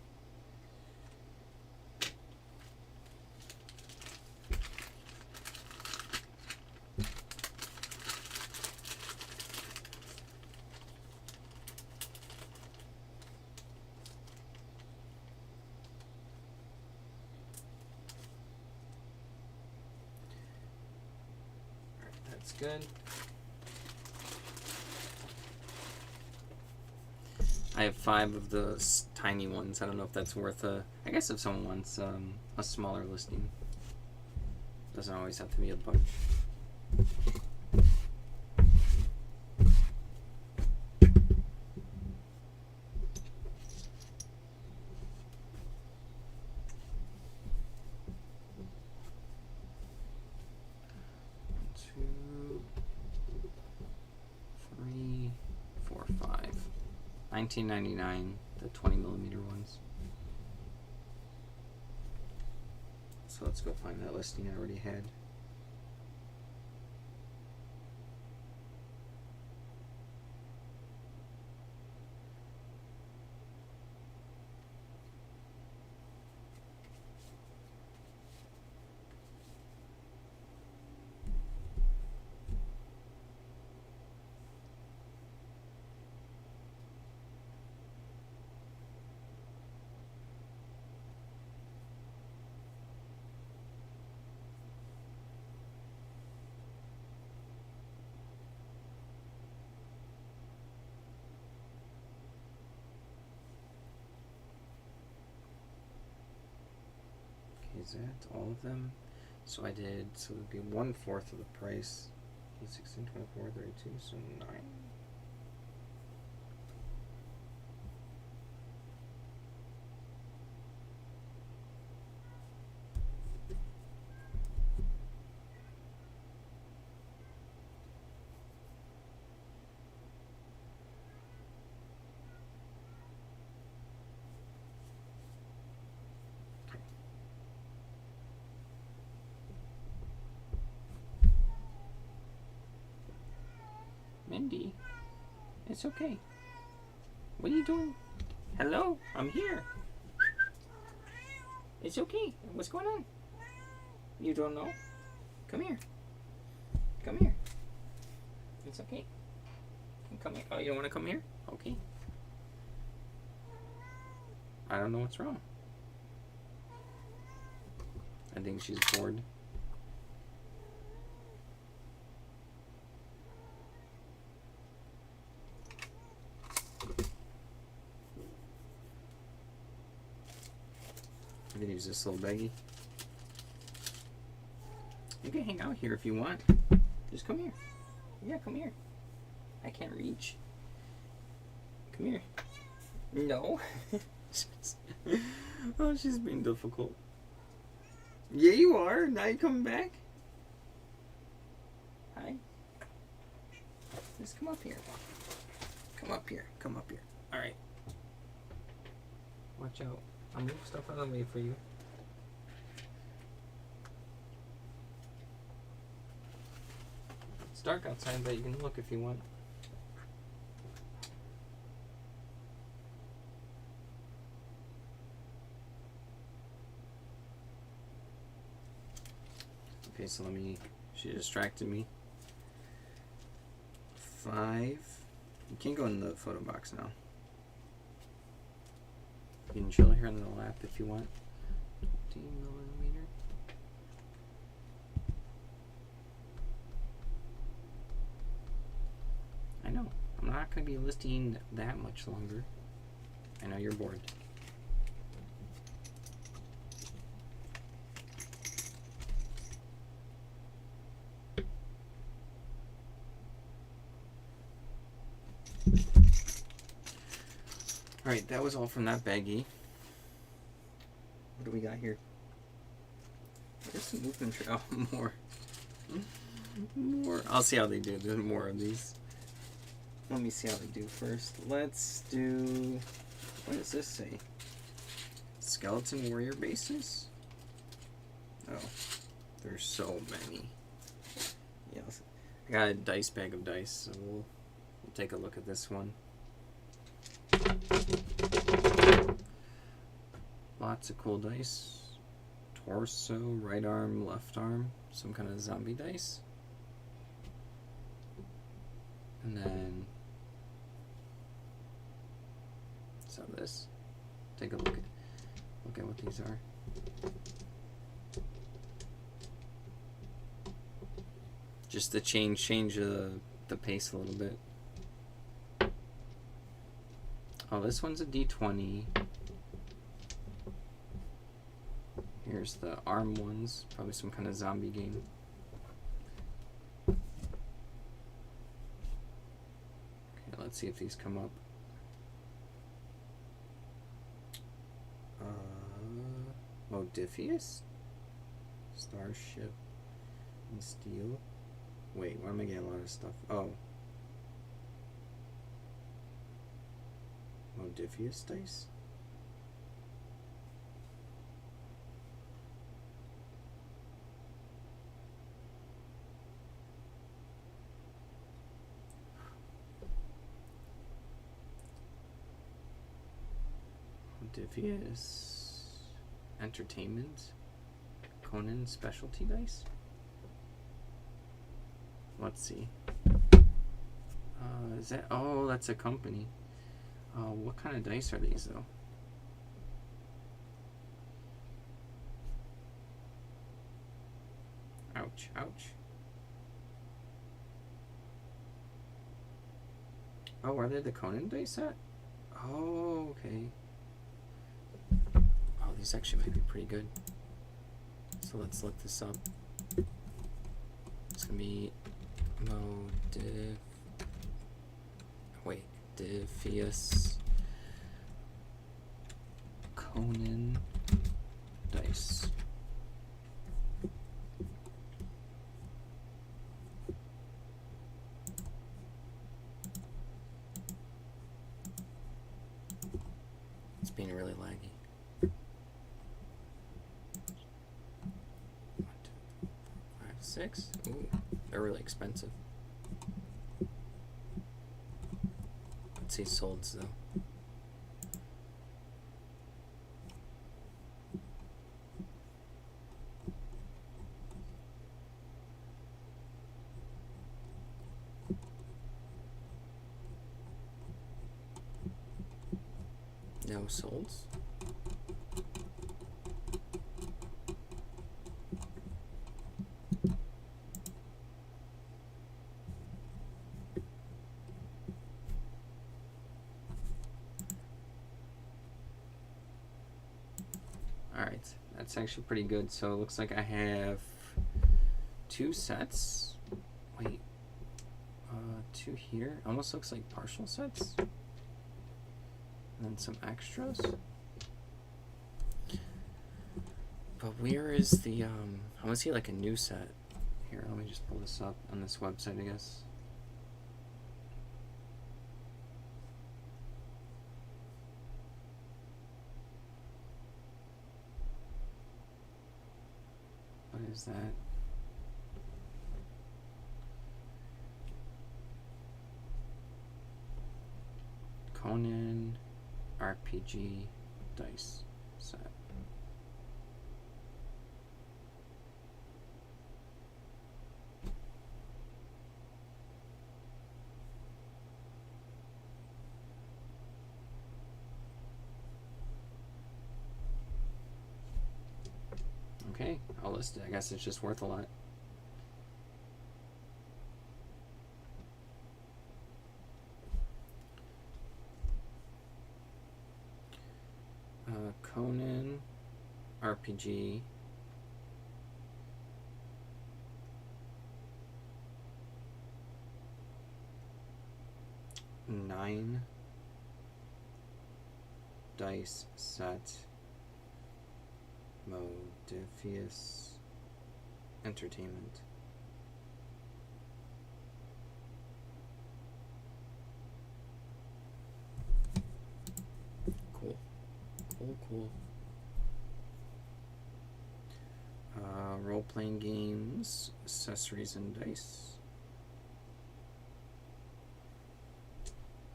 That's good. I have 5 of the tiny ones. I don't know if that's worth a... I guess if someone wants a smaller listing. Doesn't always have to be a bunch. $19.99, the 20mm ones. So let's go find that listing I already had. Is that all of them? So I did, so it would be 1/4 of the price. 16, 24, 32, so 9. Mindy, it's okay. What are you doing? Hello, I'm here. It's okay. What's going on? You don't know? Come here. Come here. It's okay. Come here. Oh, you don't want to come here? Okay. I don't know what's wrong. I think she's bored. I'm gonna use this little baggie. You can hang out here if you want. Just come here. Yeah, come here. I can't reach. Come here. No. Oh, she's being difficult. Yeah, you are. Now you coming back? Hi. Just come up here. Come up here. Come up here. All right. Watch out. I'll move stuff out of the way for you. It's dark outside, but you can look if you want. Okay, so she distracted me. 5. You can't go in the photo box now. You can chill here in the lap if you want. 20mm. I know. I'm not going to be listing that much longer. I know you're bored. Alright, that was all from that baggie. What do we got here? There's some movement. Oh, more. More. I'll see how they do. There's more of these. Let me see how they do first. Let's do... What does this say? Skeleton warrior bases? Oh. There's so many. Yeah, I got a dice bag of dice, so we'll take a look at this one. Lots of cool dice. Torso, right arm, left arm. Some kind of zombie dice. And then... So this. Take a look at what these are. just to change the pace a little bit. Oh, this one's a D20. Here's the arm ones, probably some kind of zombie game. Okay, let's see if these come up. Modifius? Starship and Steel. Wait, why am I getting a lot of stuff? Oh. Modifius dice? Modifius Entertainment. Conan Specialty Dice? Let's see. Is that... Oh, that's a company. What kind of dice are these, though? Ouch, ouch. Oh, are they the Conan dice set? Oh, okay. Oh, these actually might be pretty good. So let's look this up. It's gonna be Modifius Conan dice. It's being really laggy. 1, 2, 5, 6. Ooh, they're really expensive. Let's see solds though. No solds. Alright, that's actually pretty good. So it looks like I have 2 sets. Wait, 2 here. Almost looks like partial sets. And then some extras. But where is the, I want to see like a new set. Here, let me just pull this up on this website, I guess. What is that? Conan RPG dice set. Okay, I'll list it. I guess it's just worth a lot. Conan RPG. Nine dice set. Modifius Entertainment. Cool. Cool. Role-playing games, accessories, and dice.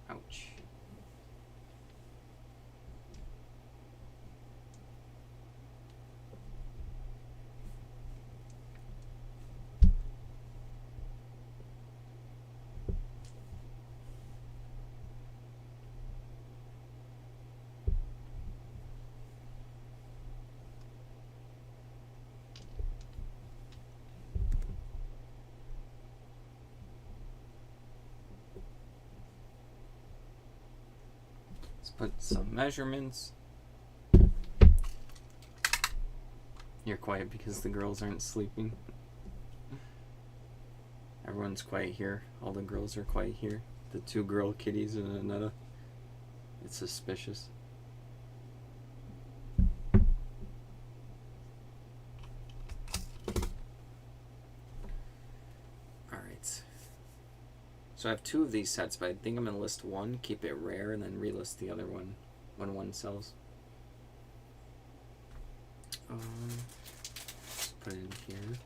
Ouch. put some measurements. You're quiet because the girls aren't sleeping. Everyone's quiet here. All the girls are quiet here. The 2 girl kitties and another. It's suspicious. Alright. So I have 2 of these sets, but I think I'm going to list one, keep it rare, and then relist the other one when one sells. Just put it in here.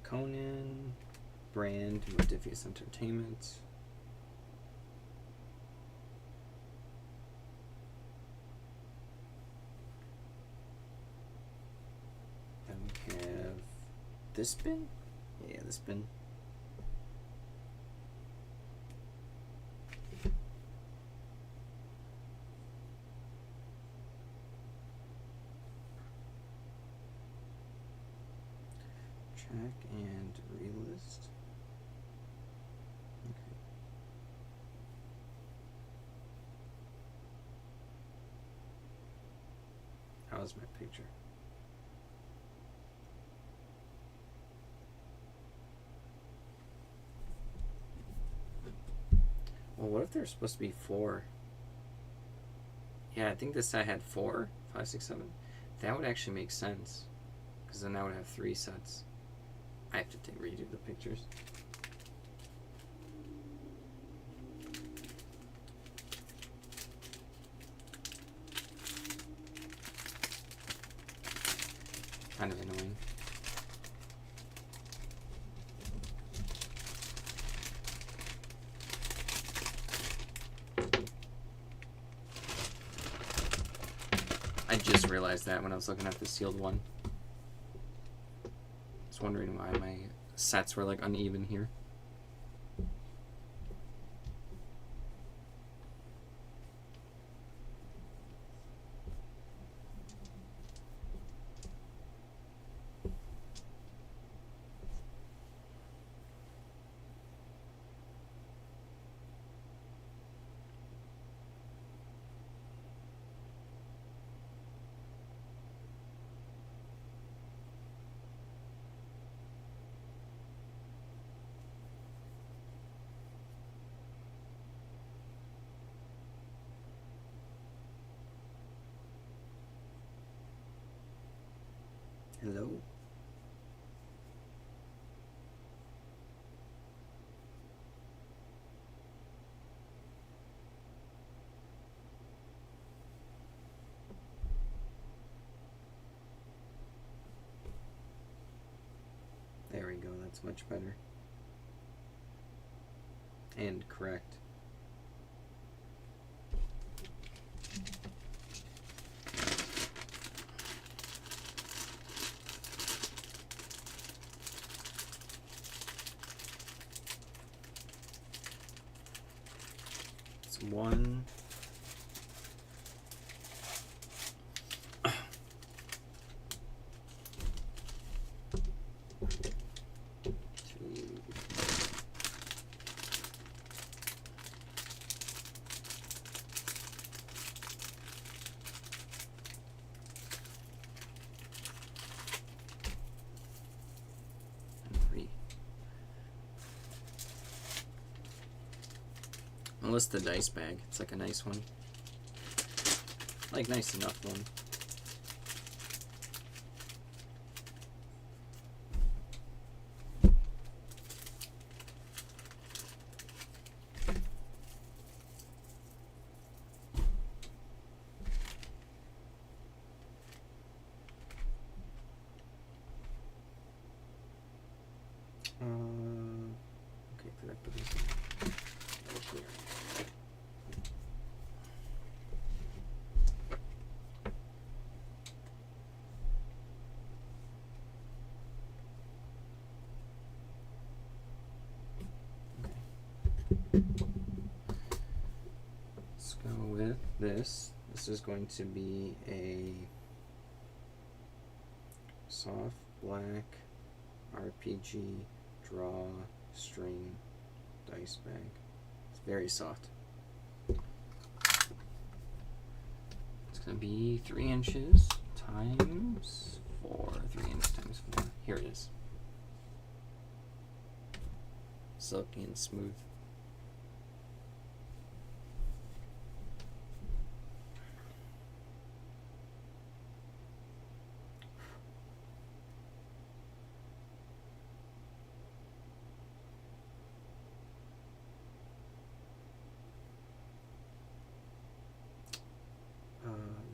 Conan, brand, Modifius Entertainment. Then we have this bin? Yeah, this bin. Check and relist. Okay. How's my picture? Well, what if there's supposed to be 4? Yeah, I think this set had 4, 5, 6, 7. That would actually make sense, because then I would have 3 sets. I have to redo the pictures. Kind of annoying. I just realized that when I was looking at the sealed one. Wondering why my sets were like uneven here. Hello? There we go, that's much better. And correct. It's 1. Unless the dice bag, it's like a nice one. Like, nice enough one. Okay, could I put this in? Let's go with this. This is going to be a soft black RPG draw string dice bag. It's very soft. It's going to be 3 inches times 4. 3 inches times 4. Here it is. Silky and smooth.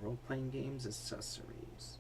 Role-playing games accessories.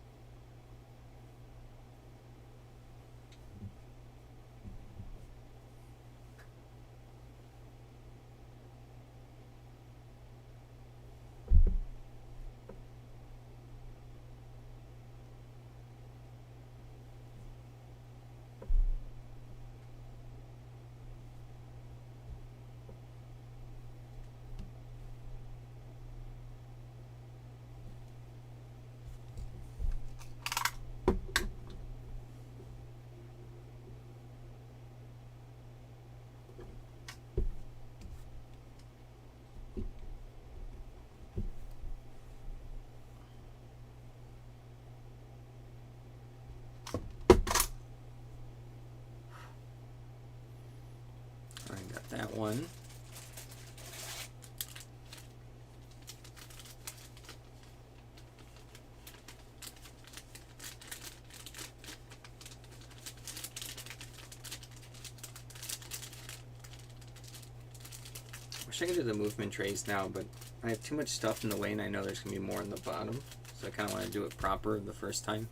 I got that one. Wish I could do the movement trays now, but I have too much stuff in the way and I know there's going to be more in the bottom. So I kind of want to do it proper the first time.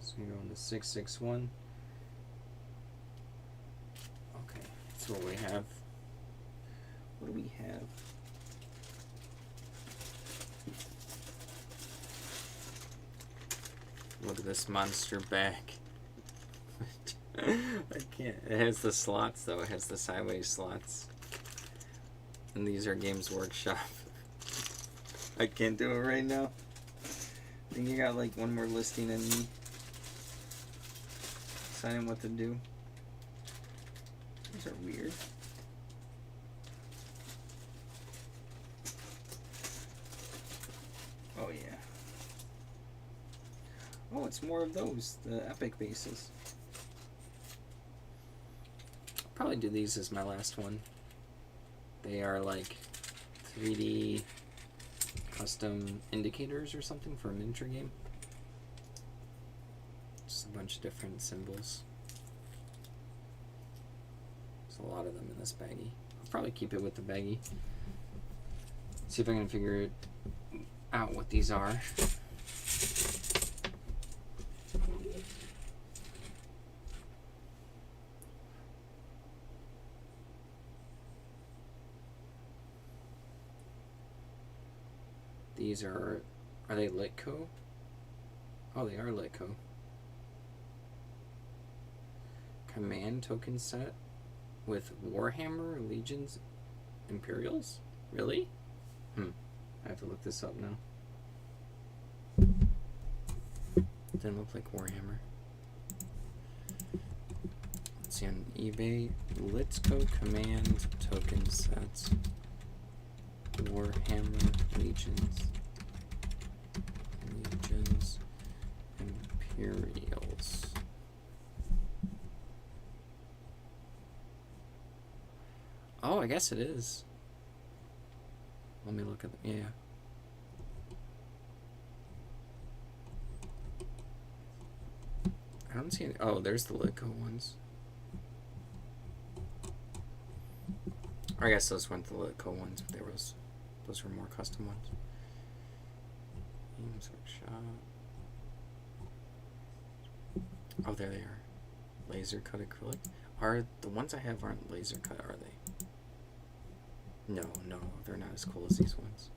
So we go on the 661. Okay, that's what we have. What do we have? Look at this monster bag. I can't. It has the slots though. It has the sideways slots. And these are Games Workshop. I can't do it right now. I think you got like one more listing in me. Deciding what to do. These are weird. Oh yeah. Oh, it's more of those, the epic bases. I'll probably do these as my last one. They are like 3D custom indicators or something for a miniature game. Just a bunch of different symbols. There's a lot of them in this baggie. I'll probably keep it with the baggie. See if I can figure out what these are. These are they Litco? Oh, they are Litco. Command token set with Warhammer Legions Imperials? Really? I have to look this up now. Didn't look like Warhammer. Let's see on eBay. Litco Command token sets. Warhammer Legions. Imperials. Oh, I guess it is. Let me look at the, yeah. I don't see any. Oh, there's the Litco ones. Or I guess those weren't the Litco ones, but those were more custom ones. Games Workshop. Oh, there they are. Laser cut acrylic. Are the ones I have aren't laser cut, are they? No, they're not as cool as these ones.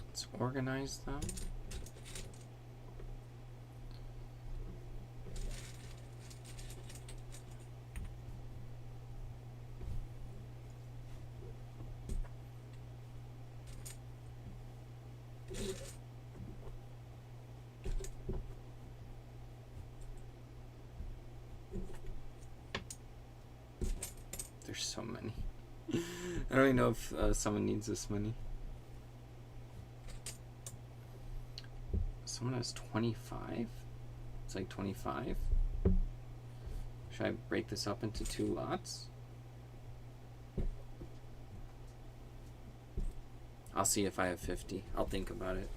Let's organize them. There's so many. I don't even know if someone needs this many. Someone has 25? It's like 25? Should I break this up into 2 lots? I'll see if I have 50. I'll think about it.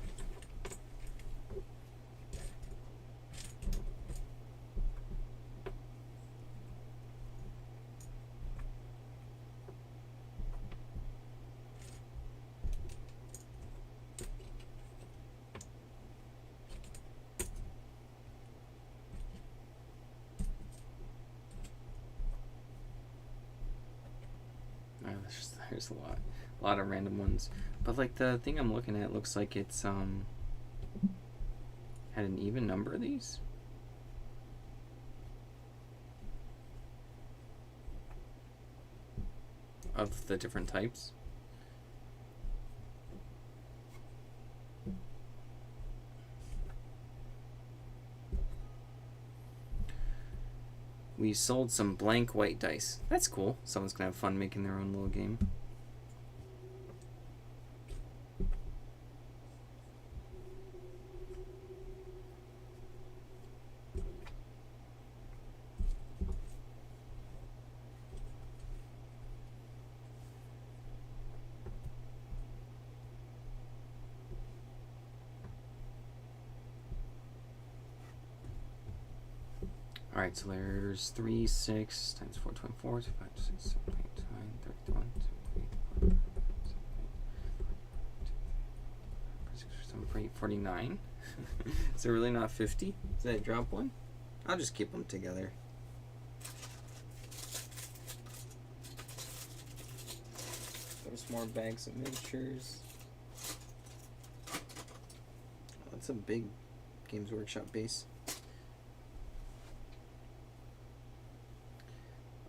There's a lot of random ones, but like the thing I'm looking at looks like it's had an even number of these. Of the different types. We sold some blank white dice. That's cool. Someone's gonna have fun making their own little game. Alright, so there's 3, 6 times 4, 24, 5, 6, 7, 8, 9, 31, 2, 3, 49. Is it really not 50? Did I drop one? I'll just keep them together. There's more bags of miniatures. Oh, that's a big Games Workshop base.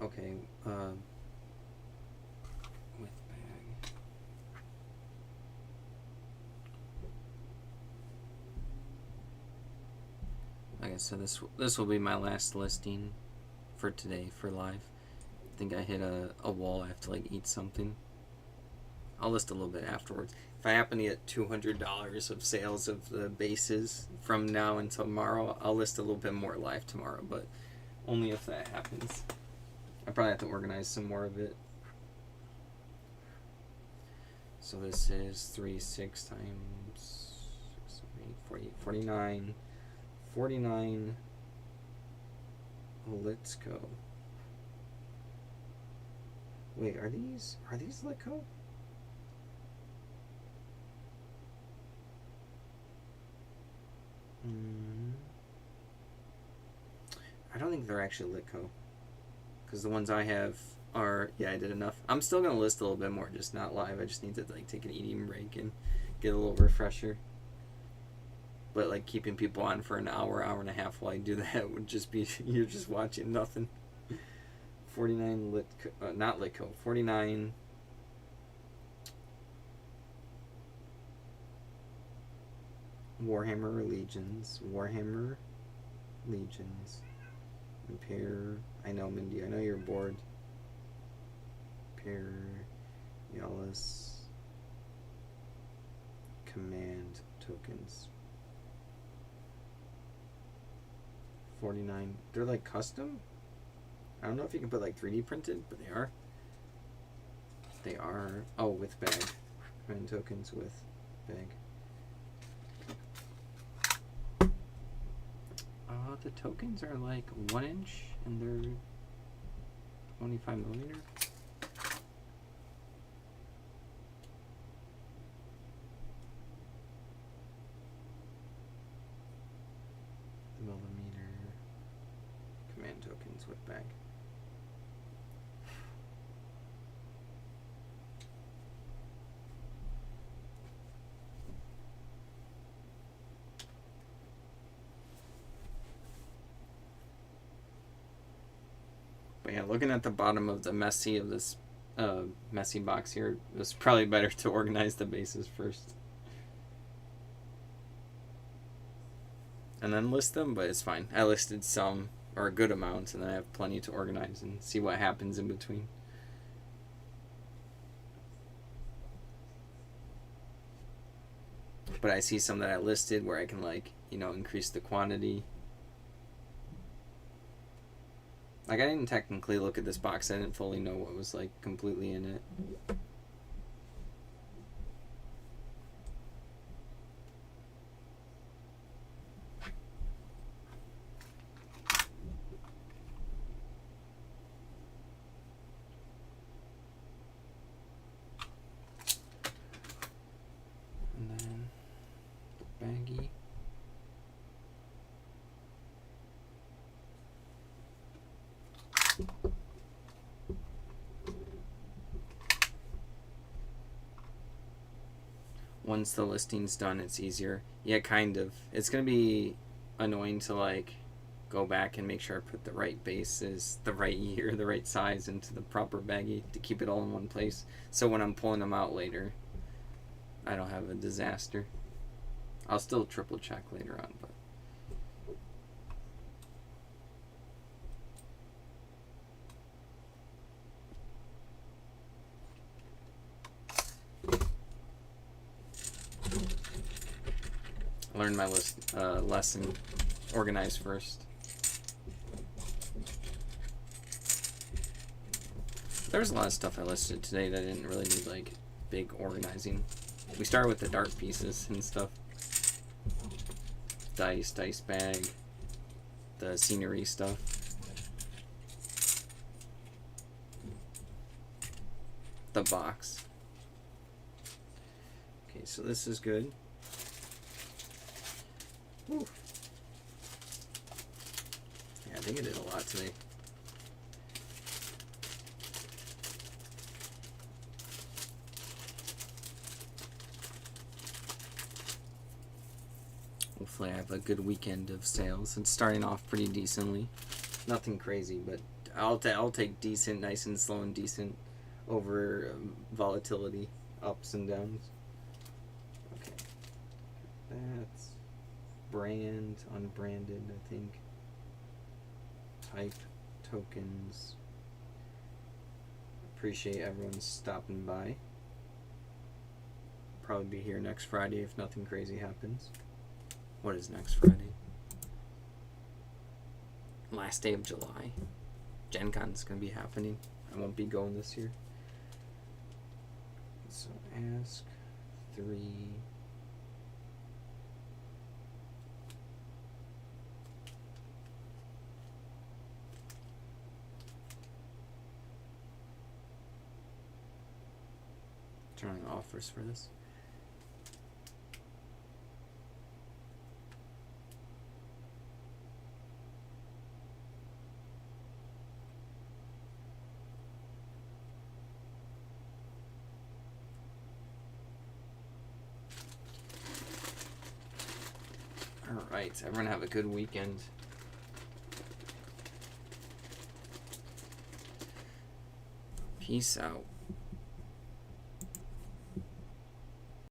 Okay, with bag. Like I said, this will be my last listing for today for live. I think I hit a wall. I have to like eat something. I'll list a little bit afterwards. If I happen to get $200 of sales of the bases from now until tomorrow, I'll list a little bit more live tomorrow, but only if that happens. I probably have to organize some more of it. So this is 3, 6 times 6, 8, 48, 49. 49. Let's go. Wait, are these Litco? I don't think they're actually Litco. Because the ones I have are, yeah, I did enough. I'm still going to list a little bit more, just not live. I just need to like take an eating break and get a little refresher. But like keeping people on for an hour, hour and a half while I do that would just be, you're just watching nothing. 49 Litco, not Litco, 49 Warhammer Legions, Impair. I know, Mindy. I know you're bored. Impair. Yalis. Command tokens. 49. They're like custom? I don't know if you can put like 3D printed, but they are. They are. Oh, with bag. Command tokens with bag. The tokens are like 1 inch and they're 25 millimeter. Millimeter command tokens with bag. But yeah, looking at the bottom of the messy box here, it was probably better to organize the bases first. And then list them, but it's fine. I listed some, or a good amount, and then I have plenty to organize and see what happens in between. But I see some that I listed where I can, like, increase the quantity. Like, I didn't technically look at this box. I didn't fully know what was, like, completely in it. And then the baggie. Once the listing's done, it's easier. Yeah, kind of. It's going to be annoying to, like, go back and make sure I put the right bases, the right year, the right size into the proper baggie to keep it all in one place. So when I'm pulling them out later, I don't have a disaster. I'll still triple check later on, but learn my lesson, organize first. There's a lot of stuff I listed today that didn't really need like big organizing. We started with the dart pieces and stuff. Dice bag, the scenery stuff. The box. Okay, so this is good. Whew. Yeah, I think I did a lot today. Hopefully I have a good weekend of sales. It's starting off pretty decently. Nothing crazy, but I'll take decent, nice and slow and decent over volatility, ups and downs. Okay. That's brand, unbranded, I think. Type, tokens. Appreciate everyone stopping by. Probably be here next Friday if nothing crazy happens. What is next Friday? Last day of July. Gen Con's gonna be happening. I won't be going this year. So ask 3. Turning offers for this. Alright, everyone have a good weekend. Peace out.